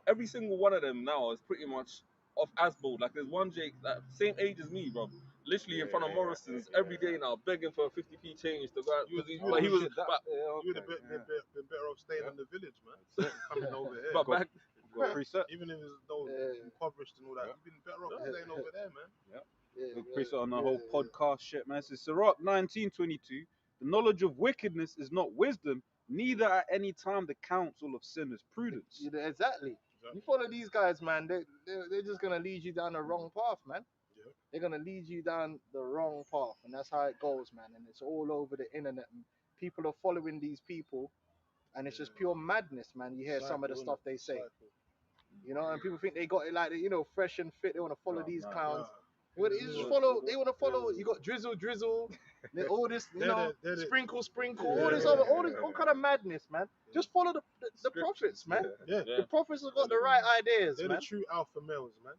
every single one of them now is pretty much off Asbo. Like there's one Jake, like same age as me, bro. Literally in front of Morrison's every day now, begging for a 50p change to go out. You He would was, have been better off staying in the village, man. Coming over here. but back, Preset. Even if it's those impoverished and all that, you've been better off staying over there, man. Preset on the whole podcast shit, man. It says Sirach 19:22. The knowledge of wickedness is not wisdom, neither at any time the counsel of sin is prudence. Exactly. You follow these guys, man. They're just gonna lead you down the wrong path, man. Yeah. They're gonna lead you down the wrong path, and that's how it goes, man. And it's all over the internet. And people are following these people, and it's just pure madness, man. You hear some of the stuff they say, you know, and people think they got it like, you know, fresh and fit. They want to follow these clowns. Well, they just follow. They want to follow. You got drizzle, all this, you know, sprinkle, all this all kind of madness, man. Just follow the prophets, man. Yeah. The prophets have got the right ideas, They're man. the true alpha males, man.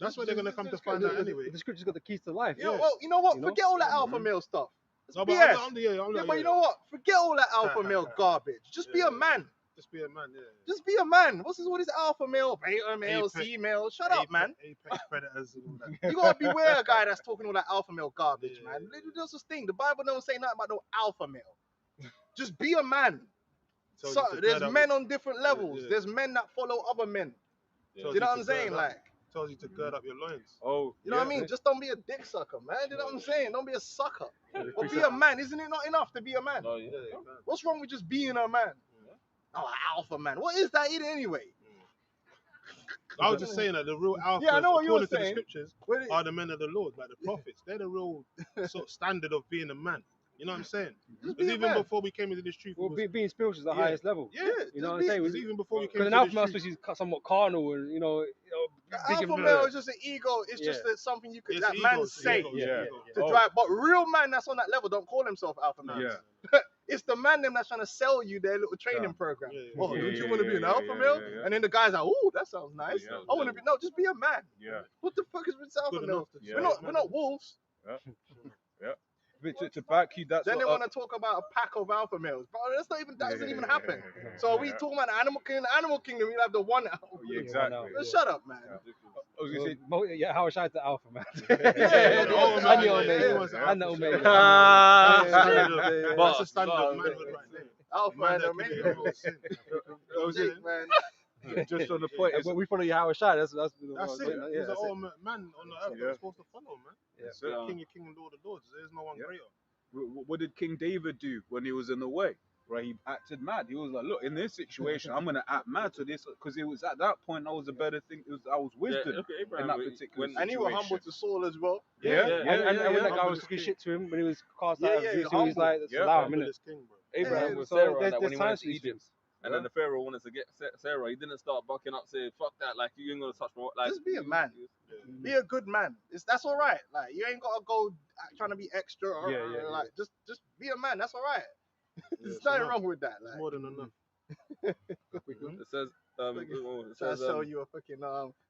That's what they're gonna come to find out anyway. The scripture's got the keys to life. Yeah, well, you know what? You know? Forget all that alpha male stuff. It's No, but BS. I'm But you know what? Forget all that alpha male garbage. Just be a man. Just be a man, Just be a man. What's this? What is alpha male, beta male, Apex- C male? Shut up, man. Apex predators and all that. You gotta beware a guy that's talking all that alpha male garbage, Yeah. man. There's this thing. The Bible don't say nothing about no alpha male. Just be a man. Tells So you to there's gird up men your- on different levels. Yeah. There's men that follow other men. Yeah. Do you know what I'm saying? Like, Tells you to gird up your loins. Oh, you know what I mean? Just don't be a dick sucker, man. Do you know what I'm saying? Don't be a sucker. But be a man. Isn't it not enough to be a man? no, yeah. What's wrong with just being a man? Oh, alpha man. What is that anyway? I was just saying that the real alphas, Yeah, I know what you were according to the saying. scriptures, What is- are the men of the Lord, like the prophets. They're the real sort of standard of being a man. You know what I'm saying? Just Because be a even man. before we came into this truth, Well, it was, being spiritual is the Yeah. highest level. yeah, You know what I'm be- saying? because even before we came Because an into alpha this male truth, especially is somewhat carnal and The big alpha and- male is just an ego. It's just Yeah. that something you could it's that ego, man it's say ego, it's Yeah. ego. to drive. But real man that's on that level don't call himself alpha man. Yeah. It's the man them that's trying to sell you their little training program. Yeah, yeah. Oh, Yeah, don't you yeah, want to be yeah, an yeah, alpha yeah, male? yeah, yeah. And then the guy's like, oh, that sounds nice. Yeah, I want to be no, just be a man. Yeah. What the fuck is with alpha Good male? enough to Yeah. We're not wolves. But to back you, that's Then they what want to talk about a pack of alpha males, bro. That's not even that doesn't even Yeah. happen. So are we Yeah. talking about the animal kingdom? We have the one alpha. Yeah, exactly. Yeah, Well, shut up, man. I was gonna say, yeah, how shout to alpha man. Yeah, and the omega. And the omega. That's the standard of manhood right there. Alpha Man and that omega. committed no sin. I was Jake, man. just on the point. Yeah, but we follow you, Howard Shine. That's That's it. yeah, He's that's the it. old man on the earth that Yeah. we're supposed to follow, man. Yeah. It's the King of Kings and Lord of Lords. There's no one Yeah. greater. What did King David do when he was in the way? Right, he acted mad. He was like, "Look, in this situation, I'm gonna act mad to this because it was at that point I was a better thing. I was wisdom look at Abraham in that when- particular when- And he was situation." humble to Saul as well. Yeah, And when that guy Humble was is talking king. shit to him when he was cast Yeah, out of yeah, Zeus, he's he was like, Yeah. allow him, Humble innit? is king, bro. Abraham Yeah, was so Sarah there's- like, when there's he went times to for these Egypt. things. And then the Pharaoh wanted to get Sarah. He didn't start bucking up, saying, "Fuck that! Like you ain't gonna touch my like." Just be a man. Be a good man. That's all right. Like you ain't gotta go trying to be extra. Yeah. Like just be a man. That's all right. Yeah, There's it's nothing enough. wrong with that. It's Like more than enough. It says, it trying to says, sell you a fucking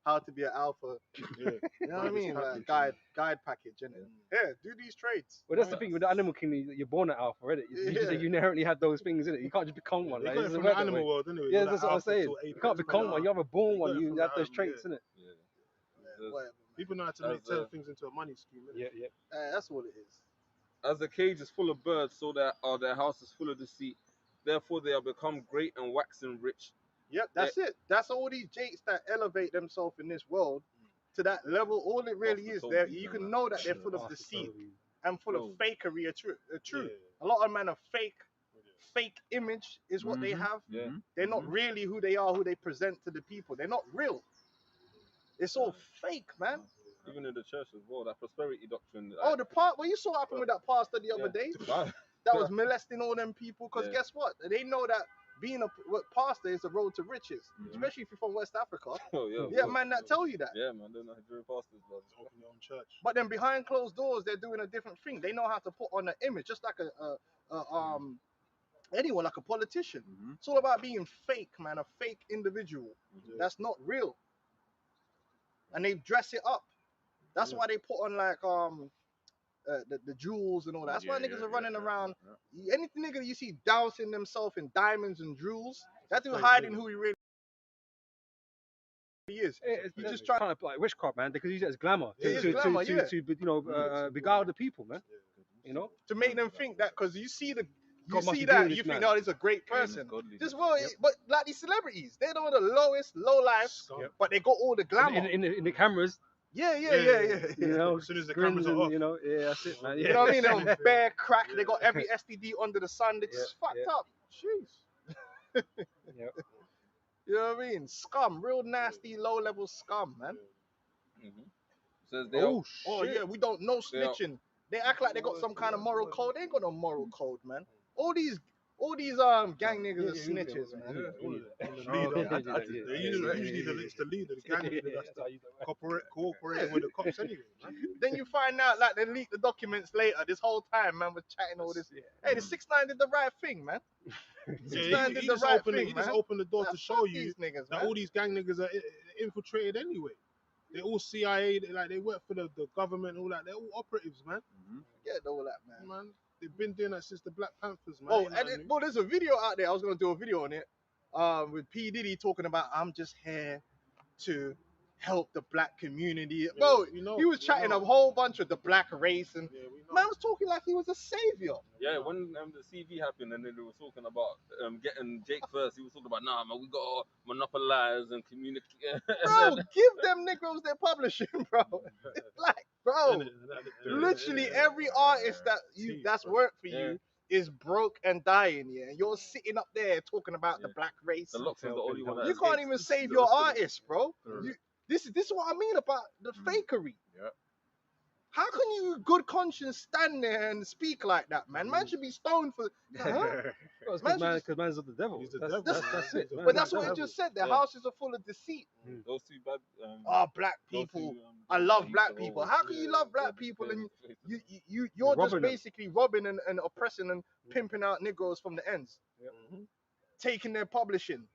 how to be an alpha. Yeah. You know what I mean? Like Package, guide package, innit? Yeah, do these trades. Well, that's the thing with the animal kingdom. You're born at alpha, innit? Yeah. You inherently have those things in it. You can't just become one. They Like, got it it doesn't from work the that animal way. world, anyway. Yeah, With that's that what I'm alpha saying. to You apex can't become predator. one. You have a born They got one. it You from have the those animal, traits, yeah. innit? Whatever. People know how to As, turn things into a money scheme. innit? Yeah. That's all it is. As the cage is full of birds, so that are their houses full of deceit. Therefore they are become great and waxing rich. Yep, that's it. That's all these jakes that elevate themselves in this world to that level. All it really is, there you can know that they're full of deceit and full of fakery. True. Yeah. A lot of men are fake. Fake image is what they Mhm. have. Yeah. They're not really who they are, who they present to the people. They're not real. It's all fake, man. Even in the church as well, that prosperity doctrine. Oh, the part where you saw what happened with that pastor the other day Wow. that was molesting all them people. Because Yeah. guess what? They know that being a pastor is the road to riches, especially if you're from West Africa. Oh, yeah. Yeah, man, that tell you that. Yeah, man. They're not Nigerian pastors, bro. Open your own church. But then behind closed doors, they're doing a different thing. They know how to put on an image, just like anyone, like a politician. Mhm. It's all about being fake, man, a fake individual. Yeah. That's not real. And they dress it up. That's Yeah. why they put on like the jewels and all that. That's why niggas are running around. Any nigga you see dousing themselves in diamonds and jewels, that dude hiding who he really is. He's just trying to like witchcraft, man, because he's as glamour Yeah. beguile the people, man. You know, To make them think that, because you see God you must see be that doing you this, think, man. oh, he's a great person. godly. Just well, but like these celebrities, they're the lowest, low lives, but they got all the glamour. in the cameras, Yeah. you know, As soon as the grins cameras are and, off. you know, yeah, that's it, man. Yeah. You know what I mean? They're on bare crack. They got every STD under the sun. They just fucked up. Jeez. Yeah. You know what I mean? Scum, real nasty, low level scum, man. Says they Oh yeah, we don't know snitching. They act like they got some kind of moral code. They ain't got no moral code, man. All these gang niggas are snitches, man. Usually it's the leader, the gang leader that's cooperating with the cops anyway, man. Then you find out like they leaked the documents later. This whole time, man, was chatting all this. Hey, the 6ix9ine did the right thing, man. 6ix9ine did the right thing, He man. just opened the door to show you these niggas, that man. all these gang niggas are infiltrated anyway. They all CIA, they work for the government, all that. They're all operatives, man. Get all that, man. They've been doing that since the Black Panthers, man. Oh, You know what I mean? there's a video out there. I was gonna do a video on it, with P Diddy talking about I'm just here to help the black community. Bro, he was chatting a whole bunch of the black race, and man was talking like he was a savior. Yeah, when the CV happened and then they were talking about getting Jake first, he was talking about, nah, man, we gotta monopolize and communicate. Bro, give them Negroes their publishing, bro. It's like, bro, literally every artist that's worked for you is broke and dying, yeah. And you're sitting up there talking about the black race. The Locks is the only one that You can't even save your artist, bro. This is what I mean about the fakery. Yeah. How can you, good conscience, stand there and speak like that, man? Man should be stoned for. Because man's of the devil. That's it. But that's what it just said. Their houses are full of deceit. Those two bad. Black people. I love black people. How can you love black people and you're just basically robbing and oppressing and pimping out Negroes from the ends, taking their publishing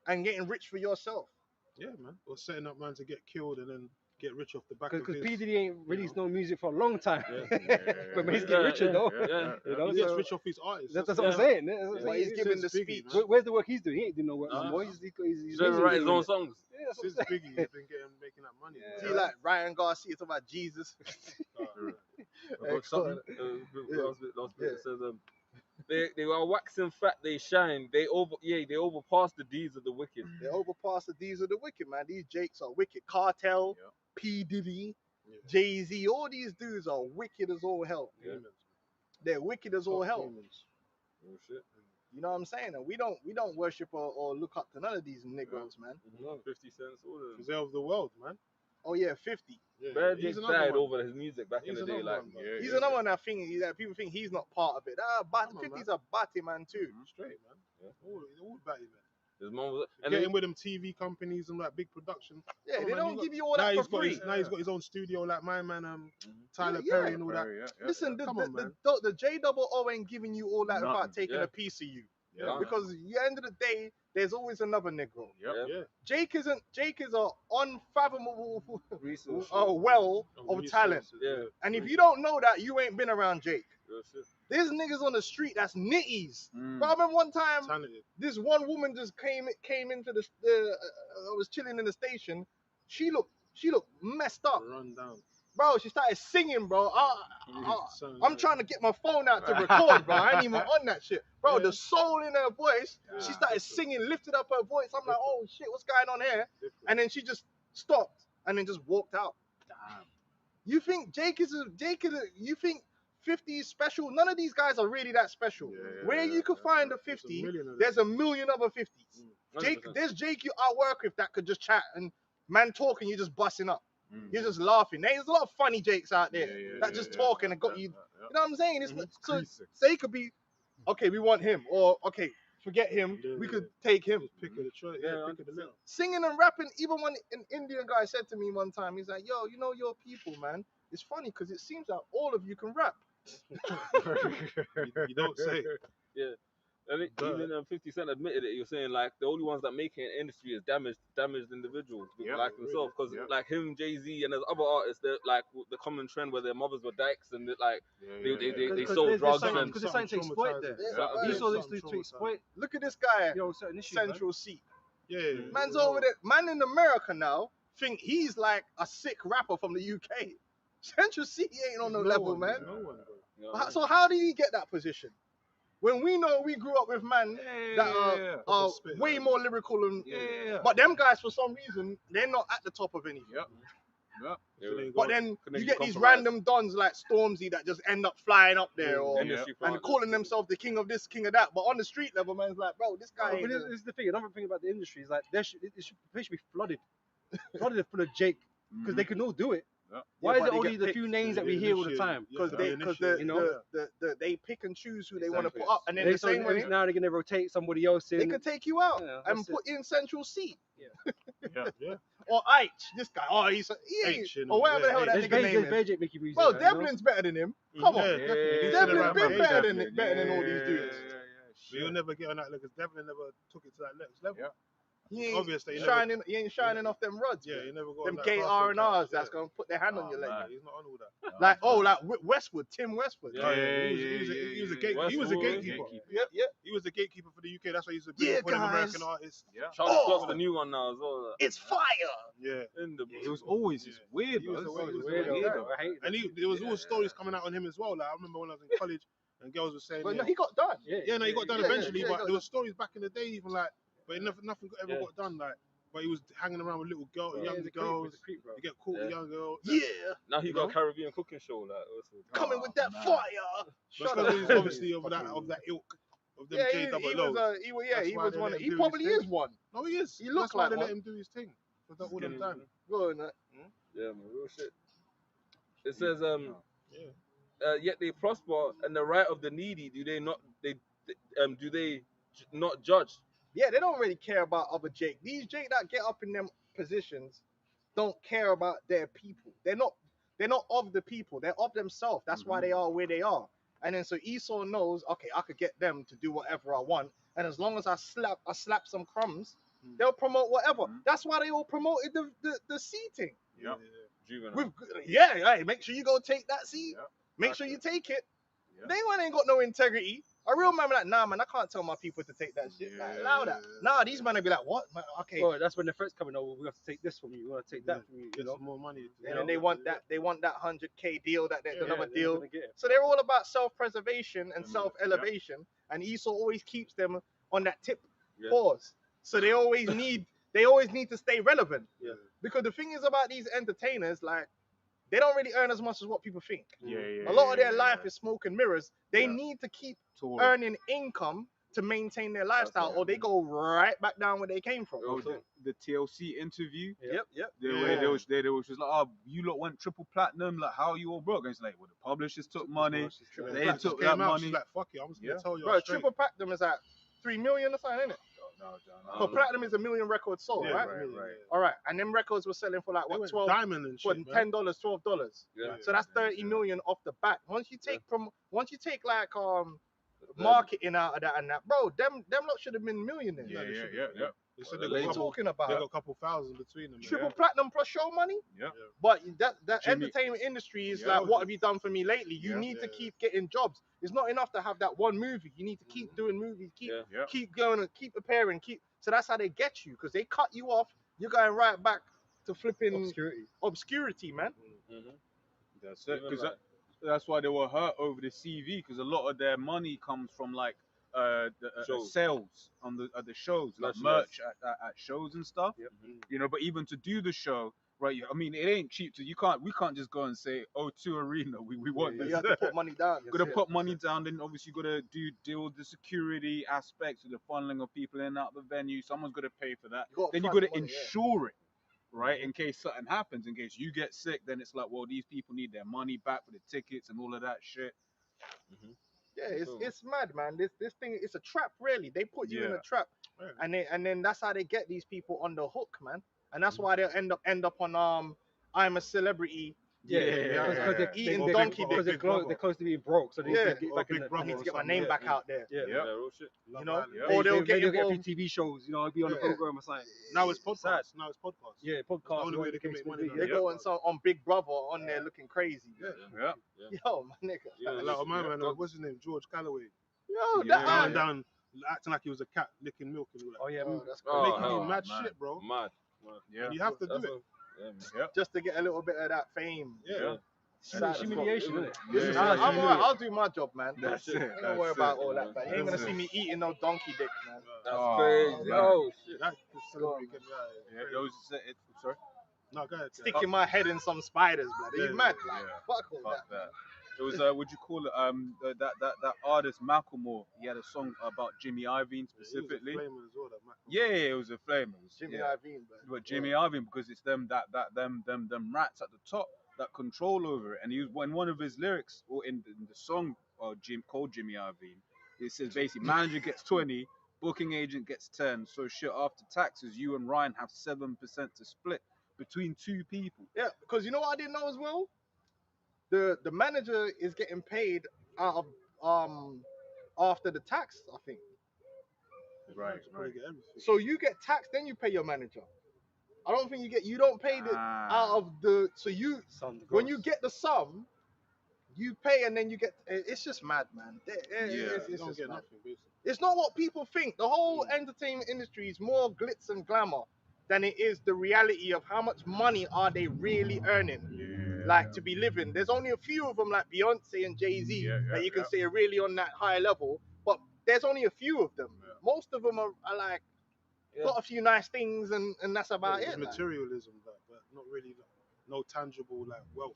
and getting rich for yourself? Yeah, man. Or setting up man to get killed and then get rich off the back of his. Because P Diddy ain't released no music for a long time. But he's getting richer though. You know, he gets rich off his artists. That's what I'm saying. But he's giving the speech. Where's the work he's doing? He ain't doing no work no more. He's doesn't write his own songs. Yeah, since Biggie, he's been making that money. See, like Ryan Garcia talking about Jesus. Last bit says they are waxing fat, they shine, they overpass the deeds of the wicked. They overpass the deeds of the wicked, man. These Jakes are wicked. Cartel, P Diddy, Jay-Z, all these dudes are wicked as all hell. They're wicked as all hell. Oh shit. You know what I'm saying? And we don't worship or look up to none of these Negroes, man. 50 cents, all of them. Because they're of the world, man. Oh yeah, 50. Bad Jake died over his music back in the day. Like, he's another one that people think he's not part of it. 50's a batty man too. Straight, man. All batty, man. His mom was, getting with them TV companies and like big production. Yeah, they don't give you all that for free. Now he's got his own studio, like my man, Tyler Perry and all that. Listen, the J-O-O ain't giving you all that without taking a piece of you. Because at the end of the day, there's always another Negro. Jake is an unfathomable well of talent. And if you don't know that, you ain't been around Jake. There's niggas on the street that's nitties. But I remember one time, this one woman just came into the. I was chilling in the station. She looked messed up. Run down. Bro, she started singing, bro. I'm trying to get my phone out to record, bro. I ain't even on that shit. Bro, the soul in her voice, she started singing, lifted up her voice. I'm like, oh shit, what's going on here? And then she just stopped and then just walked out. Damn. You think Jake is you think 50 is special? None of these guys are really that special. Where you could find a 50, there's a million other 50s. There's Jake you work with that could just chat and man talking, you just busting up. You're just laughing. There's a lot of funny Jakes out there that just talking and got you. You know what I'm saying? So they could be, okay, we want him, or okay, forget him. We could take him. Pick of the choice. Pick of the middle. Singing and rapping. Even when an Indian guy said to me one time, he's like, "Yo, you know your people, man. It's funny because it seems like all of you can rap." You don't say. Yeah. And even 50 Cent admitted it. He was saying like the only ones that make it in industry is damaged individuals like himself. Because like him, Jay-Z, and there's other artists that like the common trend where their mothers were dykes and that, like they sold drugs and because there's something to exploit there. He saw this to exploit. Look at this guy. Certain issues, Central Seat. Yeah. Man's over there. Man in America now think he's like a sick rapper from the UK. Central C ain't on no level, man. So how did he get that position? When we know we grew up with man that are way more lyrical than, but them guys for some reason they're not at the top of anything. But then you get these random dons like Stormzy that just end up flying up there and calling themselves the king of this, king of that. But on the street level, man's like, bro, this guy. But this is the thing. Another thing about the industry is like it should be flooded full of Jake because they can all do it. Why is it only the few names that we hear all the time? Because they pick and choose who they want to put up, and then the same way now they're gonna rotate somebody else in. They can take you out and put in Central C. Or H, this guy. He ain't, or whatever the hell that nigga name is. Well, Devlin's better than him. Come on, Devlin's been better than all these dudes. But you'll never get on that level because Devlin never took it to that next level. He ain't obviously shining. He ain't shining off them rods. Yeah, he never got them gay R&Rs that's gonna put their hand on your leg. He's not on all that. Like Westwood, Tim Westwood. He was a gatekeeper. He was the gatekeeper for the UK. That's why he's a big American artist. Charlie Scott's the new one now as well. It's fire. Yeah. It was always weird. And there was all stories coming out on him as well. Like I remember when I was in college and girls were saying. But no, he got done. He got done eventually. But there were stories back in the day, even like. But nothing ever got done, like. But he was hanging around with little girls, young girls. You get caught with young girls. Yeah. Now he got a Caribbean cooking show, like. Coming with that fire. Because he's obviously of that ilk of them he was one. He probably is one. No, he is. He looks like one. They let him do his thing for all the time. Go on, yeah, man, real shit. It says yet they prosper and the right of the needy. Do they not judge? Yeah, they don't really care about other Jake. These Jake that get up in them positions don't care about their people. They're not of the people. They're of themselves. That's why they are where they are. And then so Esau knows, okay, I could get them to do whatever I want. And as long as I slap some crumbs, they'll promote whatever. That's why they all promoted the seating. Hey, make sure you go take that seat. Make sure you take it. They ain't got no integrity. A real man be like, nah, man, I can't tell my people to take that shit. Like, allow that. Nah, these men will be like, what? Man, okay. Well, that's when the threats coming over. We have to take this from you. We want to take that from you. Get some more money. And then they want that 100K deal that they're another deal. So they're all about self-preservation and self-elevation. And Esau always keeps them on that tip pause. So they always need to stay relevant. Because the thing is about these entertainers, like, they don't really earn as much as what people think. A lot of their life is smoke and mirrors. They need to keep earning income to maintain their lifestyle, or they go right back down where they came from. The TLC interview. Yep. They was just like, oh, you lot went triple platinum. Like, how you all broke? And it's like, well, the publishers took money. They took that money. Like, fuck it, I'm just gonna tell you. Bro, triple platinum is at 3 million or something, isn't it? So platinum is 1 million records sold, right? All right, and them records were selling for like what, 12 diamond and shit, $10, $12. So that's 30 million off the bat. Once you take like marketing out of that and that, bro, them lot should have been millionaires. So what are you talking about? They got a couple thousand between them. Triple platinum plus show money. But that entertainment industry is like, what have you done for me lately? You need to keep getting jobs. It's not enough to have that one movie. You need to keep doing movies, keep going and keep preparing, So that's how they get you, because they cut you off. You're going right back to flipping obscurity, man. That's it. Because that's why they were hurt over the CV, because a lot of their money comes from like sales on the shows, like merch at shows and stuff. You know, but even to do the show, right? I mean, it ain't cheap. We can't just go and say, O2 Arena, we want this. You have to put money down. You got to put money down. Then obviously you got to deal with the security aspects of the funneling of people in and out of the venue. Someone's got to pay for that. Then you got to insure it, right? In case something happens, in case you get sick, then it's like, well, these people need their money back for the tickets and all of that shit. Yeah, it's mad, man. This thing, it's a trap, really. They put you in a trap, and then that's how they get these people on the hook, man. And that's why they'll end up on I'm a Celebrity Because they're Eating Or donkey Big- dick. or they're Big close, Brother. they're close to being broke, so they need Yeah. to get Or back in Big the. Brother I need or to get my something, name yeah. back out there. Yeah. Yeah, real shit. You know, Island. or they'll get maybe get a involved. few TV shows, be on the Yeah. program or something. Now it's Sad. podcast. Now it's podcast. Yeah, That's the podcast. only way they can make money now. They go on Big Brother on there looking crazy. Yeah. Yo, my nigga. Yeah, A lot of my man, God. what's his name? George Calloway. Yo, Yeah. that Going man. down, acting like he was a cat licking milk and all that. Oh yeah, Oh, that's Oh, crazy. Making hell, you mad man. shit, bro. Mad. Yeah. You have to do That's it. Yeah, man. Just to get a little bit of that fame. Yeah. Sad as fuck. humiliation, isn't it? Listen, Yeah. I'm alright. I'll do my job, man. That's I it. ain't gonna worry about all that, man. You ain't gonna That's see it. me eating no donkey dick, man. That's Oh, crazy. man. Oh, shit. That celebrity can be out Yeah, here. it was, sorry? No, go ahead. Sticking my head in some spiders, blood. Are you Yeah, mad? yeah. Like, fuck all Fuck that. that. It was would you call it that artist Macklemore? He had a song about Jimmy Iovine specifically. He was a flamer as well, that Mac. Yeah, it was a flame. It was, Jimmy yeah. Iovine, man. But Jimmy Iovine, because it's them rats at the top that control over it. And he was in one of his lyrics or in the song called Jimmy Iovine, it says basically manager gets 20, booking agent gets 10. So shit, after taxes, you and Ryan have 7% to split between two people. Yeah, because you know what I didn't know as well? The manager is getting paid out of after the tax, I think. Right, Probably get everything. So you get taxed, then you pay your manager. I don't think you don't pay the out of the when you get the sum, you pay and then you get. It's just mad, man. You It's don't just get mad. nothing, basically. It's not what people think. The whole entertainment industry is more glitz and glamour than it is the reality of how much money are they really earning, like to be living. There's only a few of them like Beyonce and Jay-Z that you can say are really on that high level, but there's only a few of them. Most of them are like got a few nice things and that's about It's it. Like. materialism, like, but not really no tangible like wealth.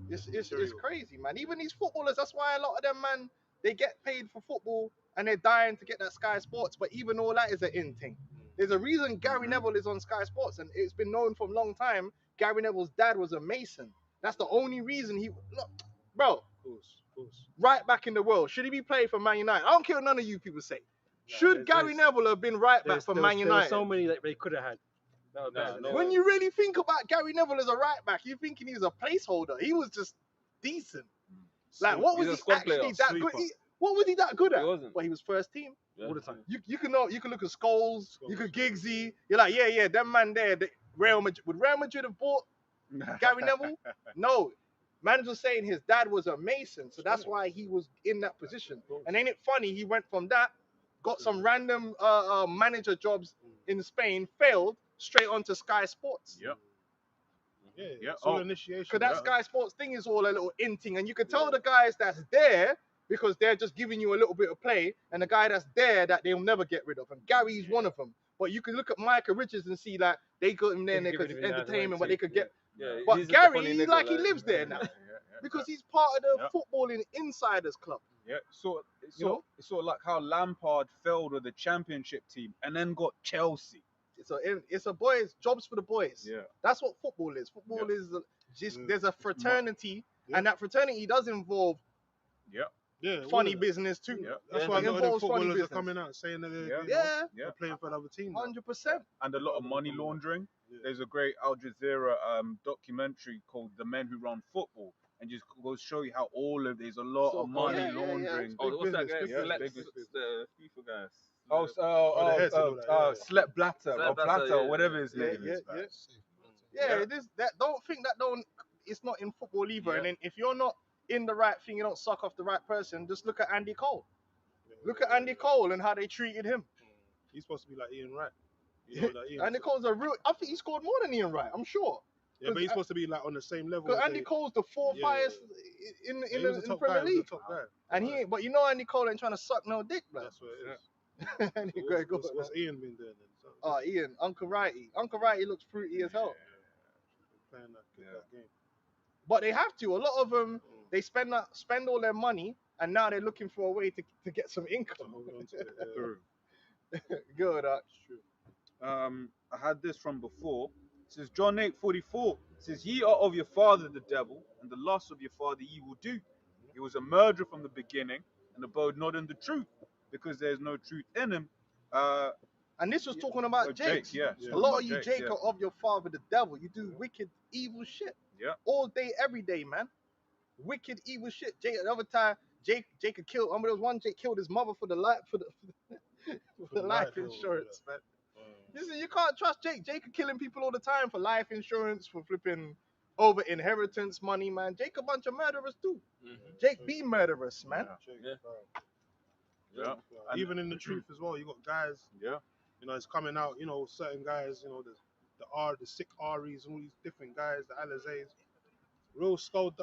It's Material. crazy, man. Even these footballers, that's why a lot of them, man, they get paid for football and they're dying to get that Sky Sports. But even all that is an in thing. There's a reason Gary Neville is on Sky Sports, and it's been known for a long time. Gary Neville's dad was a Mason. That's the only reason he look, bro. Of course. Right back in the world, should he be playing for Man United? I don't care what none of you people say. Should Gary Neville have been right back for Man United? There's so many that they could have had. No. When you really think about Gary Neville as a right back, you're thinking he's a placeholder. He was just decent. Like, what was He's a he squad actually player, that sleeper. good? What was he that good at? He wasn't. But he was first team. Yeah. all the time. You can look at Scholes, you could Giggsy. You're like, yeah, them man there. Real Madrid, would Real Madrid have bought Gary Neville? No. Man was saying his dad was a Mason, so that's why he was in that position. And ain't it funny? He went from that, got some random manager jobs in Spain, failed, straight onto Sky Sports. Yep. Yeah, it's all initiation. Because that Sky Sports thing is all a little inting, and you can tell the guys that's there because they're just giving you a little bit of play, and the guy that's there that they'll never get rid of. And Gary's one of them. But you can look at Micah Richards and see that they got him there and they could entertain him, but they could get. Yeah, But he's just a Gary, funny he nigga, like he lives there now because he's part of the footballing insiders club. Yeah, it's You know? sort of like how Lampard failed with the championship team and then got Chelsea. It's a boys jobs for the boys. Yeah. That's what football is. Football is just there's a fraternity, and that fraternity does involve Yeah, funny business too. Yeah. That's Yeah, why a it lot of them involves funny footballers are business. coming out saying that Yeah, they're playing for another team. now. 100%. And a lot of money laundering. Yeah. There's a great Al Jazeera documentary called The Men Who Run Football, and just goes show you how there's a lot of money yeah. laundering. Oh, what's that guy? Big business, Select, big business. the FIFA guys. the heads and all that, yeah. Slep Blatter Slep or Blatter, Platter yeah. or whatever his Yeah, name is. yeah, man. Yeah, it is that. Don't think that it's not in football either. Yeah. And then if you're not in the right thing, you don't suck off the right person. Just look at Andy Cole. Look at Andy Cole and how they treated him. He's supposed to be like Ian Wright. You know that Ian. Andy Cole's a real. I think he scored more than Ian Wright. I'm sure. Yeah, but he's supposed to be like on the same level. Because as Andy they- Cole's the fourth Yeah, highest in he was the a top Premier guy, he was a League. top guy. And he ain't. But you know Andy Cole ain't trying to suck no dick, blood. That's what it is. Andy, So go, what's Ian been doing then? So, Oh, Ian, Uncle Righty. Uncle Righty looks fruity as hell. playing that game. But they have to. A lot of them, they spend all their money, and now they're looking for a way to get some income. Hold on to it, yeah. True. Good. I had this from before. It says John 8:44 says, "Ye are of your father the devil, and the lust of your father ye will do. He was a murderer from the beginning, and abode not in the truth, because there is no truth in him." And this was talking about Jake. Yeah. Yeah. A lot of you, Jake, Jake, yeah. are of your father the devil. You do wicked, evil shit. Yeah. All day, every day, man. Wicked, evil shit. Jake, the other time, Jake could kill. There was one Jake killed his mother for the life for the life insurance, man. You can't trust Jake. Jake is killing people all the time for life insurance, for flipping over inheritance money, man. Jake a bunch of murderers too. Jake be murderous, man. Yeah. Even in the truth as well, you got guys. Yeah. You know, it's coming out. You know, certain guys. You know, the sick Aries, all these different guys, the Alizés, real scum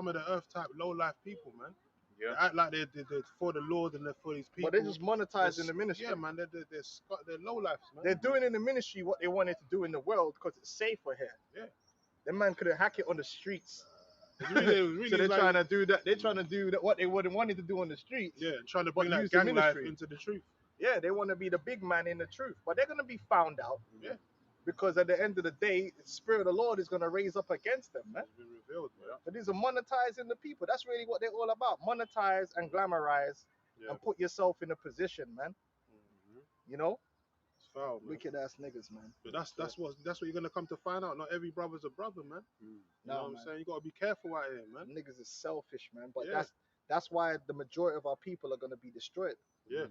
of the earth type, low life people, man. Yeah. They act like they're for the Lord and they're for these people. But they're just monetizing the ministry. Yeah, man. They're low lives, man. They're doing in the ministry what they wanted to do in the world because it's safer here. Yeah. Them man couldn't hack it on the streets. Really So they're trying to do that. They're trying to do that what they would have wanted to do on the streets. Yeah, trying to bring But that use the gang life ministry. into the truth. Yeah, they want to be the big man in the truth, but they're gonna be found out. Yeah. Because at the end of the day, the Spirit of the Lord is gonna raise up against them, man. It's been revealed, man. But these are monetizing the people. That's really what they're all about. Monetize and glamorize and put yourself in a position, man. You know? It's foul, man. Wicked ass niggas, man. But that's what you're gonna come to find out. Not every brother's a brother, man. You know what I'm man. saying? You gotta be careful out here, man. Niggas is selfish, man. But Yeah. that's why the majority of our people are gonna be destroyed. Yeah.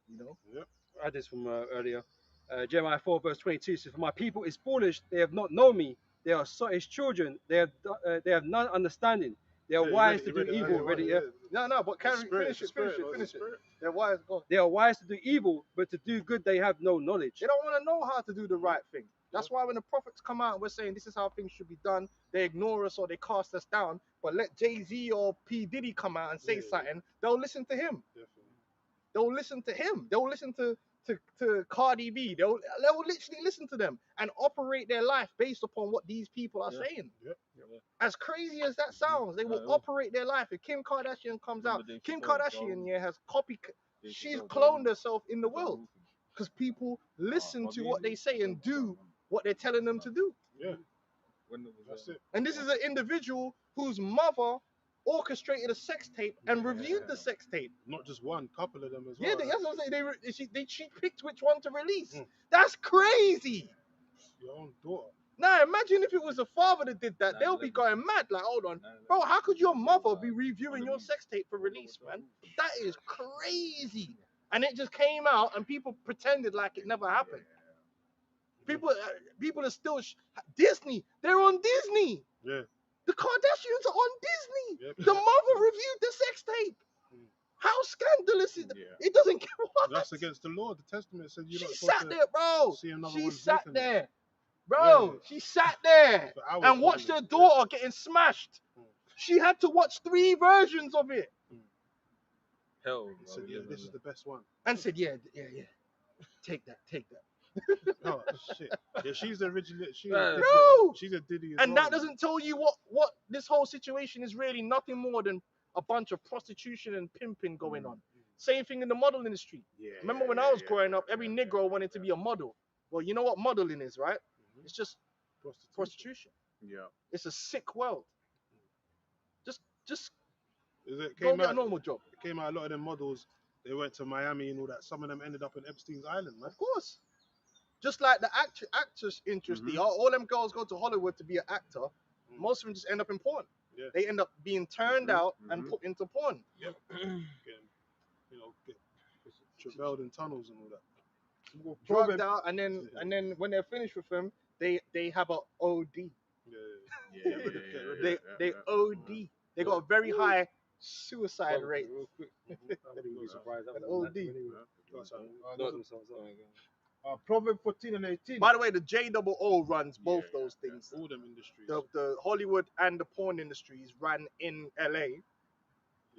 You know? I had this from earlier. Jeremiah 4 verse 22 says, "For my people is foolish; they have not known me. They are sottish children. They have none understanding. They are wise to do evil." Ready? Yeah. No, but finish it. They're wise. Go on. They are wise to do evil, but to do good they have no knowledge. They don't want to know how to do the right thing. That's why when the prophets come out, we're saying this is how things should be done. They ignore us or they cast us down. But let Jay-Z or P. Diddy come out and say something, they'll listen to him. Definitely. They'll listen to him. They'll listen to Cardi B. They'll literally listen to them and operate their life based upon what these people are saying. Yep. As crazy as that sounds, they will operate their life. If Kim Kardashian comes out, Kim Kardashian has she's cloned herself in the world because people listen to what they say and do what they're telling them to do. Yeah. That's it. And this is an individual whose mother orchestrated a sex tape and reviewed the sex tape. Not just one, couple of them as well. Yeah, that's what I'm saying. She picked which one to release. That's crazy. Your own daughter. Now imagine if it was a father that did that. They'll be going mad. Like, hold on, bro, how could your mother be reviewing your sex tape for release, man? That is crazy. And it just came out, and people pretended like it never happened. People are still Disney. They're on Disney. Yeah. The Kardashians are on Disney. Yep. The mother reviewed the sex tape. How scandalous is that? It doesn't care what. That's against the law. The Testament says you're not She supposed sat to there, bro. see another She one's sat dick in it. there. Bro, she sat there For hours and watched her on it. daughter getting smashed. She had to watch 3 versions of it Hell, He said, yeah, this is the best one. and said, yeah. Take that. Oh shit. Yeah, she's the original. Bro! She's a Diddy as And well. that doesn't tell you what this whole situation is really nothing more than a bunch of prostitution and pimping going on. Same thing in the model industry. Yeah. Remember when I was growing up, every Negro wanted to be a model. Well, you know what modeling is, right? It's just prostitution. Yeah. It's a sick world. Just It go came get a out. normal job. It came out. A lot of them models. They went to Miami and all that. Some of them ended up in Epstein's Island, man. Of course. Just like the actress industry, all them girls go to Hollywood to be an actor. Most of them just end up in porn. Yeah. They end up being turned out and put into porn. Yep. Get traveled in tunnels and all that. Drugged out, and then when they're finished with them, they have a OD. They OD. They got a very high suicide rate. Real quick. I wouldn't be surprised. An OD. Proverbs 14 and 18. By the way, the JOO runs both those things. All them industries. The Hollywood and the porn industries ran in LA,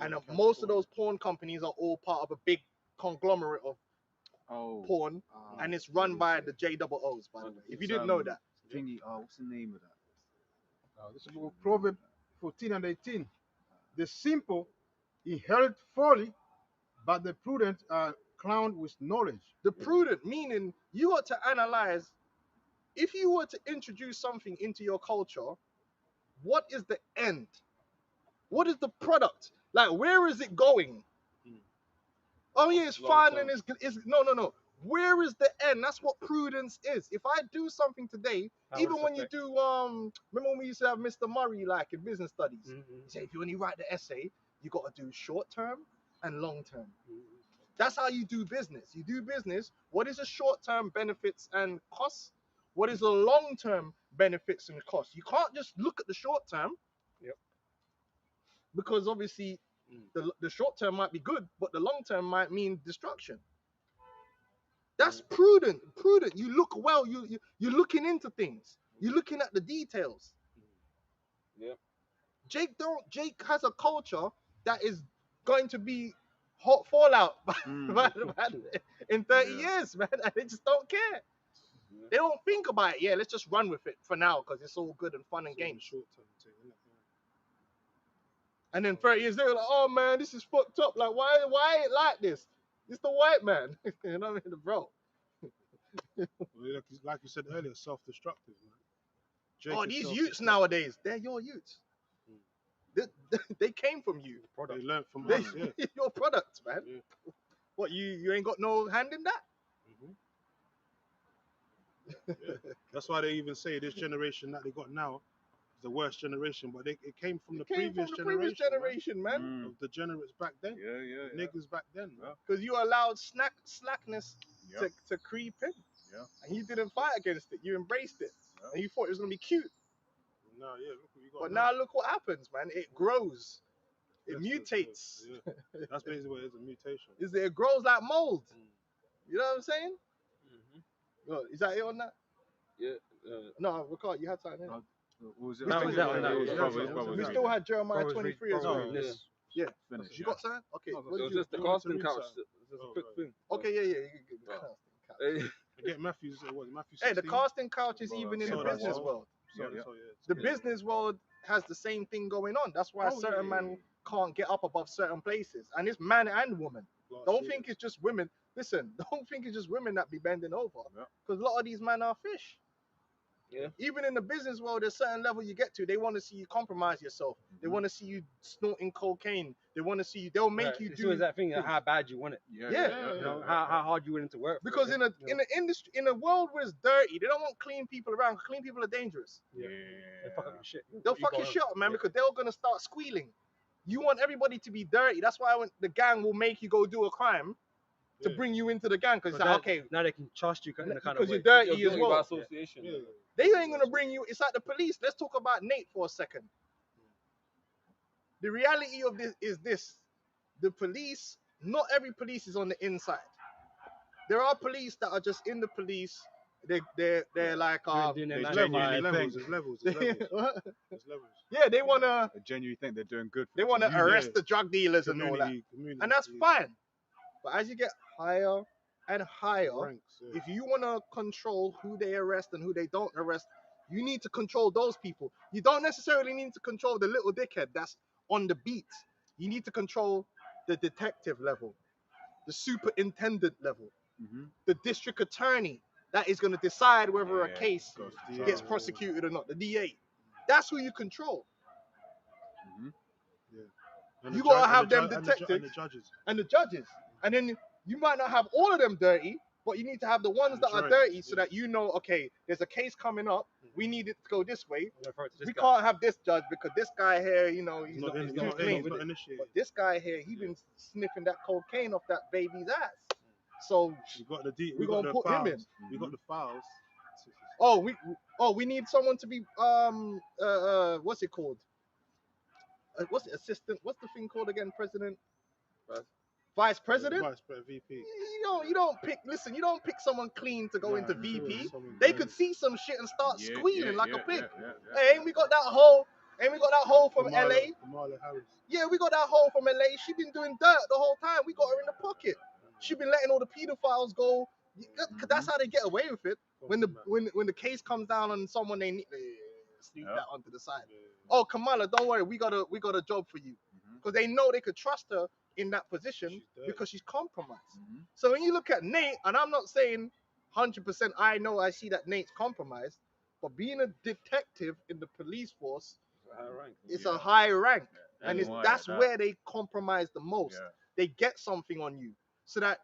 and most of those porn companies are all part of a big conglomerate of porn, and it's run by the JOOs. By the way, if you didn't know that. What's the name of that? This is Proverbs 14 and 18. The simple inherit folly, but the prudent are crowned with knowledge. The prudent, meaning you got to analyze, if you were to introduce something into your culture, what is the end? What is the product? Like, where is it going? Oh yeah, it's fun and it's no. Where is the end? That's what prudence is. If I do something today, How even it's when you affect- do remember when we used to have Mr. Murray like in business studies? Mhm. He said if you only write the essay, you got to do short term and long term. Mhm. That's how you do business. You do business. What is the short term benefits and costs? What is the long term benefits and costs? You can't just look at the short term. Yep. Because obviously the short term might be good, but the long term might mean destruction. That's prudent. Prudent. You look well. You're looking into things. You're looking at the details. Yeah. Jake has a culture that is going to be hot fallout in 30 years, man. And they just don't care. They don't think about it. Yeah, let's just run with it for now because it's all good and fun and games. Short-term thing, isn't it? And then 30 years later, like, oh man, this is fucked up. Like, why it like this? It's the white man. You know what I mean, bro? Like you said earlier, self-destructive, man. Jake Oh, is these self-destructive. youths nowadays, they're your youths. They came from you. They learned from They, us, yeah. your product, man. Yeah. What, you ain't got no hand in that? Yeah. That's why they even say this generation that they got now is the worst generation, but it came from the previous generation, man. of the degenerates back then. Yeah. Niggas back then. Yeah. Because you allowed slackness Yep. to creep in. Yeah. And you didn't fight against it. You embraced it. Yeah. And you thought it was going to be cute. No, yeah, look what you got. But now look what happens, man. It grows. It mutates. Yeah. That's basically what it is, a mutation. It grows like mold. You know what I'm saying? Mm-hmm. Oh, is that it on that? Yeah. No, Ricard, you had something in. What was it? That was that one, that was- So we still had Jeremiah 23 as well. Yeah. Finish. You got something? Okay. No, what It did was you- just the you want to casting read couch. something? Just a Oh, quick right. thing. Okay, yeah. You can get the Right. casting couch. Hey, Again, Matthew's, what, Matthew 16? Hey, the casting couch is Well, even in so the that's business all. world. So, Yeah. so, The yeah. business world has the same thing going on. That's why Oh, certain yeah, men can't get up above certain places. And it's man and woman. Last Don't year. think it's just women. Listen, don't think it's just women that be bending over. Yeah. Because a lot of these men are fish. Yeah. Even in the business world, there's certain level you get to. They want to see you compromise yourself. They want to see you snorting cocaine. They want to see you. They'll make you It's do always that thing of how bad you want it. Yeah. You know, how hard you willing to work. for because it, in a you in know. an industry in a world where it's dirty, they don't want clean people around. Clean people are dangerous. They fuck up your shit. They'll You fuck go your on. shit up, man, Yeah. because they're gonna start squealing. You want everybody to be dirty. That's why the gang will make you go do a crime to Yeah. bring you into the gang. Because But it's like, okay, now they can trust you in a kind of because way. you're dirty you're as guilty by well. association. Yeah. They ain't gonna bring you. It's like the police. Let's talk about Nate for a second. The reality of this is this: the police. Not every police is on the inside. There are police that are just in the police. They're like Doing their They nine There's to genuinely five. levels, think- there's levels, there's levels, What? there's levels. Yeah, they wanna I genuinely think they're doing good. For they the wanna community. arrest the drug dealers and all that, Community, and that's police, fine. But as you get higher and higher, ranks, yeah. if you wanna control who they arrest and who they don't arrest, you need to control those people. You don't necessarily need to control the little dickhead that's on the beat. You need to control the detective level, the superintendent level, Mhm. the district attorney that is going to decide whether a Yeah, case goes to Yeah. gets trial. prosecuted or not, the DA. That's who you control. Mhm. And You the gotta judge- have and the them ju- and the ju- detectives. and the judges. And the judges. And then you might not have all of them dirty, but you need to have the ones And that are trials, dirty so yeah. that you know, okay, there's a case coming up. We need it to go this way. I'm gonna throw it to this We guy. can't have this judge because this guy here, you know, he's Not not, in- he's not too in- clean. he's not But initiated. this guy here, he been sniffing that cocaine off that baby's ass. So We got the D. we We got gonna the put him files. in. We got the files. we need someone to be what's it called? What's it, assistant? What's the thing called again? President, vice president. Vice President, VP. You don't pick. Listen, you don't pick someone clean to go into Nah, VP. someone They dirty. could see some shit and start Yeah, squealing yeah, like yeah, a pig. yeah, Hey, ain't we got that hole? Ain't we got that hole from LA? Kamala Harris. Yeah, we got that hole from LA. She been doing dirt the whole time. We got her in the pocket. She been letting all the pedophiles go. That's how they get away with it. When the case comes down on someone, they sneak Yeah. that onto the side. Oh, Kamala, don't worry, we got a job for you, Mhm. because they know they could trust her in that position She's dirty. because she's compromised. Mhm. So when you look at Nate, and I'm not saying 100%, I see that Nate's compromised, but being a detective in the police force, it's a high rank, and That's why that's that- where they compromise the most. Yeah. They get something on you, so that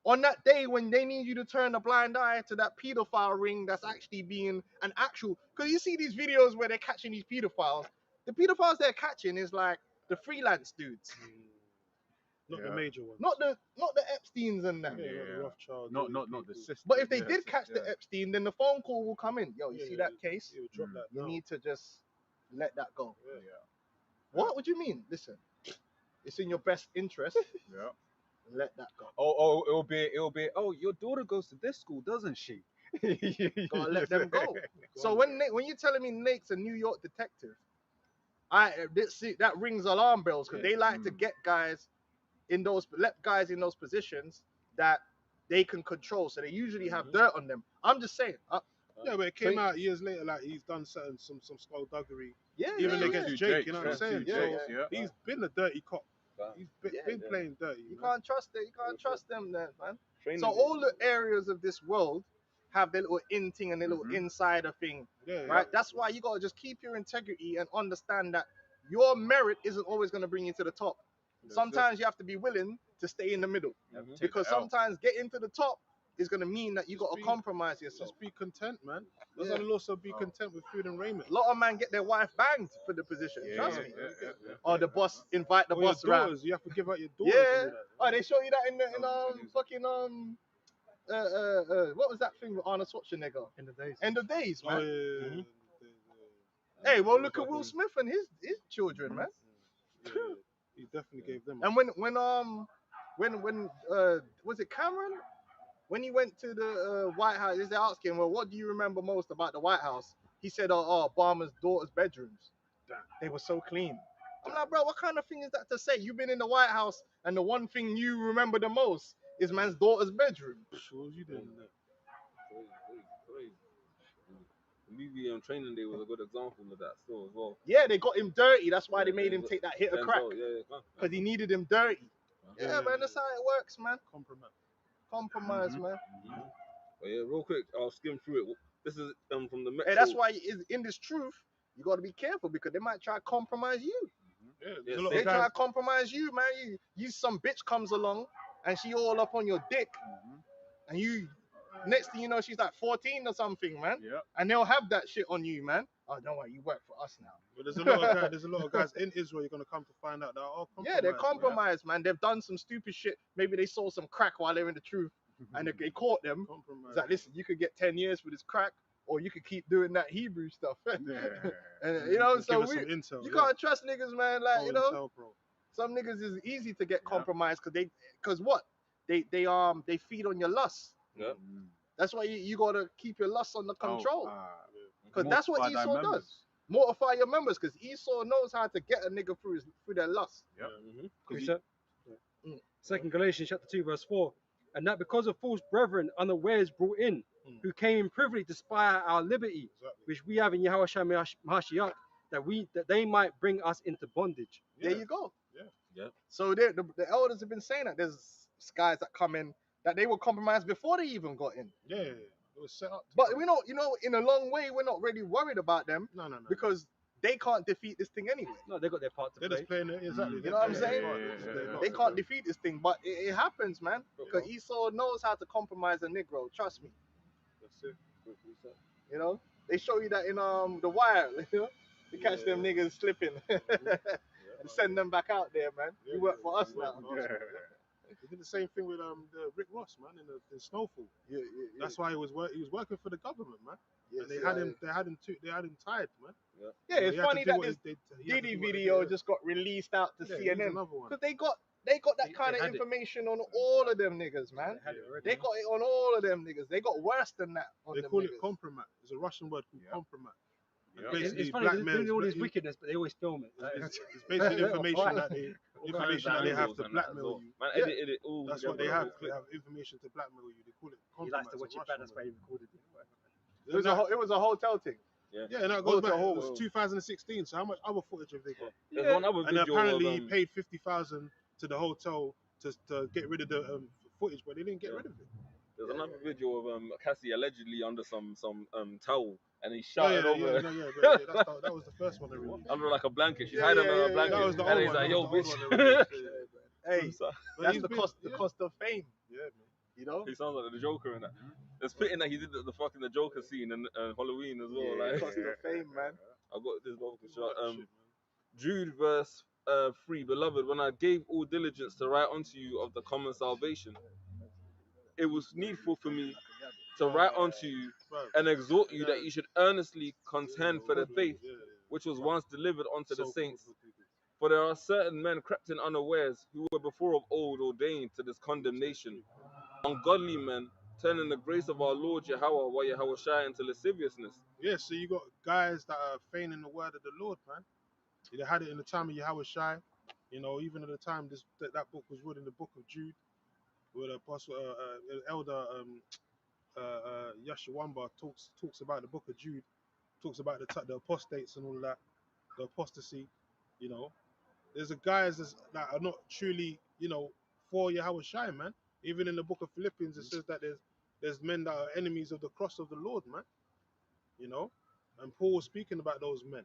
on that day when they need you to turn a blind eye to that pedophile ring that's actually being an actual. Because you see these videos where they're catching these pedophiles. The pedophiles they're catching is like the freelance dudes, Not the major ones. not the Epsteins and that. Yeah, not the Rothschild. Not the system. But if they did catch the Epstein, then the phone call will come in. Yo, you see that case? It would drop that You down. need to just let that go. Yeah. What would you mean? Listen, it's in your best interest. Yeah. Let that go. Oh, it'll be. Oh, your daughter goes to this school, doesn't she? Gotta let them go. So when you're telling me Nate's a New York detective, that rings alarm bells because they like to get guys in those positions that they can control. So they usually have dirt on them. I'm just saying. Yeah, but it came out years later, like he's done some skullduggery, Yeah, even yeah, against yeah. Jake. You know what I'm saying? Yeah, So he's been a dirty cop. He's been playing dirty. You can't trust it. You can't trust them, then, man. Training So all the areas of this world have their little in thing and their little insider thing, right? That's why you gotta just keep your integrity and understand that your merit isn't always gonna bring you to the top. Sometimes you have to be willing to stay in the middle, because sometimes getting to the top is gonna mean that you gotta compromise yourself. Just be content, man. That's why also be content with food and raiment. A lot of men get their wife banged for the position. Trust me. Or the boss invite the boss your around. daughters, you have to give out your daughters. Yeah. and all that. Oh, they show you that in fucking what was that thing with Arnold Schwarzenegger? In the days. End of Days, man. Oh, yeah. Hey, well look at Will Smith and his children, man. Yeah. He definitely gave them. And when was it Cameron? When he went to the White House, they asked him, well, what do you remember most about the White House? He said, Obama's daughter's bedrooms. They were so clean. I'm like, bro, what kind of thing is that to say? You've been in the White House and the one thing you remember the most is man's daughter's bedroom. What was you doing there? The movie Training Day was a good example of that still as well. Yeah, they got him dirty. That's why they made him take that hit of crack. Yeah. Because he needed him dirty. Yeah, man, that's how it works, man. Compromise, man. But yeah, real quick, I'll skim through it. This is from the Metro. Hey, that's why in this truth, you got to be careful because they might try to compromise you. Yeah, They try to compromise you, man. You some bitch comes along and she all up on your dick, and you next thing you know she's like 14 or something, man. Yeah. And they'll have that shit on you, man. Oh, don't worry, you work for us now. But there's a lot of guys in Israel you're gonna come to find out that are compromised. Yeah, they're compromised, man. They've done some stupid shit. Maybe they saw some crack while they're in the truth, and they caught them. It's like, listen, you could get 10 years for this crack, or you could keep doing that Hebrew stuff. And you know, so you can't trust niggas, man. Like, you know, some niggas is easy to get compromised because they feed on your lust. Yeah. That's why you gotta keep your lust under control. Because that's what Mortify thy Esau members. does. Mortify your members, because Esau knows how to get a nigga through their lust. Second Galatians chapter 2 verse 4. And that because of false brethren unawares brought in, who came in privily to spy out our liberty, which we have in Yahushua Mashiach, that they might bring us into bondage. There you go. Yeah. So the elders have been saying that there's guys that come in that they were compromised before they even got in. Yeah, it was set up. But we know, in a long way, we're not really worried about them. No. Because they can't defeat this thing anyway. No, they got their part to They're play. just playing it exactly. You know what I'm saying? They can't defeat this thing, but it happens, man. Because Esau knows how to compromise a Negro. Trust me. That's it. You know, they show you that in The Wire. You know, they catch them niggas slipping and send them back out there, man. You work for us now. They did the same thing with the Rick Ross, man, in Snowfall. Yeah. That's why he was working for the government, man. Yes, And they had him tied, man. Yeah, it's He had funny to do that what this he had to Diddy do what they video did. just got released out to Yeah, here's CNN another one. because they got that kind of had it. information on all of them niggas, man. They got it on all of them niggas. They got worse than that. On They them call niggas. it compromat. It's a Russian word called compromat. It's funny, they're doing all this wickedness, but they always film it. It's basically information that they have to blackmail you. Man, edit it all. That's what they have. They have information to blackmail you. They call it He compromat. likes to watch it back, that's why he recorded it. It was a hotel thing. Yeah, and that goes back. It was 2016. So how much other footage have they got? There's one other And video apparently he of, paid 50,000 to the hotel to get rid of the footage, but they didn't get rid of it. there's another video of Cassie allegedly under some towel, and he shouted over That was the first one. under like a blanket. She's hiding under a blanket, That was the and old he's one. like, "Yo, That was bitch." the old one. Hey, But that's he's the been- cost. The cost of fame. Yeah, man. You know? He sounds like the Joker in that. It's fitting that he did the fucking the Joker scene and Halloween as well. Yeah, Like, cost the fame, man. I got this motherfucking shot. Jude verse 3, beloved, when I gave all diligence to write unto you of the common salvation, it was needful for me to write unto you and exhort you that you should earnestly contend for the faith which was once delivered unto the saints. For there are certain men crept in unawares who were before of old ordained to this condemnation, ungodly men, turning the grace of our Lord Yahweh while Yahweh Shai into lasciviousness. Yeah, so you got guys that are feigning the word of the Lord, man. They had it in the time of Yahweh Shai. You know, even at the time that book was written, the book of Jude, where the apostle, elder Yashawamba talks about the book of Jude, talks about the apostates and all of that, the apostasy. You know, there's a guys that are not truly, you know, for Yahweh Shai, man. Even in the book of Philippians, it says that there's men that are enemies of the cross of the Lord, man. You know, and Paul was speaking about those men.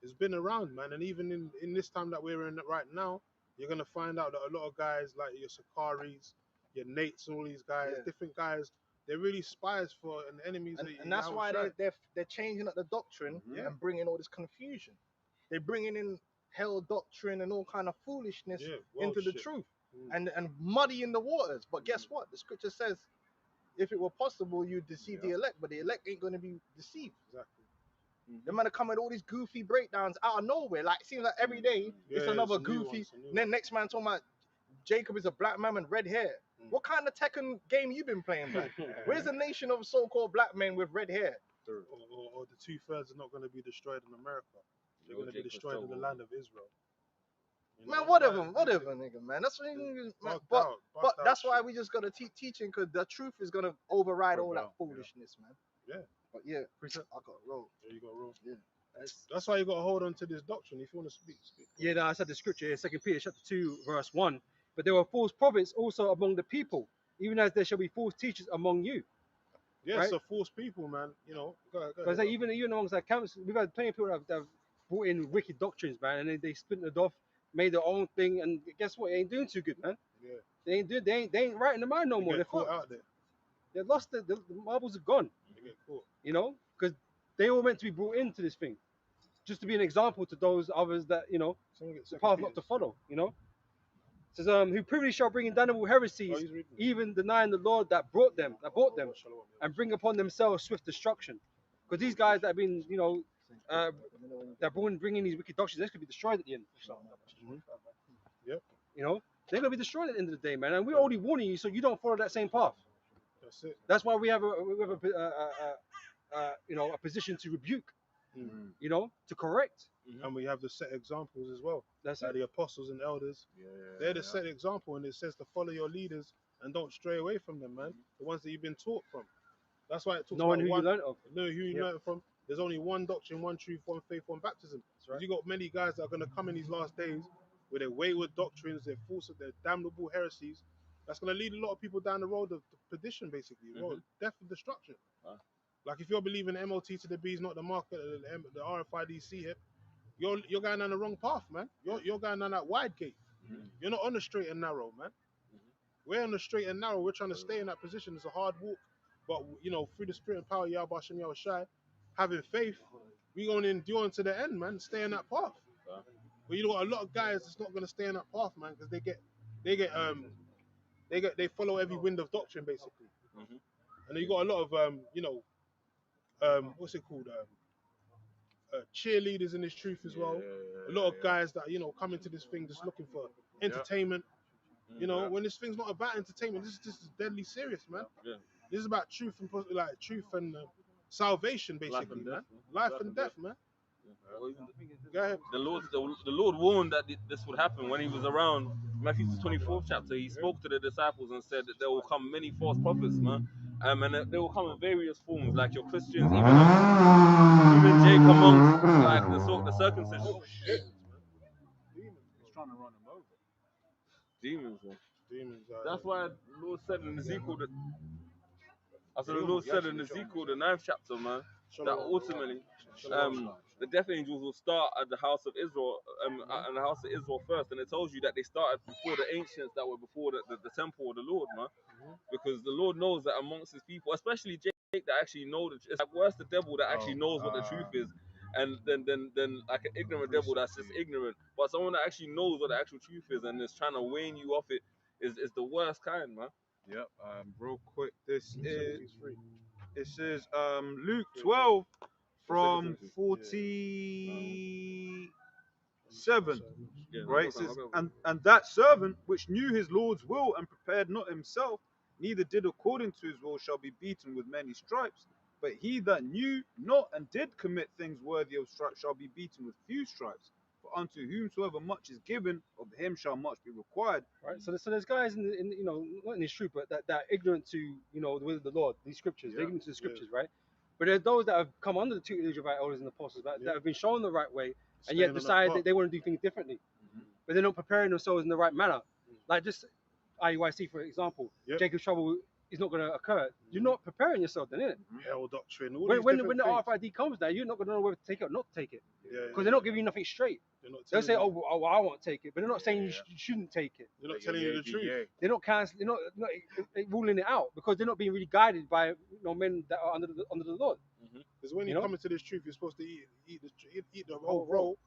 It's been around, man, and even in this time that we're in right now, you're gonna find out that a lot of guys like your Sakaris, your Nates, and all these guys, different guys, they're really spies for and enemies. And that's why they're changing up the doctrine and bringing all this confusion. They're bringing in hell doctrine and all kind of foolishness into the truth and muddying the waters. But guess what? The scripture says, if it were possible, you'd deceive the elect, but the elect ain't going to be deceived. Exactly. They're gonna come with all these goofy breakdowns out of nowhere. Like, it seems like every day it's another goofy. And then next man talking about Jacob is a black man with red hair. What kind of Tekken game you been playing, man? Where's the nation of so-called black men with red hair? Or the 2/3 are not going to be destroyed in America. They're going to be destroyed in the land of Israel. You know, man, whatever, nigga, man. That's what. But that's why we just gotta keep teaching, because the truth is gonna override all that foolishness, man. Yeah. But yeah, I got a roll. Yeah, you got a roll. Yeah. That's why you got to hold on to this doctrine. If you want to speak. Yeah, no, I said the scripture here, 2 Peter chapter 2, verse 1. But there were false prophets also among the people, even as there shall be false teachers among you. Yeah, right? so false people, man. You know, go because even amongst our camps, we've had plenty of people that have brought in wicked doctrines, man, and they splintered off, made their own thing, and guess what? It ain't doing too good, man. Yeah. They ain't right in the mind no more. They're caught out there. They lost the marbles are gone. They get caught. You know, because they were meant to be brought into this thing, just to be an example to those others that, you know, the path not to follow, you know. It says, who privily shall bring in damnable heresies, even denying the Lord that brought them, and bring upon themselves swift destruction. Because these guys that have been, you know, that bringing these wicked doctrines, they could be destroyed at the end. Yep. You know, they're gonna be destroyed at the end of the day, man. And we're only warning you so you don't follow that same path. That's it. That's why we have a you know, a position to rebuke, you know, to correct. And we have the set examples as well. That's like the apostles and elders. They're the set example, and it says to follow your leaders and don't stray away from them, man. The ones that you've been taught from. That's why it talks knowing about who you learned of. Know who you learned from. There's only one doctrine, one truth, one faith, one baptism. That's right. You got many guys that are going to come in these last days with their wayward doctrines, their false, their damnable heresies. That's going to lead a lot of people down the road of perdition, basically, road death and destruction. Like if you're believing MOT to the B is not the market, the RFID hip, you're going down the wrong path, man. You're going down that wide gate. You're not on the straight and narrow, man. We're on the straight and narrow. We're trying to stay in that position. It's a hard walk, but you know, through the spirit and power of Yahweh Hashem Yahweh Shai, having faith, we going to endure unto the end, man. Stay in that path. But you know what? A lot of guys that's not going to stay in that path, man, because they follow every wind of doctrine, basically. And then you got a lot of you know, what's it called? Cheerleaders in this truth as well. A lot of guys that, you know, come into this thing just looking for entertainment. You know, when this thing's not about entertainment, this is deadly serious, man. This is about truth and salvation, basically, man. Life and death, man. Go ahead. The Lord warned that this would happen when he was around Matthew 24th chapter. He spoke to the disciples and said that there will come many false prophets, man. And they will come in various forms, like your Christians, even Jake amongst like the circumcision. Oh shit! Demons. He's trying to run him over. Demons, man. Demons. That's why the Lord said in Ezekiel that. The Lord said in Ezekiel, the 9th chapter, man, that ultimately the death angels will start at the house of Israel, and the house of Israel first, and it tells you that they started before the ancients that were before the temple of the Lord, man. Because the Lord knows that amongst His people, especially Jake, that actually know it's like worse the devil that actually knows what the truth is, and then like an ignorant devil that's just ignorant. But someone that actually knows what the actual truth is and is trying to wane you off it is the worst kind, man. Yep. Real quick, this is Luke 12 from 47. Right? It says, and that servant which knew his Lord's will and prepared not himself, neither did according to his will, shall be beaten with many stripes. But he that knew not and did commit things worthy of stripes shall be beaten with few stripes. For unto whomsoever much is given, of him shall much be required. Right. So there's guys in you know, not in this truth, but that are ignorant to, you know, the will of the Lord, these scriptures. They're ignorant to the scriptures, right? But there's those that have come under the tutelage of our elders and apostles that have been shown the right way, and yet decide that they want to do things differently. But they're not preparing themselves in the right manner. Like just IUIC, for example, Jacob's trouble is not going to occur. You're not preparing yourself then, innit? Hell doctrine. When the RFID comes now, you're not going to know whether to take it or not to take it. Because they're not giving you nothing straight. They'll say, oh, I won't take it. But they're not saying you shouldn't take it. They're not telling you the truth. They're not canceling, they're not ruling it out because they're not being really guided by, you know, men that are under the Lord. Because when you come into this truth, you're supposed to eat the whole roll,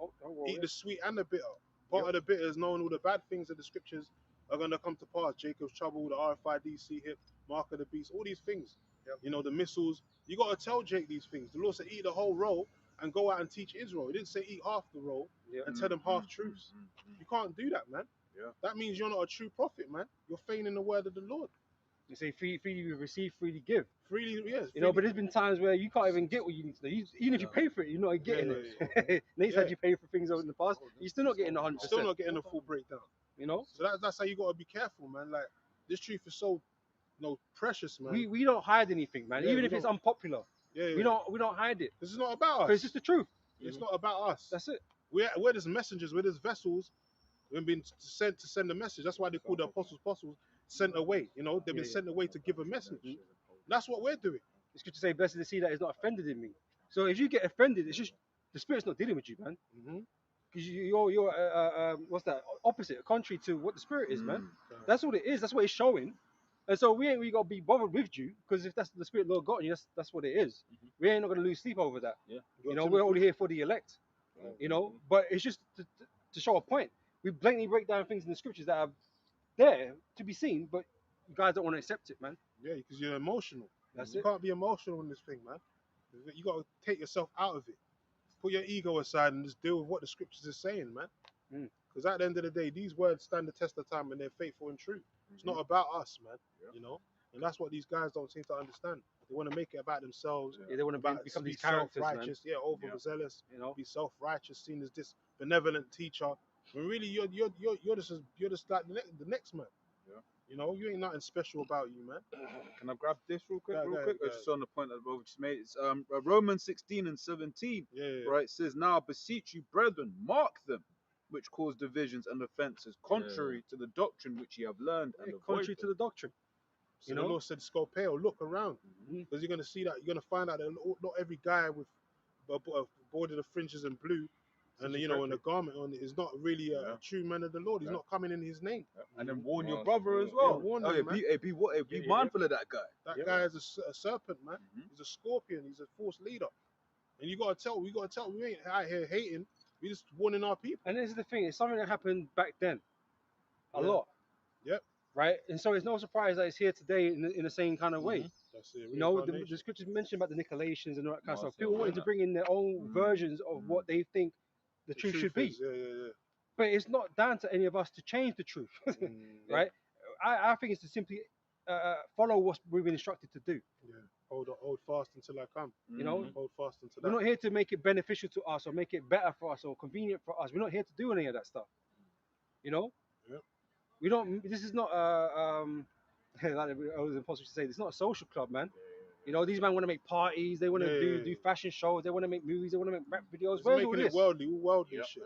eat the sweet and the bitter. Part of the bitter is knowing all the bad things of the scriptures are going to come to pass. Jacob's trouble, the RFID, C-hip, mark of the beast, all these things. You know, the missiles. You got to tell Jake these things. The Lord said, eat the whole roll and go out and teach Israel. He didn't say eat half the roll and tell them half truths. You can't do that, man. That means you're not a true prophet, man. You're feigning the word of the Lord. You say freely receive, freely give. Freely, yes. You know, but there's been times where you can't even get what you need to know. Even if you pay for it, you're not getting it. Nate said you pay for things over in the past, you're still not getting 100%. Still not getting a full breakdown. You know? So that's how you got to be careful, man. Like, this truth is so, you know, precious, man. We don't hide anything, man. Even if it's unpopular. We don't hide it. This is not about us. It's just the truth. It's not about us. That's it. We're just messengers. We're just vessels. We've been sent to send a message. That's why they call the apostles sent away. You know, they've been sent away to give a message. That's what we're doing. It's good to say, blessed to see that is not offended in me. So if you get offended, it's just the Spirit's not dealing with you, man. Because you're what's that? Opposite, contrary to what the Spirit is, man. That's what it is. That's what it's showing. And so we ain't really got to be bothered with you, because if that's the Spirit Lord got you, that's what it is. We ain't not going to lose sleep over that. You know, we're only here for the elect. You know, but it's just to show a point. We blatantly break down things in the scriptures that are there to be seen, but you guys don't want to accept it, man. Yeah, because you're emotional. That's you can't be emotional in this thing, man. You got to take yourself out of it. Put your ego aside and just deal with what the scriptures are saying, man. Because at the end of the day, these words stand the test of time and they're faithful and true. It's not about us, man. You know, and that's what these guys don't seem to understand. They want to make it about themselves. They want to become these characters, self-righteous, man. Overzealous. You know, be self-righteous, seen as this benevolent teacher. When really you're just like the next man. You know, you ain't nothing special about you, man. Can I grab this real quick? Just on the point that Robert just made. It's Romans 16 and 17. Right, it says, now I beseech you, brethren, mark them which cause divisions and offences, contrary to the doctrine which ye have learned. And contrary to the doctrine. So the Lord said, Scopeo, look around. Because you're going to see that, you're going to find out that not every guy with bordered the fringes in blue and you know, and a garment on it is not really a true man of the Lord. He's not coming in his name. And then warn your brother as well. Warn him, man. Be mindful of that guy. That guy is a serpent, man. He's a scorpion. He's a false leader. And we got to tell. We ain't out here hating. We just warning our people. And this is the thing. It's something that happened back then. A lot. Right. And so it's no surprise that it's here today in the same kind of way. That's it. You know, the scriptures mention about the Nicolaitans and all that kind of stuff. People wanting to bring in their own versions of what they think the truth should be. But it's not down to any of us to change the truth. Right. I think it's to simply follow what we've been instructed to do. Hold fast until I come. You know, hold fast until we're not here to make it beneficial to us or make it better for us or convenient for us. We're not here to do any of that stuff. You know, we don't. This is not like I was impossible to say. It's not a social club, man. You know, these men want to make parties. They want to do fashion shows. They want to make movies. They want to make rap videos. Where's all this? Worldly shit.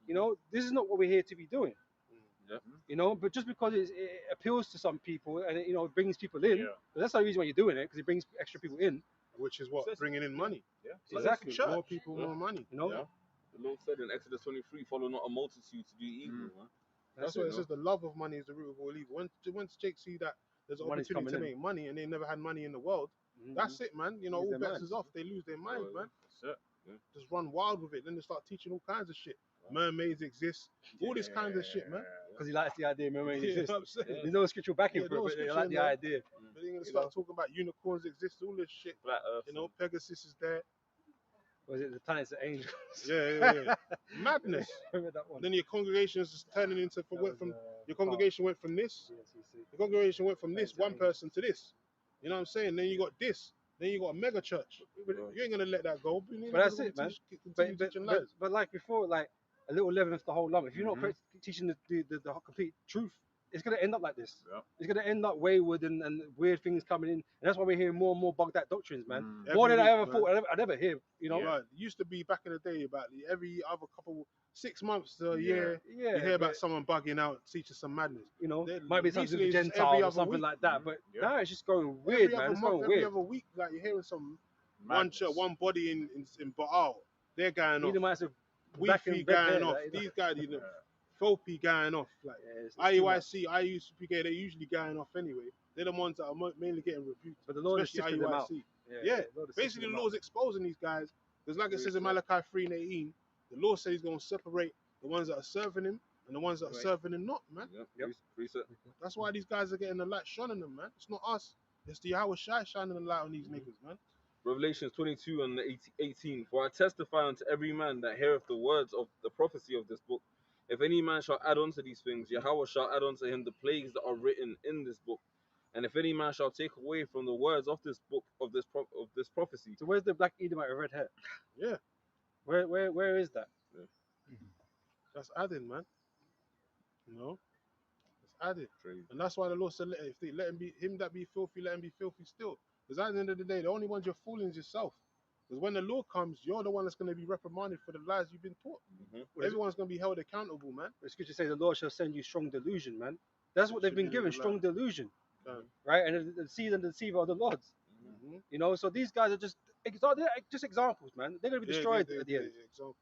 You know, this is not what we're here to be doing. You know, but just because it appeals to some people and it, you know, it brings people in, that's the reason why you're doing it, because it brings extra people in. which is what bringing in money. Yeah. Exactly. Church. More people, more money. You know, Yeah. The Lord said in Exodus 23, follow not a multitude to do evil, man. That's what it says. The love of money is the root of all evil. Once Jake see that there's an Money's opportunity to coming in. make money and they never had money in the world, that's it, man. You know, Lose all their bets minds. is off. They lose their minds, man. That's it. Just run wild with it. Then they start teaching all kinds of shit. Mermaids exist. All this kind of shit, man. because he likes the idea of mermaids You know exist. what I'm saying? There's no scriptural backing Yeah, for it, no but they scripture like in the there. idea. But they're gonna start talking about unicorns exist, all this shit. Flat Earth. You know, Pegasus is there. Was it the planets of angels? Yeah. Madness. Remember that one? Then your congregation is turning into your congregation went from this. CSCC. The congregation went from this Planets of one angels. person to this. You know what I'm saying? Then you got this. Then you got a mega church. You ain't gonna let that go. But that's it, man. But like before, like a little leaven of the whole lump. If you're not teaching the complete truth, it's gonna end up like this. Yeah. It's gonna end up wayward and weird things coming in, and that's why we're hearing more and more bugged out doctrines, man. More than I ever thought I'd ever hear. You know, Right. It used to be back in the day about every other 6 months to a year, yeah. you hear about but, someone bugging out, teaching some madness. you know, They- might be something recently with it's just Gentile every or other something week. like that. But Yeah. now it's just going weird, Every man. other It's month, going every weird. other week, like you're hearing some Madness. one body in Baal. They're going off. Edomites are back in Weefy bed going there, off. like, These guys, you know, Fopi going off. Like it's too much. IUIC, IUCPK, they're usually going off anyway. They're the ones that are mainly getting rebuked. But the Lord is especially sifting them out. IUIC. Yeah, Yeah, the Lord is Basically, sifting the them out. Lord's exposing these guys. Because like it says in Malachi 3:18, the Lord says he's going to separate the ones that are serving him and the ones that are serving him not, man. Yep. Preset. That's why these guys are getting the light shone on them, man. It's not us. It's the Yahweh Shai shining the light on these niggas, man. Revelations 22 and 18. For I testify unto every man that heareth the words of the prophecy of this book. If any man shall add unto these things, Yahweh shall add unto him the plagues that are written in this book. And if any man shall take away from the words of this book of this prophecy, So where's the black Edomite with red hair? Yeah. Where is that? That's adding, man. You know? It's added. Crazy. And that's why the Lord said, if they let him be him that be filthy, let him be filthy still. Because at the end of the day, the only ones you're fooling is yourself. Because when the Lord comes, you're the one that's going to be reprimanded for the lies you've been taught. Everyone's going to be held accountable, man. The scripture says the Lord shall send you strong delusion, man. That's what they've Should been be given, the strong delusion. Um, Right? And the seed and the deceiver are the Lords. You know, so these guys are just examples, man. They're going to be destroyed at the end. Examples.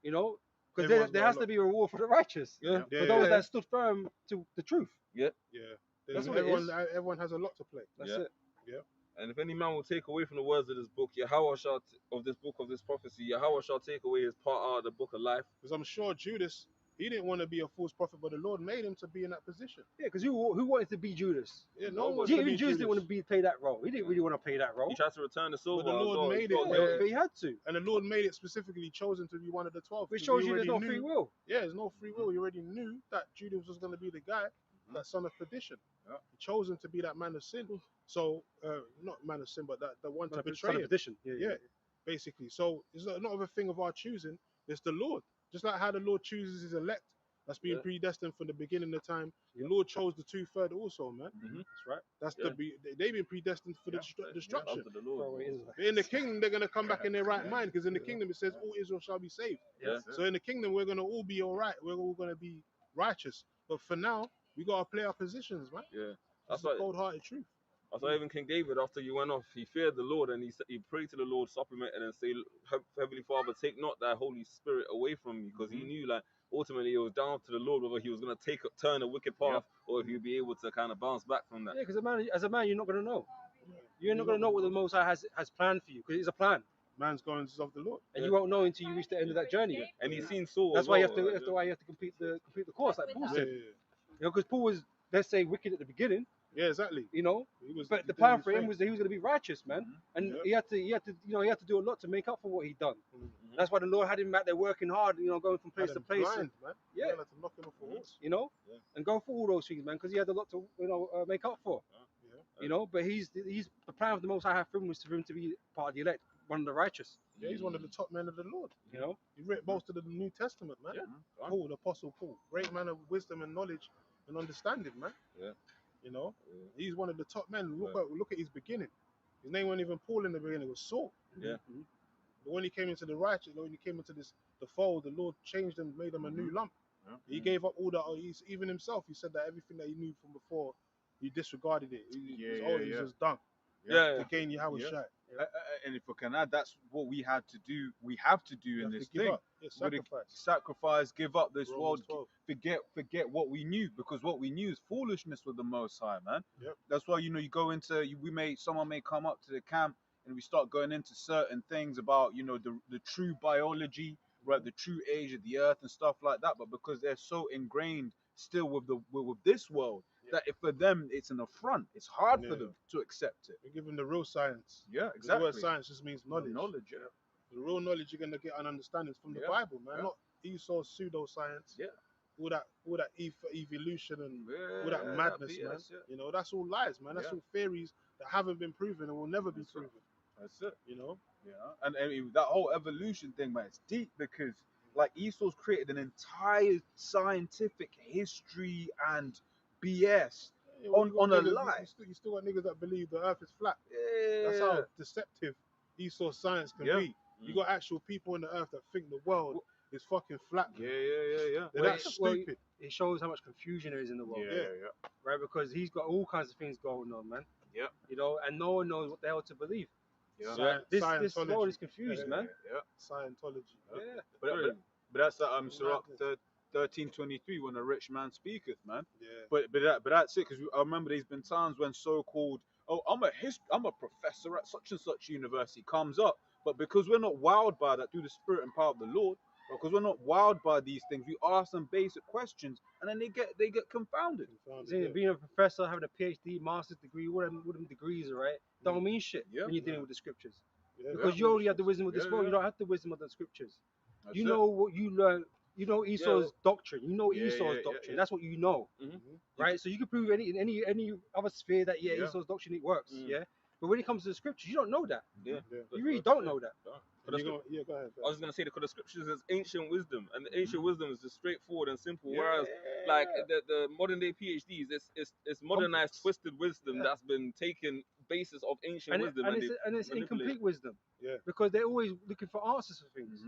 You know? Because Everyone's there got a has to be a reward for the righteous. Yeah. For those that stood firm to the truth. Yeah. That's what it everyone, is. everyone has a lot to play. That's Yeah. it. and if any man will take away from the words of this book, Yahweh shall of this book of this prophecy, Yahweh shall take away his part out of the book of life. Because I'm sure Judas, he didn't want to be a false prophet, but the Lord made him to be in that position. Yeah, because who wanted to be Judas? Yeah, no one Even wanted to be Judas didn't want to play that role. He didn't really want to play that role. He tried to return the silver. But the Lord as well. made He it, got man. away. But he had to. And the Lord made it specifically chosen to be one of the 12. Which 'cause shows he you there's no already free knew- will. Yeah, there's no free will. You already knew that Judas was going to be the guy, that son of perdition. He chosen to be that man of sin. So, not man of sin, but the one to betray him. Edition. Yeah, basically. So it's not of a thing of our choosing. It's the Lord. Just like how the Lord chooses his elect, that's been predestined from the beginning of time. The Lord chose the 2/3 also, man. That's right. That's they've been predestined for the destruction. After the Lord. But in the kingdom, they're gonna come back in their right mind, because in the kingdom it says all Israel shall be saved. Yeah. So in the kingdom, we're gonna all be all right. We're all gonna be righteous. But for now, we gotta play our positions, man. Yeah. That's That's the why. cold-hearted truth. That's why even King David, after you went off, he feared the Lord and he prayed to the Lord, supplemented and say, Heavenly Father, take not thy Holy Spirit away from me, because he knew like ultimately it was down to the Lord whether he was gonna turn a wicked path or if he'd be able to kind of bounce back from that. Yeah, because as a man, you're not going to know. You're not going to know what the Most High has planned for you, because it's a plan, Man's going to serve the Lord. and you won't know until you reach the end of that journey. And he's seen Saul. That's as why you well, have to. like, That's why you have to complete the course, like Paul Yeah, said. yeah, You know, because Paul was, let's say, wicked at the beginning. yeah, exactly. You know, He was, but the he plan did for his him thing. was that he was going to be righteous, man, and Yeah. he had to do a lot to make up for what he'd done. Mhm. That's why the Lord had him out there working hard, you know, going from place Had to him place. blind, man. Yeah. Man had to knock him off a horse. You know, Yeah. and go through all those things, man, because he had a lot to, you know, make up for. Yeah. You know, but he's the plan of the Most High had for him was for him to be part of the elect, one of the righteous. Yeah, he's one of the top men of the Lord. You know, He wrote most of the New Testament, man. Yeah. Paul, the Apostle Paul, great man of wisdom and knowledge and understanding, man. Yeah. You know, Yeah. he's one of the top men. Look at his beginning. His name wasn't even Paul in the beginning; it was Saul. Yeah. But when he came into the righteous, when he came into the fold, the Lord changed him, made him a new lump. Yeah. He gave up all that. Even himself, he said that everything that he knew from before, he disregarded it. It was just done Yeah. to gain Yahweh Yeah. Shai. And if I can add, that's what we had to do. We have to do You in have this to give thing. up. Yeah, With a sacrifice. sacrifice, give up this Romans world, 12. forget what we knew, because what we knew is foolishness with the Most High, man. Yep. That's why you go into someone may come up to the camp and we start going into certain things about the true biology, right, the true age of the earth and stuff like that, but because they're so ingrained still with this world, that if for them it's an affront, it's hard for them to accept it. We're giving the real science. Yeah, The exactly. word science just means knowledge. Knowledge, yeah. The real knowledge you're gonna get and understanding is from the Bible, man. Not Esau's pseudoscience. Yeah. All that evolution and all that Yeah, madness, BS, man. yeah. You know, that's all lies, man. That's all theories that haven't been proven and will never be proven. That's it. You know? Yeah. And that whole evolution thing, man, it's deep because like Esau's created an entire scientific history and BS on a lie. You still got niggas that believe the earth is flat. Yeah. That's how deceptive Esau's science can be. You got actual people on the earth that think the world is fucking flat. Yeah. They're that stupid. It shows how much confusion there is in the world. Yeah. Right, because he's got all kinds of things going on, man. Yeah. You know, and no one knows what the hell to believe. Yeah. This world is confused, man. Yeah. Scientology. Yeah. But that's Sirach 13:23 when a rich man speaketh, man. Yeah. But that's it, because I remember there's been times when so-called, I'm a professor at such and such university comes up, but because we're not wowed by that through the spirit and power of the Lord, because we're not wowed by these things, we ask them basic questions and then they get confounded. Being a professor, having a PhD, master's degree, all them degrees, right, don't mean shit when you're dealing with the scriptures. Because you already have the wisdom of this world. You don't have the wisdom of the scriptures. That's you it. know what you learn. You know Esau's doctrine. You know Esau's doctrine. That's what you know, right? So you can prove any other sphere that Esau's doctrine it works. Yeah. But when it comes to the scriptures, you don't know that. Yeah. You really don't know that. Go ahead. I was gonna say because the scriptures is ancient wisdom, and the ancient wisdom is just straightforward and simple. Whereas, like the modern day PhDs, it's modernized, twisted wisdom that's been taken basis of ancient wisdom, and it's incomplete wisdom. Yeah. Because they're always looking for answers for things.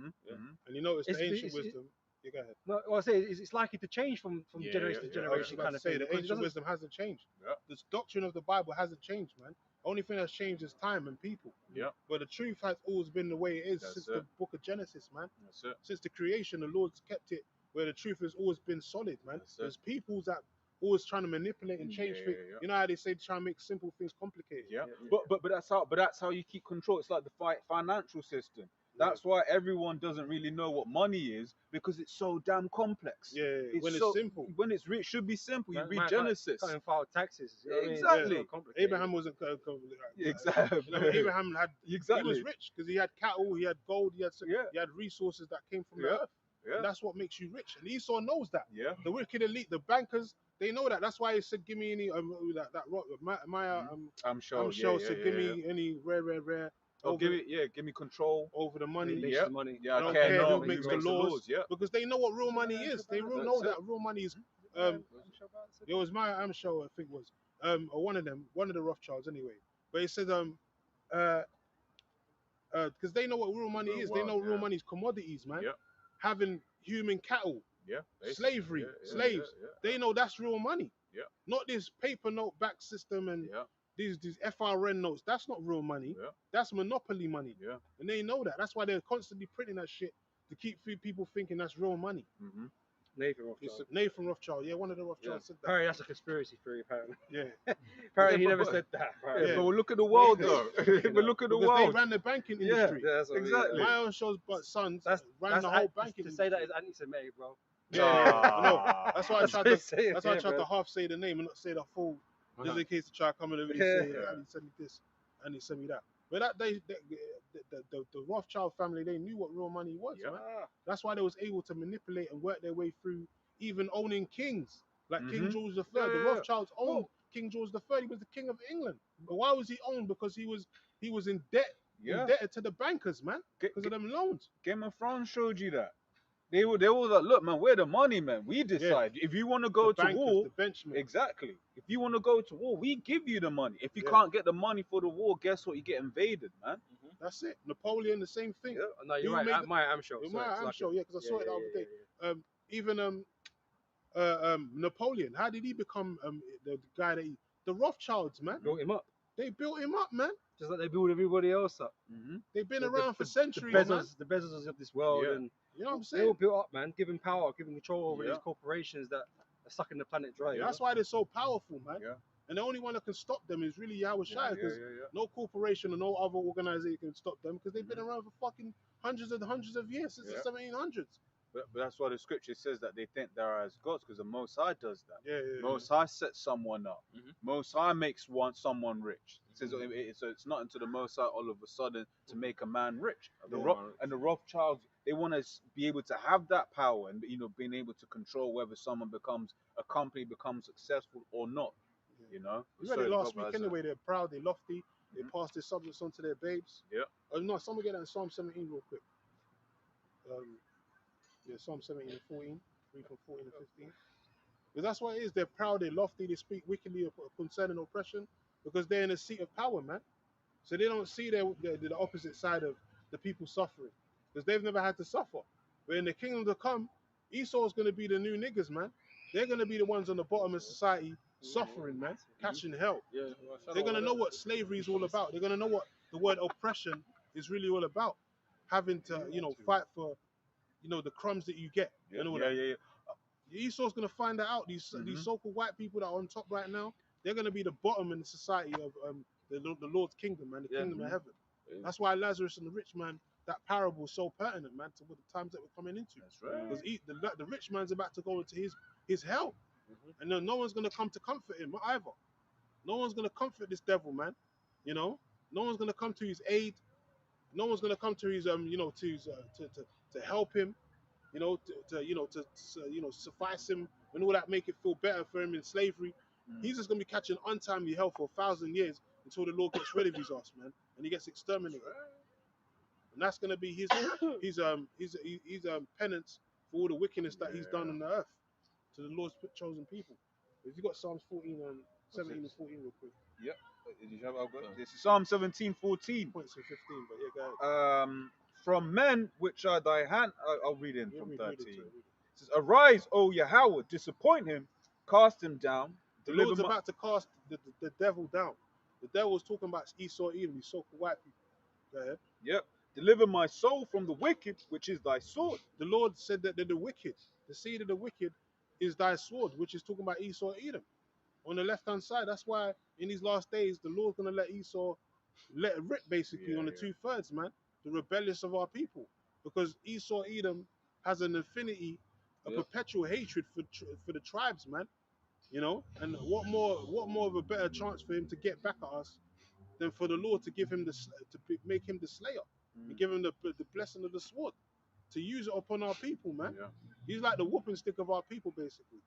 And you notice the ancient wisdom. Yeah, go ahead. No, what I say is it's likely to change from generation to generation, kind of thing. The ancient wisdom hasn't changed. Yeah. This doctrine of the Bible hasn't changed, man. Only thing that's changed is time and people. Yeah. But the truth has always been the way it is since the book of Genesis, man. That's it. Since the creation, the Lord's kept it where the truth has always been solid, man. There's peoples that always trying to manipulate and change things. Yeah. You know how they say try and make simple things complicated. Yeah. But that's how you keep control. It's like the financial system. That's why everyone doesn't really know what money is, because it's so damn complex. Yeah, when it's simple. When it should be simple. You Man, read Genesis. Can't file taxes. You know what I mean? Exactly. It's not complicated. Abraham wasn't Exactly. You know, Abraham had he Exactly. was rich because he had cattle, he had gold, he had resources that came from the earth. Yeah. And that's what makes you rich. And Esau knows that. Yeah. The wicked elite, the bankers, they know that. That's why he said, "Give me any that rock." I'm sure. said, "Give me any rare." Oh, give me control over the money. The money. Yeah, I don't care who makes the laws. Yeah. Because they know what real money is. They know that real money is. It was my show, I think was or one of the Rothschilds anyway. But it said because they know what real money is. They know real money is commodities, man. Yeah. Having human cattle. Yeah. Slavery, slaves. They know that's real money. Yeah. Not this paper note back system and these FRN notes. That's not real money. Yeah. That's monopoly money. Yeah. And they know that. That's why they're constantly printing that shit to keep people thinking that's real money. Mm-hmm. Nathan Rothschild. Yeah, one of the Rothschilds said that. Apparently that's a conspiracy theory, apparently. Yeah. Apparently he never said that. Yeah. But look at the world, though. But look at the because world. they ran the banking industry. Yeah, that's what exactly. My own show's sons ran the whole banking industry. To say that is anti-Semitic, bro. Yeah. No, that's why I tried to. That's why I tried bro. to half say the name and not say the full, just in case to try to come in and really say, and he sent me this, and he sent me that. But that day, the Rothschild family, they knew what real money was, man. That's why they was able to manipulate and work their way through, even owning kings like King George III. The Rothschilds owned King George III. He was the king of England. But why was he owned? Because he was in debt, indebted to the bankers, man, because of them loans. Game of Thrones showed you that. They were like, look, man, we're the money, man. We decide. If you want to go to war, exactly. If you want to go to war, we give you the money. If you can't get the money for the war, guess what? You get invaded, man. That's it. Napoleon, the same thing. Yeah. No, you're right. Am show. Yeah, because I saw it the other day. Even Napoleon, how did he become the guy that the Rothschilds, man? Built him up. They built him up, man. Just like they build everybody else up. They've been The- around for the centuries, man. The Bezos of this world, Yeah. and You know what I'm they all saying? built up, man. Given power, given control over Yeah. these corporations that are sucking the planet dry. That's why they're so powerful, man. Yeah. And the only one that can stop them is really Yahweh Shai, because yeah. no corporation or no other organization can stop them, because they've been around for fucking hundreds of years, since Yeah. the 1700s. But that's why the scripture says that they think they're as gods, because the Most High does that. Yeah. Most High sets someone up. Mhm. Most High makes someone rich. It says so it's not until the Most High all of a sudden to make a man rich. The Rothschilds, they want to be able to have that power and being able to control whether a company becomes successful or not. You know. We read it last week brother, anyway. They're proud, they're lofty, they pass their subjects on to their babes. Yeah. Oh no, someone get that in Psalm 17 real quick. Yeah, Psalm 17 and 14, read from 14 and 15. Because that's what it is. They're proud, they're lofty, they speak wickedly concerning oppression, because they're in a seat of power, man. So they don't see the opposite side of the people suffering, because they've never had to suffer. But in the kingdom to come, Esau's going to be the new niggas, man. They're going to be the ones on the bottom of society suffering, man, catching hell. Yeah. They're going to know what slavery is all about. They're going to know what the word oppression is really all about. Having to, fight for, the crumbs that you get. And all that. Esau's going to find that out. These so-called white people that are on top right now, they're going to be the bottom in the society of the Lord's kingdom, man, the kingdom of heaven. That's why Lazarus and the rich man, that parable is so pertinent, man, to what the times that we're coming into. That's right. Because the rich man's about to go into his hell. And then no one's going to come to comfort him either. No one's going to comfort this devil, man. No one's going to come to his aid. No one's going to come to his to help him, to suffice him and all that, make it feel better for him in slavery. He's just going to be catching untimely hell for 1,000 years until the Lord gets rid of his ass, man, and he gets exterminated. And that's going to be his penance for all the wickedness that he's done on the earth to the Lord's chosen people. If you got Psalms 14 and 17 and 14 real quick. Yep. This is Psalm 17:14. Points of 15, but yeah, go ahead. From men which are thy hand, I'll read in from Read 13. it. It says, arise, O Yahweh, disappoint him, cast him down. The Lord's about to cast the devil down. The devil was talking about Esau, Edom, these so-called white people. Go ahead. Yep. Deliver my soul from the wicked, which is thy sword. The Lord said that the wicked, the seed of the wicked, is thy sword, which is talking about Esau, Edom. On the left-hand side, that's why in these last days, the Lord's going to let Esau let it rip, basically, on the 2/3, man, the rebellious of our people. Because Esau, Edom has an affinity, a perpetual hatred for the tribes, man. And what more of a better chance for him to get back at us than for the Lord to give him make him the slayer and give him the blessing of the sword to use it upon our people, man. He's like the whooping stick of our people, basically.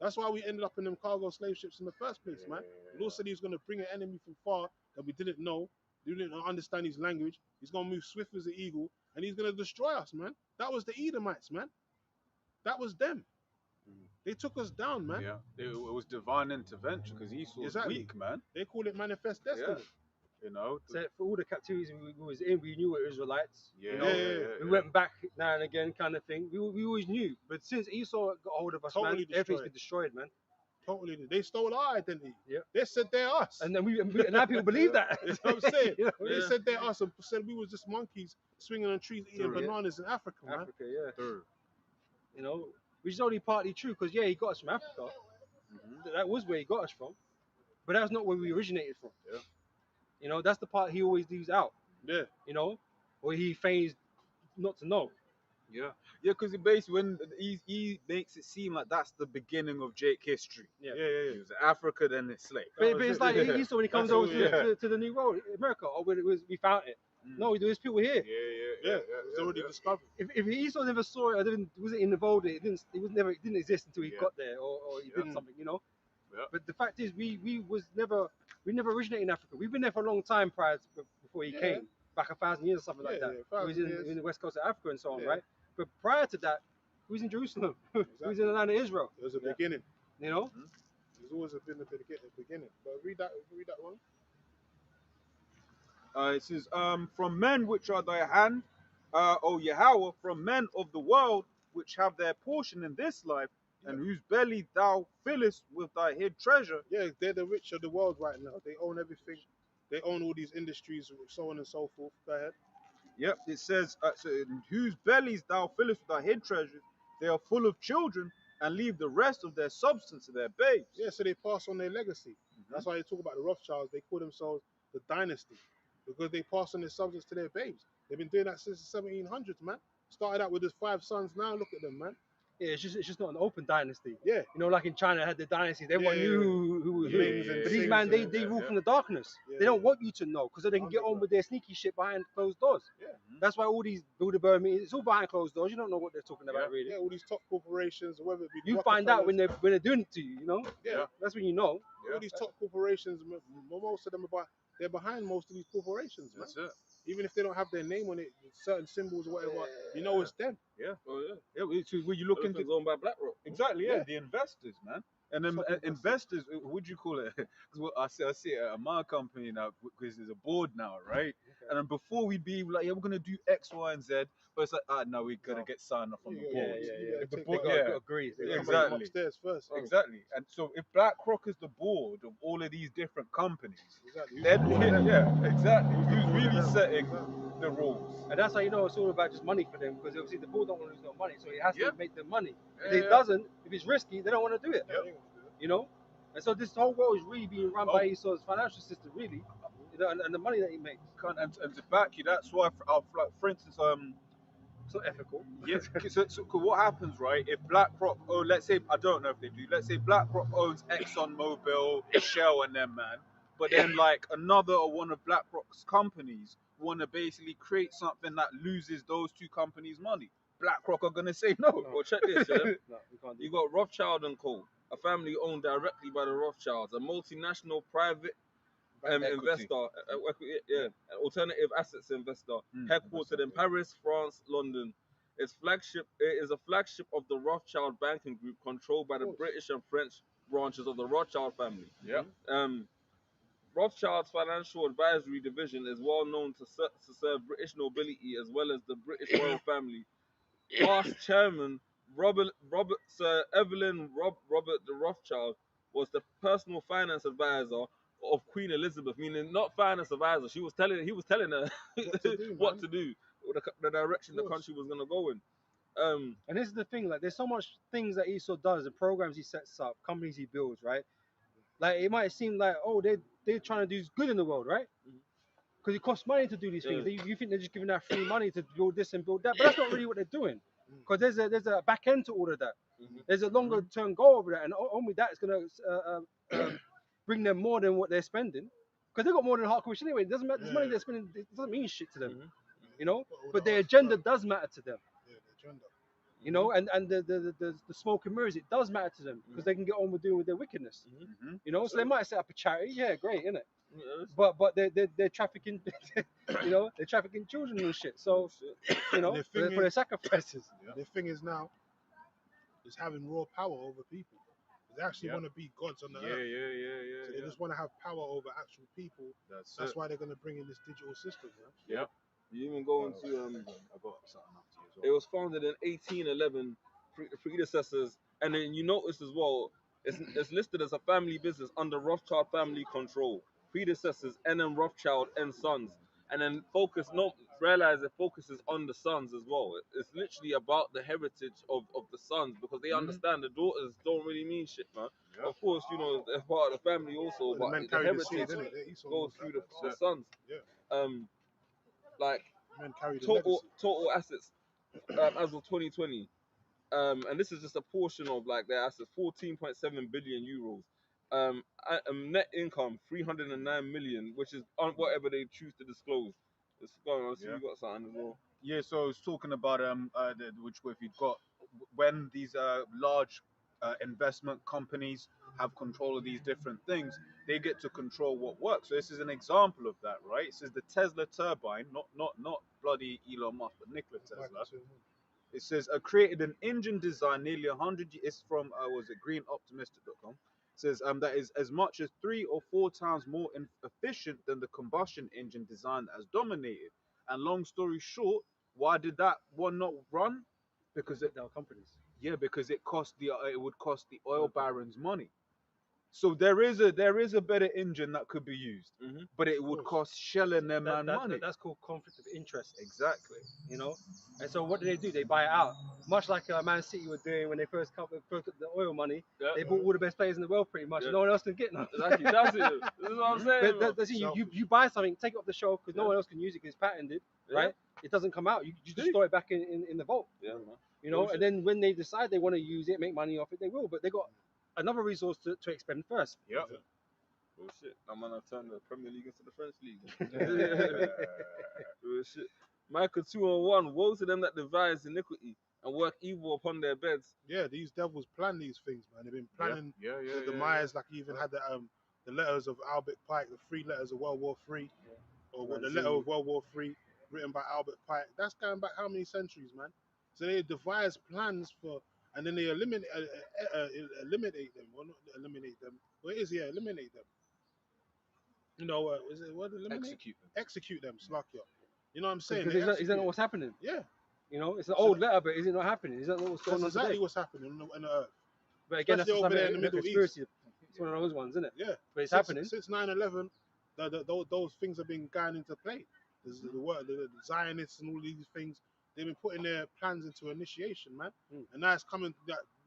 That's why we ended up in them cargo slave ships in the first place, man. The Lord said he was going to bring an enemy from far that we didn't know. We didn't understand his language. He's going to move swift as an eagle, and he's going to destroy us, man. That was the Edomites, man. That was them. They took us down, man. Yeah, it was divine intervention, because Esau's weak, man. They call it manifest destiny. So for all the captivities we was in, we knew we were Israelites. We went back now and again, kind of thing. We always knew. But since Esau got hold of us, Totally man, everything's been destroyed, man. Totally. They stole our identity. Yeah. They said they're us. And then and now people believe that. You know what I'm saying? They said they're us and said we was just monkeys swinging on trees eating bananas in Africa, man. Africa, which is only partly true, because he got us from Africa. That was where he got us from, but that's not where we originated from. That's the part he always leaves out. Or he feigns not to know. Because basically when he makes it seem like that's the beginning of Jake history. It was Africa, then it's slave. But it's like Esau when he comes over to the New World, America, or when we found it. No, there's people here. It's already discovered. If Esau never saw it, or wasn't involved in it, it didn't exist until he got there, or he did something, But the fact is, we never originated in Africa. We've been there for a long time before he came, back 1,000 years or something like that. He was in the west coast of Africa and so on, right? But prior to that, he was in Jerusalem. He was in the land of Israel. It was a beginning. There's always been a beginning. But read that one. It says, from men which are thy hand, O Yahweh, from men of the world which have their portion in this life, and whose belly thou fillest with thy hid treasure. Yeah, they're the rich of the world right now. They own everything. They own all these industries, so on and so forth. Go ahead. Yep, it says, so in whose bellies thou fillest with thy hid treasures, they are full of children, and leave the rest of their substance to their babes. Yeah, so they pass on their legacy. That's why they talk about the Rothschilds. They call themselves the dynasty because they pass on their substance to their babes. They've been doing that since the 1700s, man. Started out with his 5 sons. Now look at them, man. Yeah, it's just not an open dynasty. Yeah. You know, like in China, had the dynasties. Everyone knew who was who. But these man, they rule from the darkness. They don't want you to know because they can get on with their sneaky shit behind closed doors. Yeah. That's why all these Bilderberg meetings, it's all behind closed doors. You don't know what they're talking about, really. Yeah, all these top corporations, whether it be You find out when they're doing it to you. You know. Yeah. That's when you know. All these top corporations, most of them they're behind most of these corporations, man. That's it. Even if they don't have their name on it, certain symbols or whatever, you know it's them. Yeah. Oh yeah. Yeah, so when you look into Everything's owned by BlackRock. exactly, yeah, the investors, man. And then investors, what do you call it? Because I see it at my company now, because there's a board now, right? And then before we'd be like, yeah, we're gonna do X, Y, and Z, but it's like, no, we're gonna get signed off from the board. If the board, agree. exactly. Upstairs first. Exactly. And so if BlackRock is the board of all of these different companies, Exactly. then exactly, who's really setting the rules? And that's how you know it's all about just money for them because obviously the board don't want to lose no money, so it has to make them money. If it doesn't, if it's risky, they don't want to do it. You know, and so this whole world is really being run by his financial system, really, you know, and the money that he makes. And to back you, that's why, for instance, it's not ethical. Yeah. So what happens, right? If BlackRock, let's say, I don't know if they do. Let's say BlackRock owns ExxonMobil, Shell, and them, man. But then, like, another or one of BlackRock's companies want to basically create something that loses those two companies' money. BlackRock are gonna say no. Well, check this, yeah. No, we can't do You got Rothschild and Co., a family owned directly by the Rothschilds, a multinational private investor, an alternative assets investor, headquartered in Paris, France, London. It is a flagship of the Rothschild banking group, controlled by the British and French branches of the Rothschild family. Yeah. Rothschild's financial advisory division is well known to serve British nobility as well as the British royal family. Past chairman Sir Evelyn Robert de Rothschild was the personal finance advisor of Queen Elizabeth, meaning not finance advisor. He was telling her what to do, the direction the country was gonna go in. And this is the thing, like there's so much things that Esau does, the programs he sets up, companies he builds, right? Like it might seem like, oh, they're trying to do good in the world, right? Because it costs money to do these things. You think they're just giving out free money to build this and build that, but that's not really what they're doing. Because there's a back end to all of that. There's a longer term goal over that, and only that is going to bring them more than what they're spending. Because they've got more than hardcore shit anyway. It doesn't matter. This money they're spending, it doesn't mean shit to them, you know. But their agenda does matter to them. Yeah, the agenda. You know, and the smoke and mirrors, it does matter to them because they can get on with doing with their wickedness. You know, so they might set up a charity, yeah, great, isn't it? But they're trafficking, you know, they're trafficking children and shit. So, you know, for their sacrifices. The thing is now, is having raw power over people. They actually want to be gods on the earth. So they just want to have power over actual people. That's why they're going to bring in this digital system. Right? Yep. You even go into I got something up to you as well. It was founded in 1811. Predecessors, and then you notice as well, it's listed as a family business under Rothschild family control. Predecessors, N.M. Rothschild and Sons, and then realize it focuses on the sons as well. It's literally about the heritage of the sons because they understand the daughters don't really mean shit, man. Yeah. Of course, you know, they're part of the family also, but the heritage goes through the sons. Yeah. Like total assets as of 2020, and this is just a portion of like their assets, 14.7 billion euros. Net income 309 million, which is on whatever they choose to disclose. It's going on. So you got something as well. Yeah, so it's talking about which if you've got when these large investment companies have control of these different things, they get to control what works. So this is an example of that, right? It says the Tesla turbine, not bloody Elon Musk, but Nikola Tesla. It says created an engine design nearly 100. It's from was it greenoptimistic.com. It says that is as much as 3 or 4 times more efficient than the combustion engine design that has dominated. And long story short, why did that one not run? Because there are companies. Yeah, because it would cost the oil barons money. So there is a better engine that could be used, but it would cost Shell and them money. That's called conflict of interest. Exactly. You know, and so what do? They buy it out, much like Man City were doing when they first got the oil money. They bought all the best players in the world, pretty much. No one else can get none. Exactly, that's it. This is what I'm saying. That's it. You buy something, take it off the shelf because no one else can use it because it's patented, right? It doesn't come out. You just store it back in the vault. Yeah, man. You know, and then when they decide they want to use it, make money off it, they will. But they got another resource to expend first. Yep. Oh shit! I'm gonna turn the Premier League into the French League. Oh shit! Micah 2-1. Woe to them that devise iniquity and work evil upon their beds. Yeah, these devils plan these things, man. They've been planning the demise. Like he even had the letters of Albert Pike, the 3 letters of World War III, or what the letter of World War III written by Albert Pike. That's going back how many centuries, man? So they devise plans for, and then they eliminate them, or not eliminate them. Well, it is, yeah, eliminate them. You know, is it what eliminate? Execute them, slack you. You know what I'm saying? Is that not what's happening? Yeah. You know, it's an old letter, but is it not happening? Is that not what's going on exactly today? what's happening on the earth. But again, that's over there in the Middle East. It's one of those ones, isn't it? Yeah. But it's happening. Since 9/11, those things have been going into play. The Zionists and all these things, they've been putting their plans into initiation, man. And now it's coming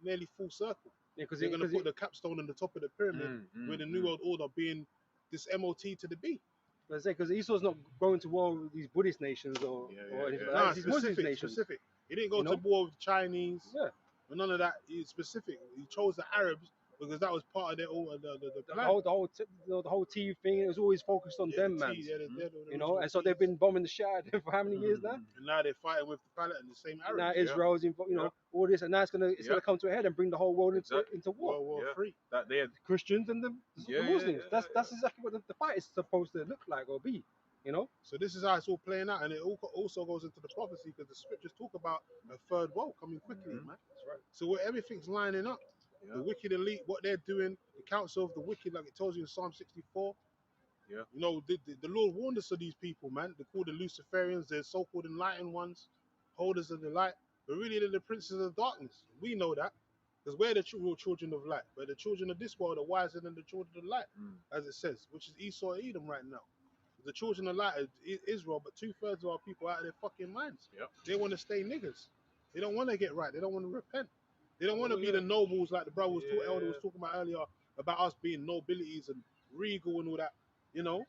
nearly full circle. Yeah, because they're going to put the capstone on the top of the pyramid with the New World Order being this MOT to the B. Let's say because Esau's not going to war with these Buddhist nations or anything like that. These Muslim nations. Specific. He didn't go to war with the Chinese. Yeah. But none of that. He's specific. He chose the Arabs because that was part of their plan. The whole tea thing. It was always focused on them, man. You know, and so they've been bombing the shit out of them for how many years now? And now they're fighting with the palette and the same Arabs. Now Israel's involved, you know, all this, and now it's gonna come to a head and bring the whole world into war. World War III. That they had Christians and the Muslims. That's exactly what the fight is supposed to look like or be. You know. So this is how it's all playing out, and it also goes into the prophecy because the scriptures talk about a third woe coming quickly, man. That's right. So where everything's lining up. The wicked elite, what they're doing, the counsel of the wicked, like it tells you in Psalm 64. Yeah. You know, the Lord warned us of these people, man. They're called the Luciferians, they're so-called enlightened ones, holders of the light. But really, they're the princes of darkness. We know that. Because we're the real children of light. But the children of this world are wiser than the children of light, as it says, which is Esau and Edom right now. The children of light is Israel, but 2/3 of our people are out of their fucking minds. Yep. They want to stay niggas. They don't want to get right. They don't want to repent. They don't want to be the nobles like the brother Elder was talking about earlier about us being nobilities and regal and all that. You know,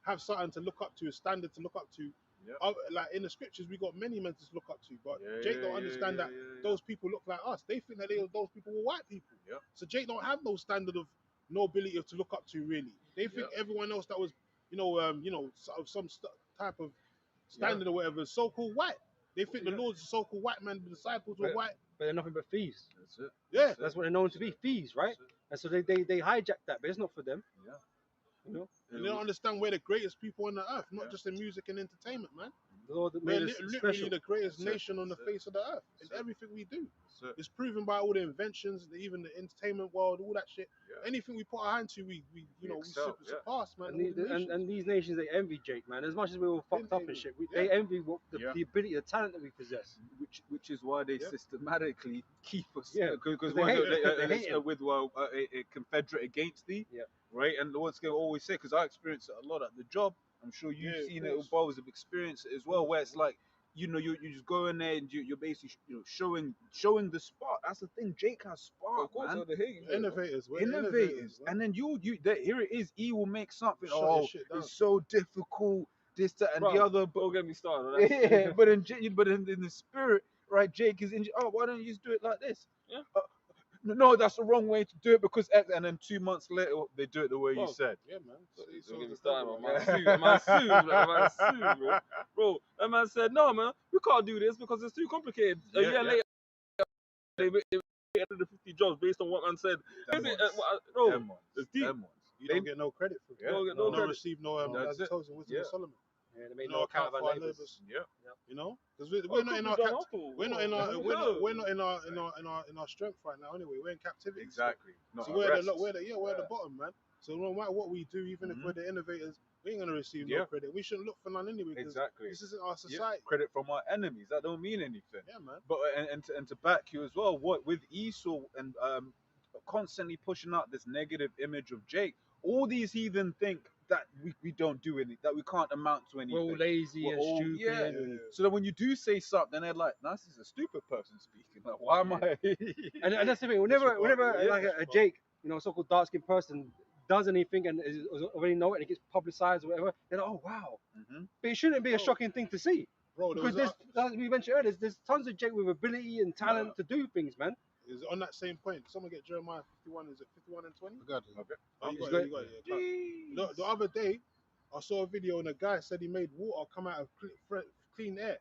have something to look up to, a standard to look up to. Yep. Like in the scriptures, we got many men to look up to, but Jake don't understand that those people look like us. They think that those people were white people. Yep. So Jake don't have no standard of nobility to look up to really. They think everyone else that was, some type of standard or whatever is so-called white. They think the Lord's a so-called white man, the disciples were white. But they're nothing but thieves. That's it. Yeah. That's what they're known to be, thieves, right? And so they hijack that, but it's not for them. Yeah. You know? And they don't understand we're the greatest people on the earth, not just in music and entertainment, man. We're literally the greatest nation on the face of the earth in everything we do. It's proven by all the inventions, even the entertainment world, all that shit. Yeah. Anything we put our hand to, we surpass, man. And these nations, they envy Jake, man. As much as we're all fucked up and shit, they envy the ability, the talent that we possess. Which is why they systematically keep us. Yeah, because they with a confederate against thee. Yeah. Right, and what's going to always say, because I experience it a lot at the job. I'm sure you've seen it, brothers have experienced it as well, where it's like, you just go in there and you're basically showing the spark. That's the thing. Jake has spark, man. Innovators, and then here it is. He will make something. It's so difficult. This, that, and the other. Don't get me started. Yeah, but in the spirit, right? Jake is in. Oh, why don't you just do it like this? Yeah. No, that's the wrong way to do it because X, and then 2 months later they do it the way you said. Yeah, man. Don't get me started, man. My suit, bro. That man said, no, man, we can't do this because it's too complicated. A year later, they ended the 50 jobs based on what man said. It's deep. You don't get no credit for it. You don't receive no as it tells in Wisdom of Solomon. Yeah, they made no account of our neighbors. Yeah, you know, because we're not in our strength right now. Anyway, we're in captivity. Exactly. So we're at the bottom, man. So no matter what we do, even if we're the innovators, We ain't gonna receive Yeah. no credit. We shouldn't look for none anyway. 'Cause Exactly. this isn't our Yeah. society. Credit from our enemies. That don't mean anything. Yeah, man. But and to back you as well, what with Esau and constantly pushing out this negative image of Jake, all these heathen think that we don't do any, that we can't amount to We're anything. all lazy We're and all- stupid. yeah. And, So that when you do say something, they're like, "No, this is a stupid person speaking. Like, why am I?" and that's the thing. Whenever Yeah, like a Jake, you know, so-called dark-skinned person does anything and is already know it and it gets publicized or whatever, they're like, oh wow. Mhm. But it shouldn't be a shocking thing to see. Bro, there Because was like we mentioned earlier, there's tons of Jake with ability and talent to do things, man. is on that same point. Someone get Jeremiah 51. Is it 51 and 20? I got it. Okay. Oh, you He's got it, got you got it, yeah. The other day, I saw a video and a guy said he made water come out of clean air.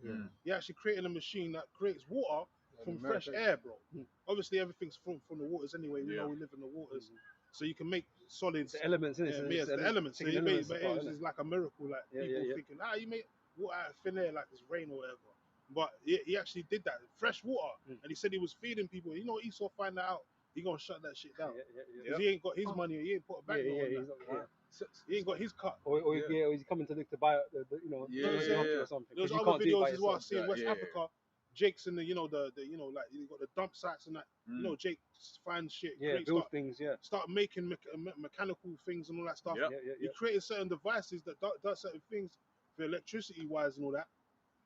Mm. He actually created a machine that creates water from fresh American. air, bro. Obviously, everything's from the waters anyway. We know we live in the waters, so you can make solids. It's the elements, isn't it? Yeah, it's the elements. So taking he made, elements but apart, it was innit? just like a miracle. Like Yeah, people yeah. thinking, you make water out of thin air like it's rain or whatever. But he actually did that, fresh water, and he said he was feeding people. You know, Esau find that out, he gonna shut that shit down. Yeah. 'Cause he ain't got his money, he ain't put a bank note on he's that. not, yeah. He ain't got his cut. Or he's coming to look to buy you know, Yeah, the yeah, or yeah. something. There's 'cause you other can't do it by videos as well. I yourself. see in West Yeah. Africa, Jake's in the you know like you got the dump sites and that. You know, Jake finds shit, Yeah, creates build stuff, things, yeah. start making mechanical things and all that stuff. Yeah. He created certain devices that does certain things for electricity wise and all that,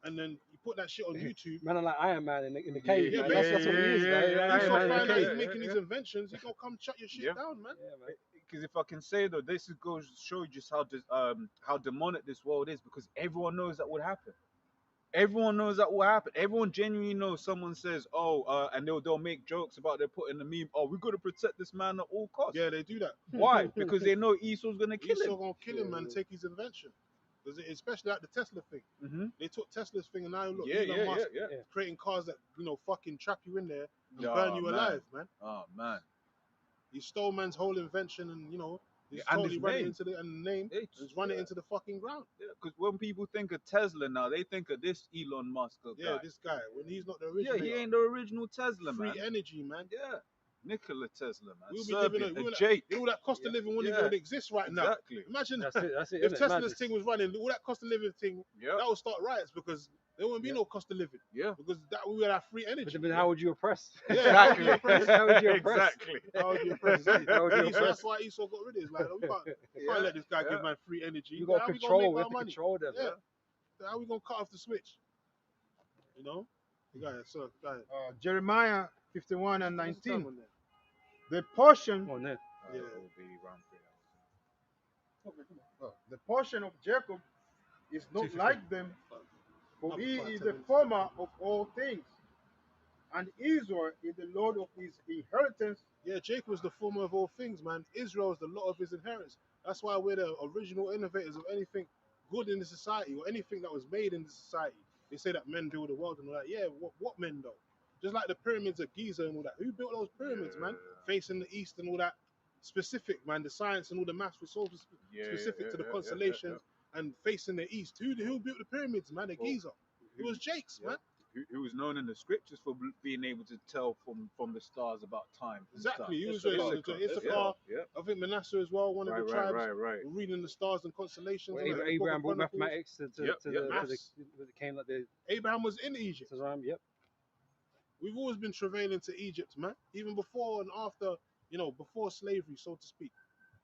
and then you put that shit on YouTube. Man, like Iron Man in the cave. Yeah, man. That's what he is, man. You Iron start Man in the finding out cave. he's making these inventions, he gonna come shut your shit Yeah. down, man. Yeah, man. Because if I can say though, this goes to show you just how demonic this world is. Because everyone knows that would happen. Everyone knows that will happen. Everyone genuinely knows. Someone says, "Oh," and they'll make jokes about they're putting the meme. "Oh, we got to protect this man at all costs." Yeah, they do that. Why? Because they know Esau's gonna kill Esau him. gonna kill him and take his invention. Because especially like the Tesla thing. Mm-hmm. They took Tesla's thing and now look, Yeah, Elon Musk yeah. creating cars that fucking trap you in there and Oh, burn you man. alive, man. Oh man. He stole man's whole invention and he's Yeah, and totally his run it name. into the name and just run it into the fucking ground. Because when people think of Tesla now, they think of this Elon Musk guy. Yeah, this guy when he's not the Yeah, original. he ain't the original Tesla, free man. energy, man. Yeah, Nikola Tesla, man. We'll be Serbian, living a a Jake. all that cost of living wouldn't Yeah. even exist right now. Exactly. Imagine That's it. That's it. if innit? Tesla's Madness. thing was running, all that cost of living thing, Yeah. that would start riots because there wouldn't be no cost of living Yeah. because that we would have free energy. But how would you oppress? Yeah, how would you Exactly. oppress? How would you oppress? Exactly. How would you oppress? Exactly. How would you Esau- oppress? That's why Esau got rid of it. It's like, we can't let this guy give man free energy. You How got we gonna control. make We our have to money? control them. Yeah. How we gonna cut off the switch? Go ahead, sir. Go ahead. Jeremiah 51 and What's the time 19. on there? The portion, Come on, there. Yeah. the portion of Jacob is not 250. like them, for Another he 5, is 10 the minutes. former of all things, and Israel is the Lord of his inheritance. Yeah, Jacob was the former of all things, man. Israel is the lot of his inheritance. That's why we're the original innovators of anything good in the society or anything that was made in the society. They say that men build the world and all that. Yeah, what men though? Just like the pyramids of Giza and all that. Who built those pyramids, man? Facing the east and all that. Specific, man. The science and all the maths was so specific to the constellations and facing the east. Who built the pyramids, man? The Giza. It was Jake's, man. Who was known in the scriptures for being able to tell from the stars about time. and Exactly. He was stuff. Issachar. Yeah. I think Manasseh as well, one of the tribes. Right. Were reading the stars and constellations. Well, and the Book of Abraham brought Chronicles. mathematics to Yep, the maths. came like the Abraham was in Egypt. Yep. We've always been travailing to Egypt, man. Even before and after, before slavery, so to speak.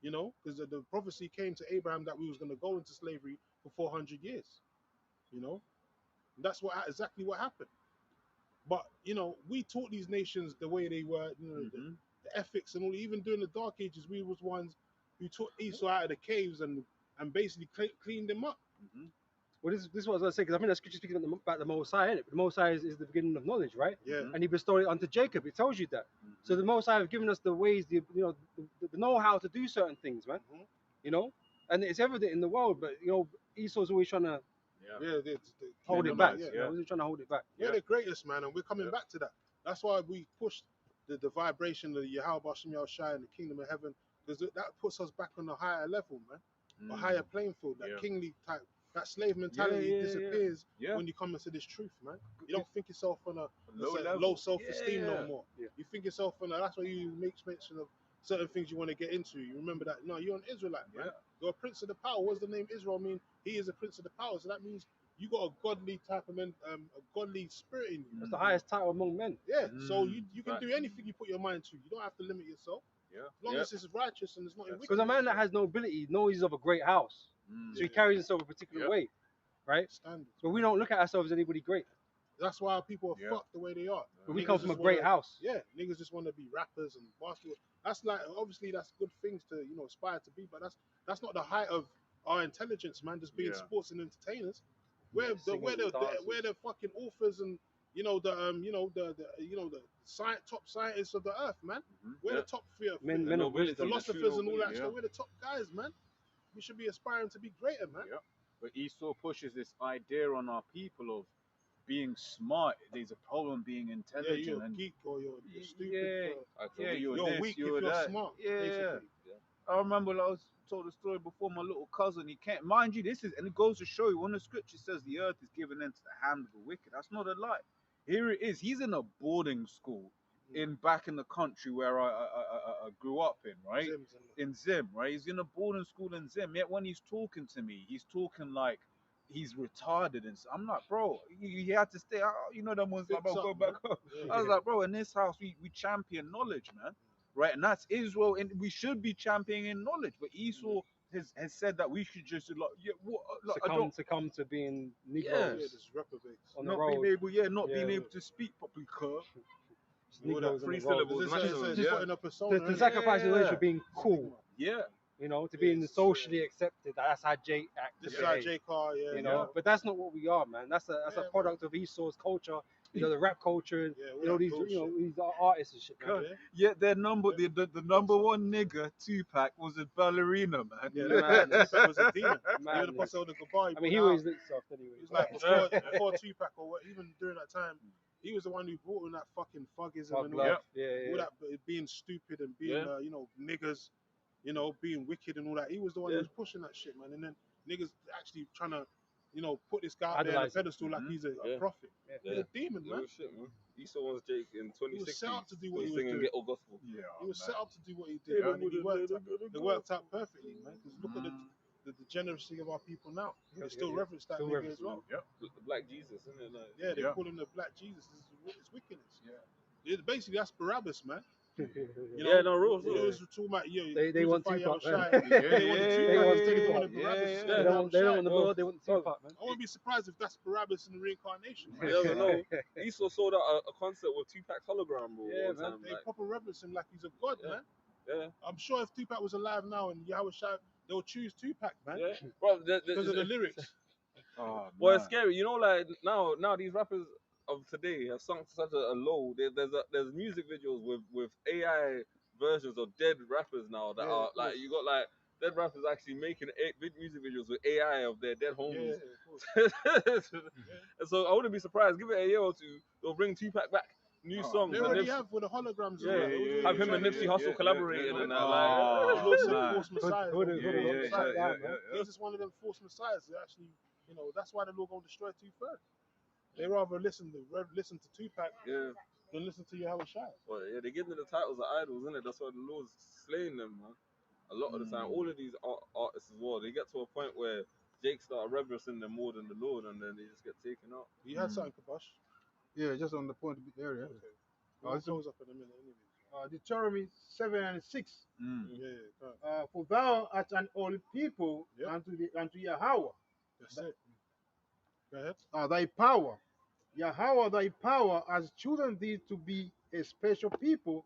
Because the prophecy came to Abraham that we was going to go into slavery for 400 years. And that's exactly what happened. But we taught these nations the way they were, the ethics and all. Even during the Dark Ages, we was ones who took Esau out of the caves and basically cleaned them up. Well, this is what I was going to say, because I think the scripture speaking about the Most High, innit? The Most High is the beginning of knowledge, right? Yeah. And he bestowed it unto Jacob. It tells you that. So the Most High have given us the ways, the know-how to do certain things, man. And it's evident in the world, but Esau's always trying to hold it back. Yeah. Always trying to hold it back. We're the greatest, man, and we're coming back to that. That's why we push the vibration of the Yahweh Hashem Yahushua and the kingdom of heaven, because that puts us back on a higher level, man, a higher playing field. That kingly type, that slave mentality disappears when you come into this truth, man. You don't think yourself on a low self-esteem no more. Yeah. You think yourself on that's why you make mention of certain things you want to get into. You remember that, no, you're an Israelite, man. You're a prince of the power. What does the name Israel mean? He is a prince of the power. So that means you got a godly type of a godly spirit in you. That's the highest title among men. Yeah. So you can do anything you put your mind to. You don't have to limit yourself. Yeah. As long as it's righteous and it's not in Because a man that has no ability knows he's of a great house, so he carries himself a particular way, right? Standards. But we don't look at ourselves as anybody great. That's why people are fucked the way they are. But we Niggas come from a just great wanna- house. Yeah, niggas just want to be rappers and basketball. That's like obviously that's good things to aspire to be, but that's not the height of our intelligence, man. Just being sports and entertainers. We're the fucking authors and the top scientists of the earth, man. We're the top Men of wisdom. philosophers and all that stuff. We're the top guys, man. We should be aspiring to be greater, man. Yeah. But Esau pushes this idea on our people of being smart. There's a problem being intelligent. Yeah, you're a and geek or you're stupid. you're you're this, weak you're if you're that. smart. Yeah. Basically. I remember I was told a story before. My little cousin, he can't, mind you, and it goes to show you when the scripture says the earth is given into the hand of the wicked. That's not a lie. Here it is. He's in a boarding school back in the country where I grew up in, right? In Zim, right? He's in a boarding school in Zim. Yet when he's talking to me, he's talking like he's retarded, and so I'm like, bro, you had to stay out. You know them ones like, bro, go back home. I was like, bro, in this house we champion knowledge, man, right? And that's Israel, and we should be championing knowledge. But Esau has said that we should just succumb to being Negroes just reprobates. on the not road. being able to speak properly. Negroes on Three the road. syllables. Putting a persona. To sacrifice the knowledge for being cool. Yeah. To being socially accepted. That's how Jake acts. This is how J Car, But that's not what we are, man. That's a product of Esau's culture. The rap culture, and these artists and shit. Man. Yeah, their number, the number one nigga, Tupac, was a ballerina, man. Yeah, Tupac was a demon. He would have the goodbye. I mean, he always looked soft anyway. He was like before Tupac or what, even during that time, he was the one who brought in that fucking thuggism and all that, all that being stupid and being niggers, being wicked and all that. He was the one who was pushing that shit, man. And then niggas actually trying to put this guy up there on a pedestal like he's a prophet. He's a demon, man. Shit, man. Esau was Jake in 2016. He was set up to do what he was singing doing. Ghetto gospel. He was set up to do what he did, man. It worked out perfectly, man. Because look at the degeneracy of our people now. They still reverence that nigga as well. The Black Jesus, isn't it? Like, they call him the Black Jesus. It's wickedness. Basically, that's Barabbas, man. No rules. Talking about, they want Tupac, man. They want Tupac. They don't want the Lord, they want Tupac, man. I wouldn't be surprised if that's Barabbas in the reincarnation. No. Esau sold out a concert with Tupac's hologram, bro. Yeah, man. They proper reverence him like he's a god, man. Yeah. I'm sure if Tupac was alive now and Yahweh Shai, they'll choose Tupac, man. Yeah. Bro, because of the lyrics. Well, it's scary. Like now these rappers of today have sunk to such a low. There's music videos with AI versions of dead rappers now that are like, you got like dead rappers actually making big music videos with AI of their dead homies. And so I wouldn't be surprised. Give it a year or two, they'll bring Tupac back. New songs. They already have with the holograms. Have him and Nipsey Hussle collaborating and forced messiahs. He's just one of them forced messiahs. Actually, that's why the Lord gonna destroy 2/3. They rather listen to Tupac than listen to Yahweh Shai. Well, they give them the titles of idols, isn't it? That's why the Lord's slaying them, man. A lot of the time, all of these artists as well, they get to a point where Jake started reverencing them more than the Lord, and then they just get taken out. You had something, Kabosh? Yeah, just on the point area. Okay. I'll close up in a minute anyway. Deuteronomy 7:6. Yeah. For thou art an holy people unto Yahweh. That's it. Go ahead. Thy power. Yahweh, thy power has chosen thee to be a special people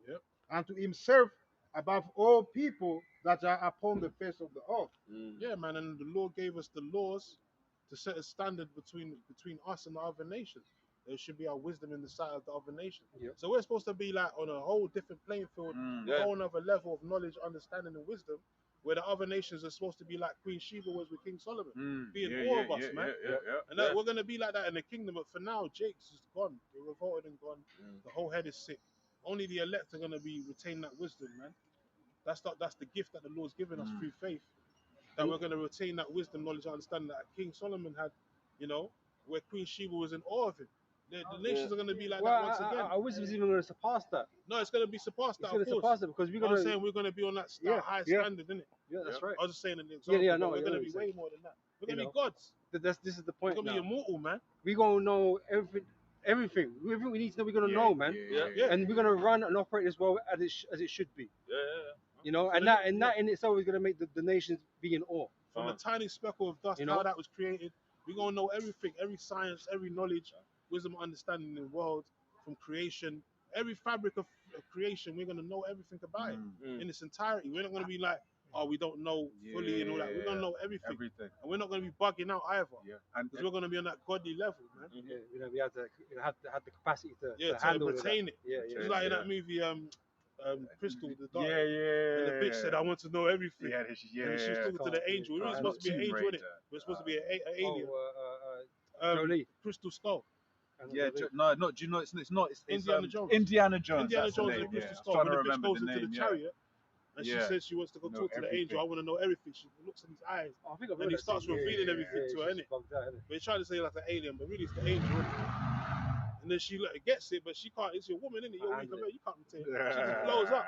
unto himself above all people that are upon the face of the earth. Yeah, man, and the Lord gave us the laws to set a standard between us and the other nations. There should be our wisdom in the sight of the other nations. So we're supposed to be like on a whole different playing field, a whole other level of knowledge, understanding, and wisdom, where the other nations are supposed to be like Queen Sheba was with King Solomon, being all of us, man. And we're gonna be like that in the kingdom. But for now, Jake's just gone. They revolted and gone. The whole head is sick. Only the elect are gonna be retain that wisdom, man. That's the gift that the Lord's given us through faith. That we're gonna retain that wisdom, knowledge, and understanding that King Solomon had, where Queen Sheba was in awe of him. The nations are going to be like Well, that once again. our wisdom is even going to surpass that. No, it's going to be surpassed It's that, going of to course. surpass it because we're going I'm to. saying we're going to be on that high standard, innit? Yeah, that's right. I was just saying an example. Yeah, no, but we're going to yeah, be way more than that. We're You going to know. be gods. This is the We're point. going to be immortal, man. We're going to know everything. Everything we need to know, we're going to know, man. Yeah. And we're going to run and operate as well as it should be. Yeah. You know, So and that in itself is going to make the nations be in awe. From the tiny speckle of dust, You know? how that was created, we're going to know everything, every science, every knowledge, wisdom, understanding in the world, from creation, every fabric of creation, we're going to know everything about it in its entirety. We're not going to be like, oh, we don't know fully and all that. We're going to know everything. And we're not going to be bugging out either. Because we're going to be on that godly level, man. Yeah, you know, we have the capacity to to handle retain it. Yeah. It's like in that movie, Crystal, the dog. Yeah. And the bitch said, I want to know everything. Yeah. And she was talking to the angel. We're really supposed to be an angel, isn't it? We're supposed to be an alien. Jolie. Crystal Skull. Yeah, no, not. Do you know? It's not. It's Indiana Jones. Indiana Jones. Indiana That's the Jones name, and Crystal yeah. Skull. I'm When trying the to bitch remember goes the into name, the yeah. chariot, and she Yeah. says she wants to go Know talk to the angel. everything. I want to know everything. She looks in his eyes. I think I've And he heard that starts scene. revealing everything to her, she's innit? bugged out, innit? But he's trying to say like an alien, but really it's the angel, innit? And then she gets it, but she can't. It's your woman, innit? You're weak, you can't retain it. She just blows up.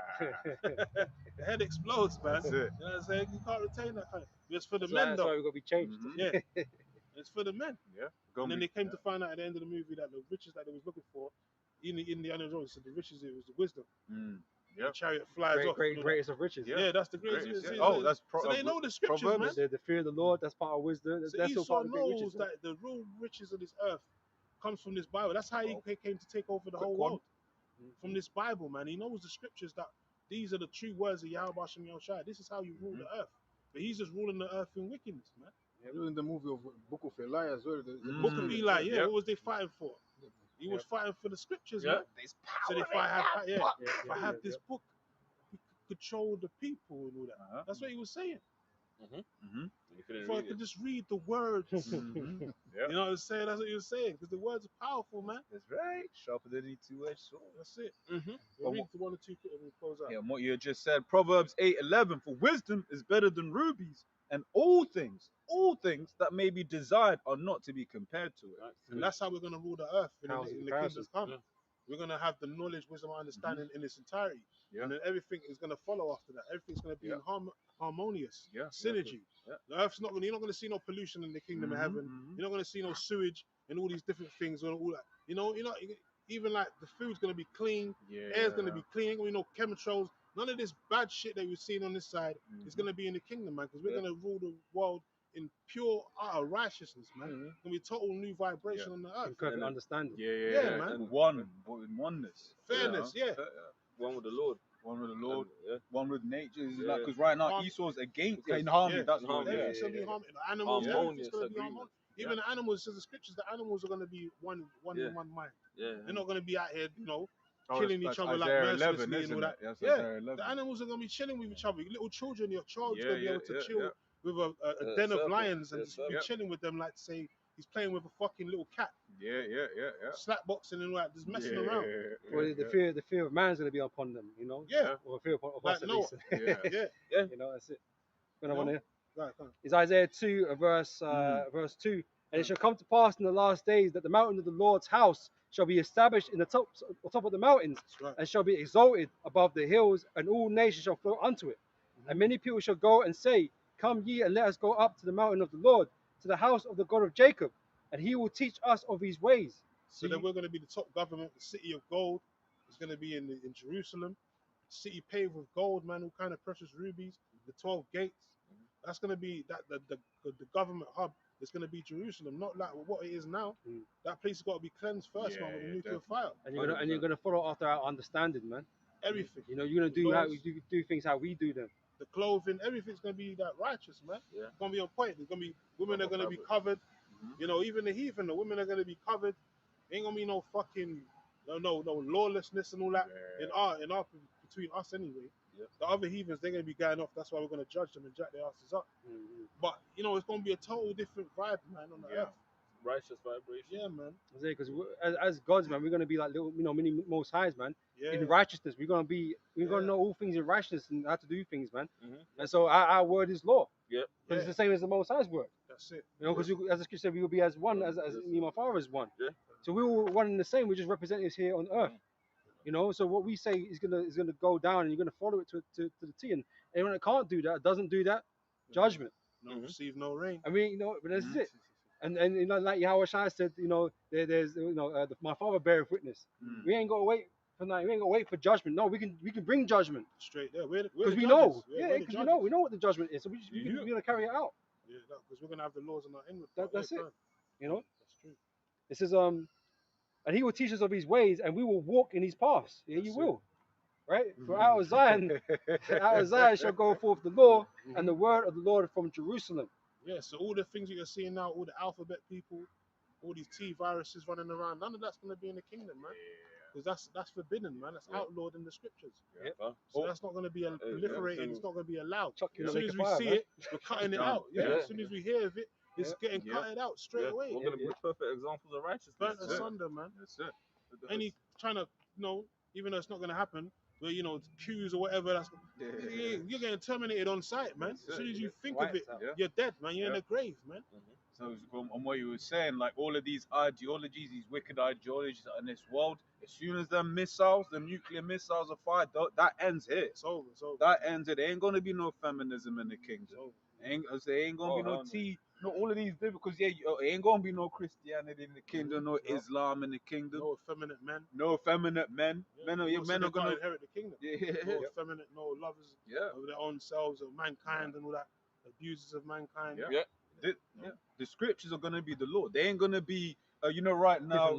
The head explodes, man. That's it. You know what I'm saying? You can't retain that kind. It's for the So men, that's why though. we've got to be changed. Yeah. It's for the men. Yeah. And then they came to find out at the end of the movie that the riches that they was looking for in the Indiana Jones, so the riches, it was the wisdom. Yeah. The chariot flies off. Greatest of riches. Yeah, that's the greatest. Yeah. So Oh, that's so they know the scriptures, Proverbs. man. The fear of the Lord, that's part of wisdom. So That's all Esau part of the great knows riches. that the real riches of this earth comes from this Bible. That's how he came to take over the Quick whole one. world. From this Bible, man. He knows the scriptures that these are the true words of Yahweh Shem Yahushua. This is how you rule the earth. But he's just ruling the earth in wickedness, man. Yeah, in the movie of Book of Eli as well. Book of Eli, what was they fighting for? He was fighting for the scriptures, man. So if I have this book, we could control the people and all that. That's what he was saying. If I could just read the words, you know what I'm saying? That's what he was saying, because the words are powerful, man. That's right. Sharper than any two-edged sword. That's it. We'll read the 1 or 2 and we'll close out. Yeah, and what you just said, Proverbs 8:11, for wisdom is better than rubies, and all things that may be desired are not to be compared to it. And that's how we're going to rule the earth in the kingdom to come. Yeah. We're going to have the knowledge, wisdom, and understanding in its entirety. Yeah. And then everything is going to follow after that. Everything's going to be in harmonious. Yeah. Synergy. Yeah. The earth's not going to, you're not going to see no pollution in the kingdom of heaven. You're not going to see no sewage and all these different things and all that. You know, even like the food's going to be clean, air's going to be clean, ain't gonna be no chemtrails. None of this bad shit that we've seen on this side is going to be in the kingdom, man, because we're going to rule the world in pure utter righteousness, man. It's going to be total new vibration on the earth. Perfect understanding. Yeah, man. And one, but in oneness. Fairness, you know? One with the Lord. One with the Lord, Yeah. one with nature. Yeah. Because right now Harmony. Esau's against Because- in harmony. yeah, That's in what harmony, it Everything's is. going to be harmonious. The animals, Harmonious everything's going to be agreement. harmonious. Even the animals, says the scriptures, the animals are going to be one Yeah. in one mind. Yeah. They're not going to be out here, Oh, killing that's each other like Isaiah mercilessly 11, and all isn't that. it? That's Yeah, Isaiah 11. The animals are going to be chilling with each other. Little children, your child's Yeah, going to be yeah, able to yeah, chill yeah. with a den of serpent. lions and Yeah, just be serpent. chilling with them, like say he's playing with a fucking little cat, Yeah. slap boxing and all that, just messing around. Well, the fear of man's going to be upon them, you know. Yeah. Or fear of Like us at Noah. least. Yeah. You know, that's it. When I No. want to. Right, come on. Is Isaiah 2, verse 2. And it shall come to pass in the last days that the mountain of the Lord's house shall be established in the top of the mountains, That's right. and shall be exalted above the hills, and all nations shall flow unto it. And many people shall go and say, Come ye, and let us go up to the mountain of the Lord, to the house of the God of Jacob, and he will teach us of his ways. So then we're going to be the top government. The city of gold is going to be in Jerusalem. City paved with gold, man, all kind of precious rubies. The 12 gates. That's going to be the government hub. It's going to be Jerusalem, not like what it is now. That place has got to be cleansed first, man, with a nuclear fire. And you're gonna follow after our understanding, man. Everything. You know, you're gonna do how we do things how we do them. The clothing, everything's going to be that righteous, man. Yeah. It's going to be on point. There's going to be women are going to be covered. You know, even the heathen, the women are going to be covered. Ain't going to be no fucking no lawlessness and all that in our between us anyway. Yeah. The other heathens, they're going to be going off. That's why we're going to judge them and jack their asses up. But you know, it's going to be a total different vibe, man, on the earth. Righteous vibration. Yeah, man. Because as gods, man, we're gonna be like little, mini most highs, man. Yeah. In righteousness, we're gonna know all things in righteousness and how to do things, man. Mm-hmm. And so our word is law. Yep. Because it's the same as the Most High's word. That's it. You know, because as the scripture said, we will be as one, as me and my father is one. Yeah. So we were one and the same. We're just representatives here on earth. You know, so what we say is gonna go down, and you're gonna follow it to the T. And anyone that can't do that, doesn't do that, judgment. No, receive no rain. I mean, you know, but this is it. And you know, like Yahweh Shai said, you know, there's you know, my father beareth witness. We ain't gotta wait for night. We ain't gonna wait for judgment. No, we can bring judgment. Straight there. Because we know. Yeah, because we know what the judgment is. So we're gonna carry it out. Yeah, because we're gonna have the laws on our end. That's it. You know. That's true. It says and he will teach us of his ways, and we will walk in his paths. Yeah, you will. Right? For out of Zion shall go forth the law and the word of the Lord from Jerusalem. Yeah, so all the things you're seeing now, all the alphabet people, all these T viruses running around, none of that's going to be in the kingdom, man. Because that's forbidden, man. That's outlawed in the scriptures. So that's not going to be proliferating. It's not going to be allowed. As soon as we see it, we're cutting it out. As soon as we hear of it, it's getting cutted out straight away. We're going to be perfect examples of righteousness. Burnt asunder, man. That's it. Any trying to, you know, even though it's not going to happen, where, you know, queues or whatever, you're getting terminated on sight, man. As soon as you think of it, you're dead, man. You're in the grave, man. So on what you were saying, like all of these ideologies, these wicked ideologies in this world, as soon as the nuclear missiles are fired, that ends here. It's over. That ends it. There ain't gonna be no feminism in the kingdom. There ain't gonna be no tea. No, all of these because ain't gonna be no Christianity in the kingdom, no Islam in the kingdom. No effeminate men. No effeminate men. Men are gonna inherit the kingdom. No effeminate, no lovers of their own selves, of mankind and all that. Abusers of mankind. The scriptures are gonna be the law. They ain't gonna be you know, right now,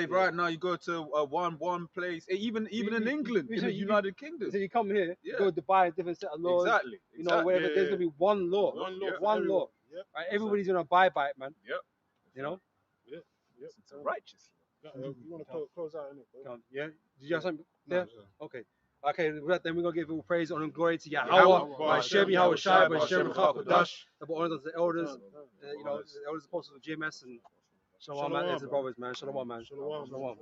right now you go to one place, even in England, in the United Kingdom. So you come here, you go to Dubai, a different set of laws. Exactly. You know, whatever. There's gonna be one law. One law. Right? Everybody's gonna abide by it, man. You know. It's righteous. You want to close out, innit? Yeah. Did you have something? Yeah. Okay. Okay, with that, then we're going to give all praise, honor, and glory to Yahweh, by Shem Yahweh Shai, by Shem Chakadash, about honor to the elders, you know, the elders apostles of GMS, and Shalom, man, as the brothers, man. Shalom, man. Shalom.